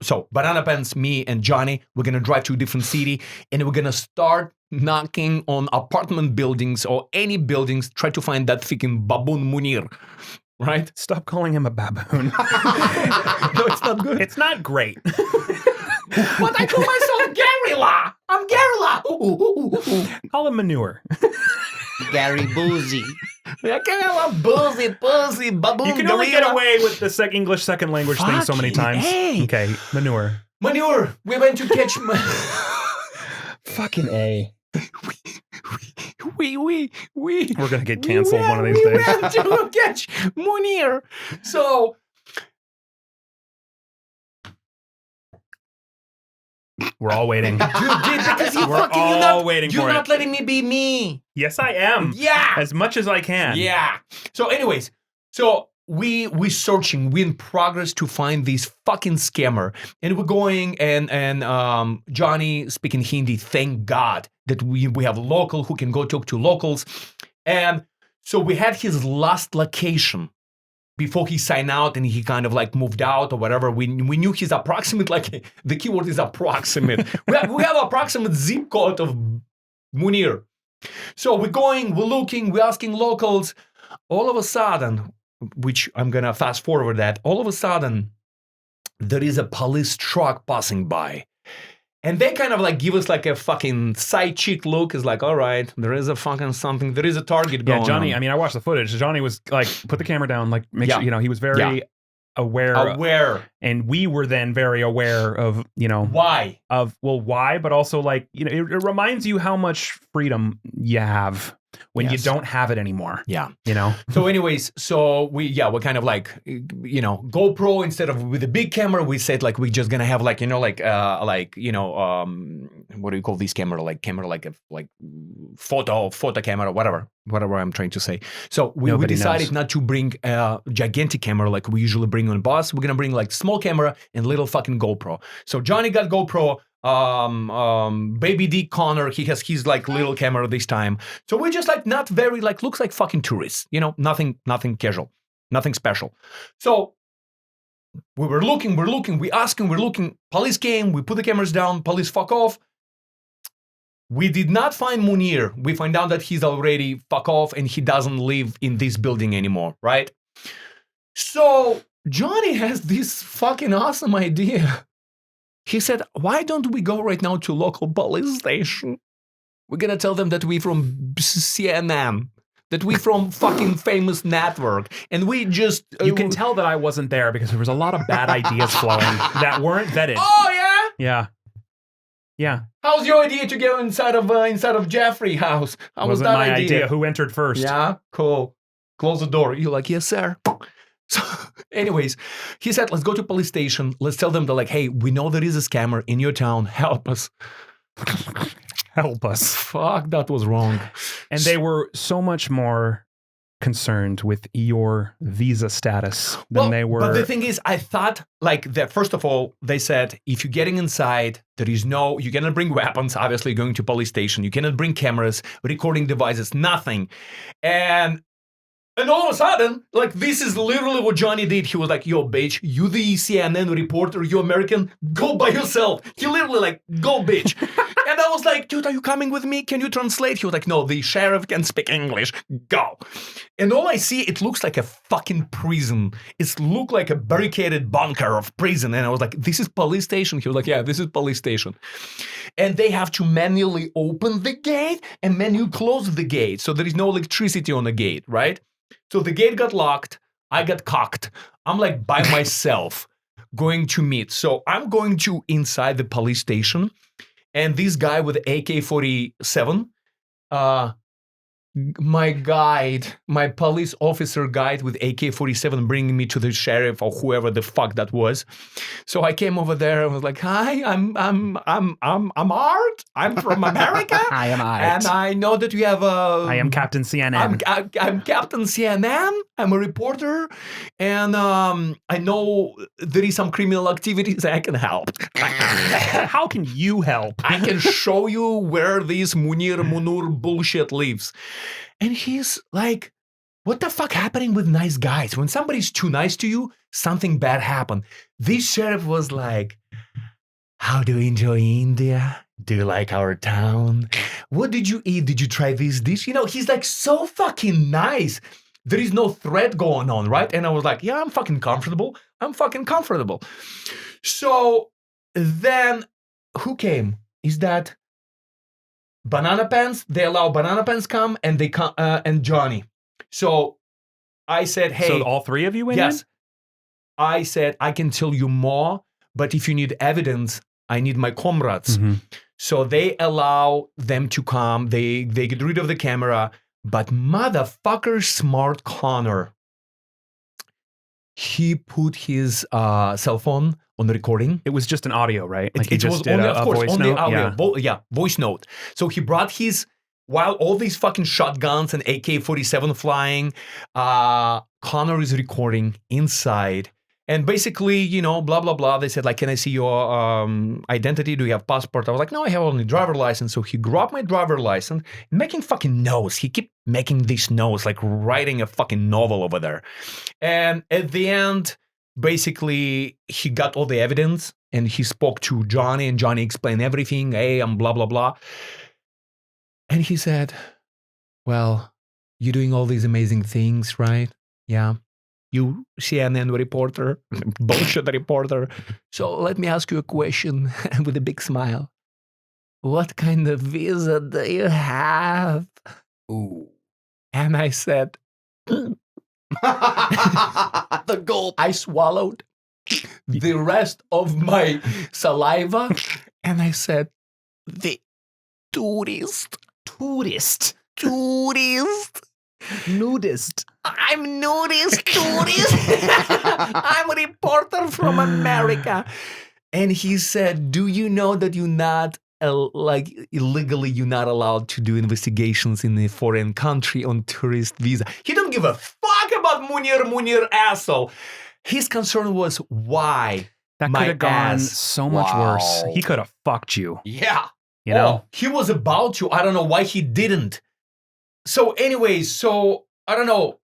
so Banana Pens, me and Johnny, we're gonna drive to a different city and we're gonna start knocking on apartment buildings or any buildings, try to find that freaking baboon Munir, right? Stop calling him a baboon. No, it's not good. It's not great. But I call myself Garilla. I'm Garilla. Call him manure. Gary Boozy. I can't boozy, baboon. You can only get gorilla. away with the English second language thing so many Fucking times. A. Okay, manure. Manure. We went to catch. Fucking A. We. We're gonna get canceled one of these we days. went to catch Munir. So. We're all waiting. You did because you We're fucking all you're not, waiting you're for not it. letting me be me. Yes, I am. Yeah. As much as I can. Yeah. So, anyways, so we searching. We're in progress to find this fucking scammer, and we're going and Johnny speaking Hindi. Thank God that we have a local who can go talk to locals, and so we had his last location before he signed out and he kind of like moved out or whatever. We knew his approximate, like the keyword is approximate. we have approximate zip code of Munir. So we're going, we're looking, we're asking locals. All of a sudden, which I'm gonna fast forward that, all of a sudden, there is a police truck passing by. And they kind of like give us like a fucking side cheek look. Is like, all right, there is a fucking something. There is a target going Yeah, Johnny, on. I mean, I watched the footage. Johnny was like, put the camera down, like, make sure, he was very aware. And we were then very aware of, Why? Why, but also like, it reminds you how much freedom you have when you don't have it anymore. Yeah. So anyways, we're kind of like, GoPro instead of with a big camera, we said like we're just gonna have like, what do you call this camera? Like photo camera, whatever I'm trying to say. So we decided not to bring a gigantic camera like we usually bring on bus. We're gonna bring like small camera and little fucking GoPro. So Johnny got GoPro. Baby D Connor, he has his like little camera this time. So we're just like not very like looks like fucking tourists, nothing casual, nothing special. So we're looking, we asking, we're looking. Police came, we put the cameras down, police fuck off. We did not find Munir. We find out that he's already fuck off and he doesn't live in this building anymore, right? So Johnny has this fucking awesome idea. He said, why don't we go right now to local police station? We're going to tell them that we from CNN, that we from fucking famous network. And we just... you can tell that I wasn't there because there was a lot of bad ideas flowing that weren't vetted. Oh, yeah? Yeah. Yeah. How's your idea to go inside of Jeffrey's house? How was Wasn't that my idea? Who entered first? Yeah, cool. Close the door. You're like, yes, sir. So, anyways, he said, let's go to police station. Let's tell them, they're like, hey, we know there is a scammer in your town. Help us. Help us. Fuck, that was wrong. And they were so much more concerned with your visa status than they were. But the thing is, I thought like that. First of all, they said if you're getting inside, you cannot bring weapons. Obviously, going to police station, you cannot bring cameras, recording devices, nothing. And all of a sudden, like, this is literally what Johnny did. He was like, yo, bitch, you the CNN reporter, you American, go by yourself. He literally like, go, bitch. And I was like, dude, are you coming with me? Can you translate? He was like, no, the sheriff can speak English. Go. And all I see, it looks like a fucking prison. It looked like a barricaded bunker of prison. And I was like, this is police station? He was like, yeah, this is police station. And they have to manually open the gate and manually close the gate. So there is no electricity on the gate, right? So the gate got locked. I got cocked. I'm like by myself going to meet. So I'm going to inside the police station. And this guy with AK-47, my police officer guide with AK-47 bringing me to the sheriff or whoever the fuck that was. So I came over there and was like, "Hi, I'm Art. I'm from America. I am Art. And I know that you have a. I am Captain CNN. I'm Captain CNN. I'm a reporter, and I know there is some criminal activities. I can help. How can you help? I can show you where this Munir bullshit lives." And he's like, what the fuck happening with nice guys? When somebody's too nice to you, something bad happened. This sheriff was like, how do you enjoy India? Do you like our town? What did you eat? Did you try this dish? You know, he's like so fucking nice. There is no threat going on, right? And I was like, yeah, I'm fucking comfortable. So then who came? Is that Banana Pants? They allow Banana Pants come and they come and Johnny. So I said, hey. So all three of you went yes. in? I said, I can tell you more, but if you need evidence, I need my comrades. Mm-hmm. So they allow them to come. They get rid of the camera. But motherfucker smart Connor, he put his cell phone on the recording. It was just an audio, right? Like It was only, of course, voice on note? the audio. Voice note. So he brought his, while all these fucking shotguns and AK-47 flying, Connor is recording inside. And basically, you know, blah, blah, blah. They said, like, can I see your identity? Do you have passport? I was like, no, I have only driver license. So he grabbed my driver license, making fucking notes. He kept making these notes, like writing a fucking novel over there. And at the end, basically, he got all the evidence and he spoke to Johnny and Johnny explained everything. Hey, I'm blah, blah, blah. And he said, well, you're doing all these amazing things, right? Yeah. You CNN reporter, bullshit reporter. So let me ask you a question with a big smile. What kind of visa do you have? Ooh. And I said, The gulp. I swallowed the rest of my saliva and I said, the tourist. Nudist. I'm nudist tourist. I'm a reporter from America. And he said, do you know that you're not, like, illegally, you're not allowed to do investigations in a foreign country on tourist visa? He don't give a fuck about Munir asshole. His concern was why That my could have gone ass. so much worse. Wow. He could have fucked you. Yeah. You know? He was about to. I don't know why he didn't. So anyways, I don't know.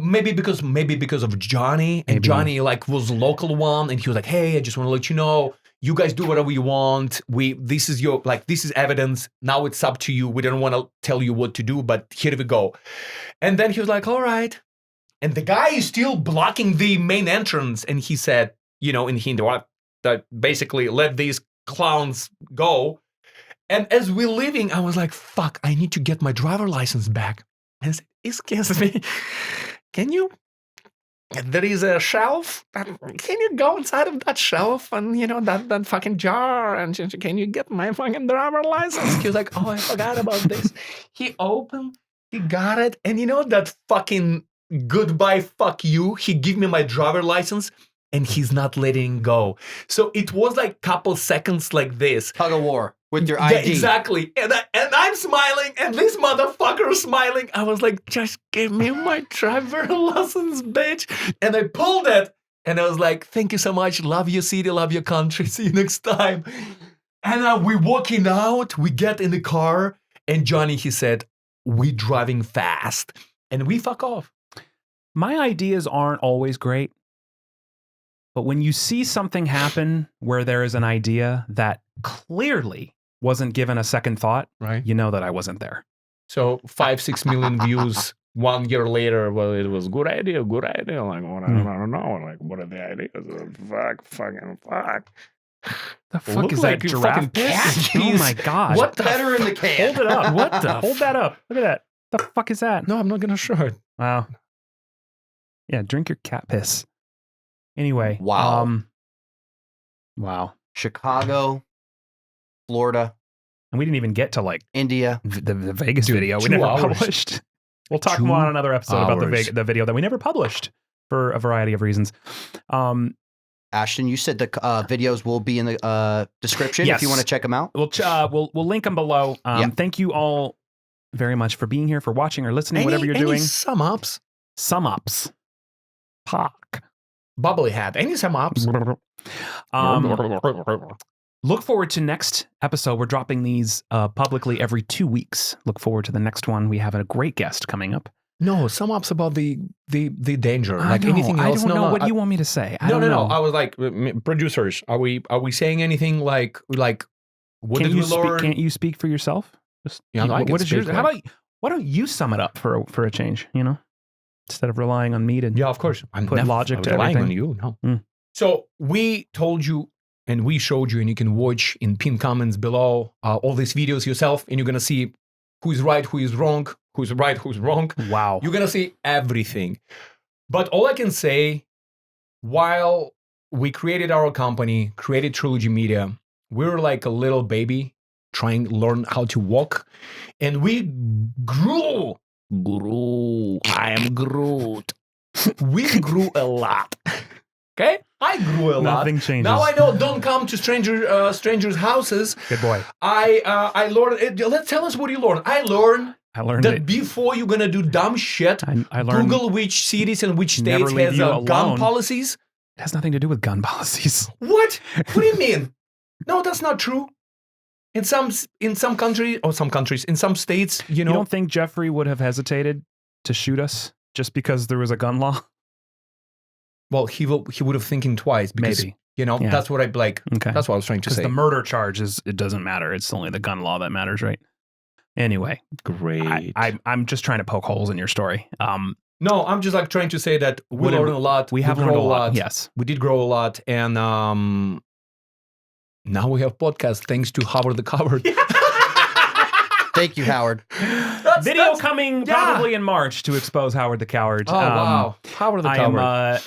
Maybe because of Johnny, and Maybe. Johnny like was local one, and he was like, "Hey, I just want to let you know, you guys do whatever you want. This is evidence. Now it's up to you. We don't want to tell you what to do, but here we go." And then he was like, "All right." And the guy is still blocking the main entrance, and he said, you know, in Hindi, that basically let these clowns go. And as we're leaving, I was like, "Fuck! I need to get my driver license back." And I said, "Excuse me, can you? There is a shelf. Can you go inside of that shelf and, you know, that fucking jar? And can you get my fucking driver license?" He was like, "Oh, I forgot about this." He opened, he got it. And you know that fucking goodbye, fuck you? He gave me my driver license. and he's not letting go. So it was like couple seconds like this. Tug of war with your Yeah, ID. exactly. And I'm smiling, and this motherfucker is smiling. I was like, just give me my driver license, bitch. And I pulled it, and I was like, thank you so much. Love your city, love your country. See you next time. And we walking out, we get in the car, and Johnny, he said, we driving fast. And we fuck off. My ideas aren't always great. But when you see something happen where there is an idea that clearly wasn't given a second thought, Right. you know that I wasn't there. So 5-6 million views 1 year later. Well, it was good idea. Like, what? I don't know. Like, what are the ideas? Fuck. The fuck Look is like that you giraffe fucking piss? cat. Oh my god! What the Better in the can. Hold it up! What the Hold that up! Look at that! The fuck is that? No, I'm not gonna show it. Wow. Yeah, drink your cat piss. Anyway. Wow. Wow. Chicago, Florida, And we didn't even get to like India. the Vegas Dude, video. We 2 never hours. published. We'll talk 2 more on another episode about hours. the video that we never published for a variety of reasons. Ashton, you said the videos will be in the description Yes. if you want to check them out. We'll link them below. Yeah. Thank you all very much for being here, for watching or listening, whatever you're doing. Sum ups. Sum ups. Park. Bubbly hat. Any sum ups? Look forward to next episode. We're dropping these publicly every 2 weeks. Look forward to the next one. We have a great guest coming up. No, sum ups about the danger. Like I know. anything else. I don't know what I- you want me to say. I No, don't no, know. no. I was like, producers, are we saying anything like what Can't did we you speak? learn? Can't you speak for yourself? Just, Yeah, I can what is yours? speak, How like- about why don't you sum it up for a change? You know, instead of relying on me to. Yeah, of course. I'm Put never logic to relying on everything. you. No. Mm. So we told you and we showed you, and you can watch in pinned comments below all these videos yourself, and you're gonna see who's right, who is wrong, who's right, who's wrong. Wow. You're gonna see everything. But all I can say, while we created our company, created Trilogy Media, we were like a little baby trying to learn how to walk, and we grew. I am Groot. We grew a lot. Okay, I grew a lot. Nothing changes. Now I know. Don't come to strangers' houses. Good boy. I learned. Let's tell us what you learned. I learned I learned that it. before you're gonna do dumb shit, I learned Google which cities and which Never states leave has you gun alone. policies. it has nothing to do with gun policies. What? What do you mean? No, that's not true. In some countries, in some states, you You know. don't think Jeffrey would have hesitated to shoot us just because there was a gun law? Well, he would have thinking twice because Maybe. you know Yeah. that's what I like. Okay. That's what I was trying to Because say. the murder charge it doesn't matter. It's only the gun law that matters, right? Anyway, Great. I'm just trying to poke holes in your story. No, I'm just like trying to say that we Well, learned a lot. We have grow learned a lot. Yes. We did grow a lot, and now we have podcasts thanks to Howard the Coward. Thank you, Howard. Video coming probably in March to expose Howard the Coward. Oh wow, Howard the I am. Coward.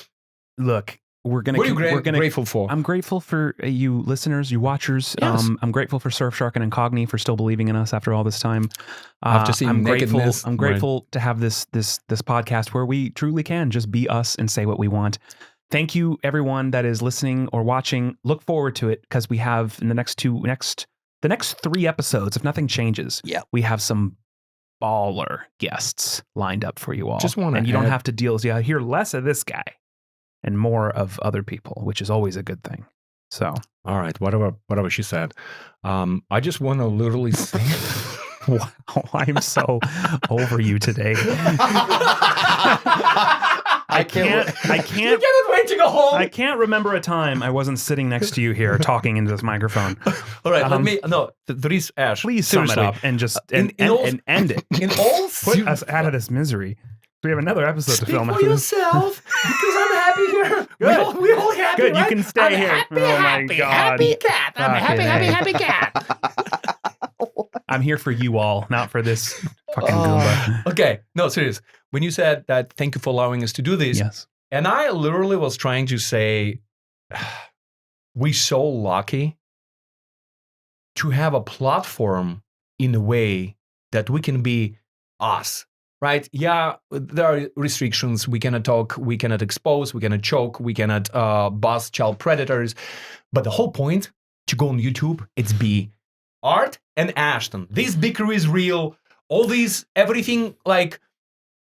Look, we're gonna. What are you we're gonna. grateful for? I'm grateful for you listeners, you watchers. Yes. I'm grateful for Surfshark and Incogni for still believing in us after all this time. After seeing I'm grateful. nakedness. I'm grateful to have this podcast where we truly can just be us and say what we want. Thank you, everyone that is listening or watching. Look forward to it because we have in the next 3 episodes, if nothing changes, Yeah. we have some baller guests lined up for you all. Just wanna and you don't add- have to deal. You hear less of this guy and more of other people, which is always a good thing. So, All right, whatever she said. I just want to literally say. wow, I'm so over you today. I can't. You cannot wait to go home. I can't remember a time I wasn't sitting next to you here talking into this microphone. All right, Um, there is Ash. Please sum it seriously. up and just in all- and end it. In all Put us out of this misery. We have another episode to Speak film for after this. yourself, because I'm happy here. Good. We all happy, Good, you right? can stay I'm here. Happy, Oh my happy, God. happy cat. I'm a Fucking happy A. cat. I'm here for you all, not for this fucking Goomba. Okay, no, serious. When you said that, thank you for allowing us to do this, Yes. and I literally was trying to say, we're so lucky to have a platform in a way that we can be us, right? Yeah, there are restrictions. We cannot talk, we cannot expose, we cannot choke, we cannot bust child predators. But the whole point to go on YouTube, it's be Art and Ashton. This bicker is real. All these, everything, like,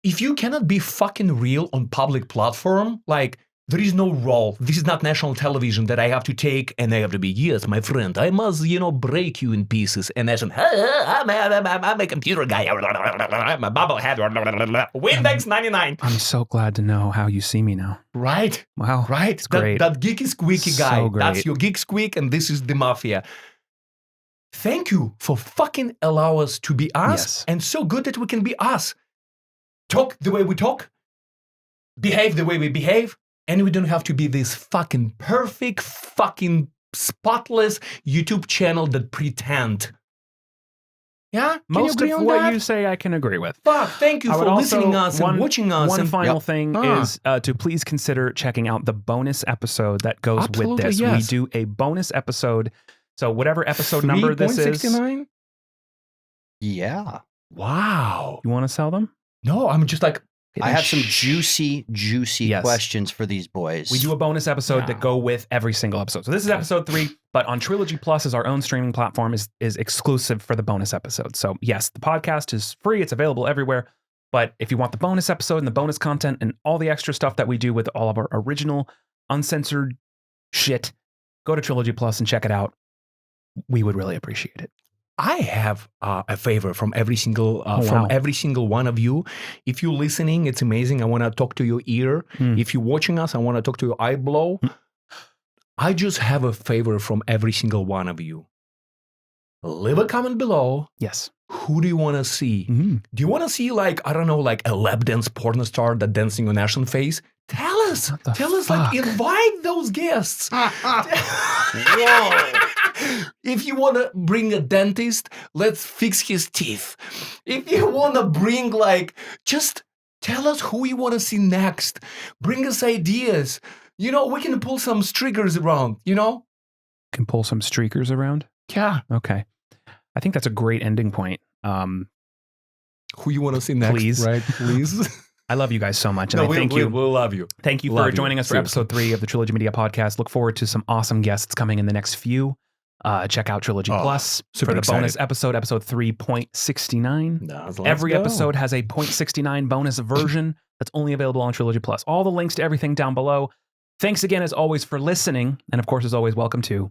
if you cannot be fucking real on public platform, like, there is no role. This is not national television that I have to take and I have to be, yes, my friend, I must, break you in pieces. And Ashton, I'm a computer guy. I'm a bobblehead. Windex 99. I'm so glad to know how you see me now. Right. Wow. Right. It's great. That geeky squeaky guy. So great. That's your geek squeak and this is the mafia. Thank you for fucking allow us to be us. Yes. And so good that we can be us. Talk the way we talk. Behave the way we behave. And we don't have to be this fucking perfect, fucking spotless YouTube channel that pretend. Yeah? Can you Most agree of on what that? you say, I can agree with. Fuck, thank you I would for also- listening us and watching us. One and final thing Ah. is to please consider checking out the bonus episode that goes with Absolutely, this. yes. We do a bonus episode. So whatever episode number this is, 3.69? Yeah. Wow. you want to sell them? No, I'm just like, I have some juicy Yes. questions for these boys. We do a bonus episode that go with every single episode. So this is episode 3, but on Trilogy Plus is our own streaming platform is exclusive for the bonus episode. So yes, the podcast is free. It's available everywhere. But if you want the bonus episode and the bonus content and all the extra stuff that we do with all of our original uncensored shit, go to Trilogy Plus and check it out. We would really appreciate it. I have a favor from every single wow. every single one of you. If you're listening, it's amazing. I want to talk to your ear. If you're watching us, I want to talk to your eye blow. I just have a favor from every single one of you. Leave a comment below. Yes. Who do you want to see? Mhm. Do you want to see like a lap dance porno star that dancing on Ashton face? Tell us. What the Tell us, fuck? like, invite those guests. Whoa. If you want to bring a dentist, let's fix his teeth. If you want to bring, just tell us who you want to see next. Bring us ideas. We can pull some triggers around, Can pull some streakers around. Yeah. Okay. I think that's a great ending point. Who you want to see next, Please. right? Please. I love you guys so much. And I thank you. We'll love you. Thank you Love for you. joining us for Seriously. episode 3 of the Trilogy Media podcast. Look forward to some awesome guests coming in the next few. Check out Trilogy Plus super for the excited. bonus episode 3.69. Every go. episode has a 0.69 bonus version that's only available on Trilogy Plus. All the links to everything down below. Thanks again, as always, for listening. And of course, as always, welcome to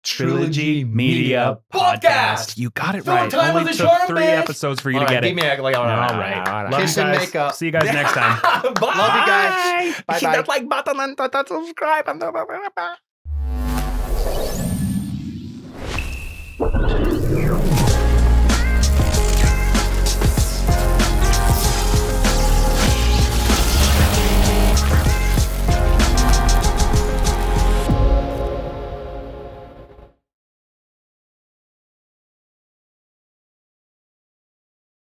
Trilogy Media Podcast. You got it Third right. time Only was a took charm, 3 bitch. episodes for you All to right, get give it. me a, All right. Love Kiss you and guys. make up. See you guys next time. Bye. Love you guys. Hit Bye-bye. that like button and that subscribe. And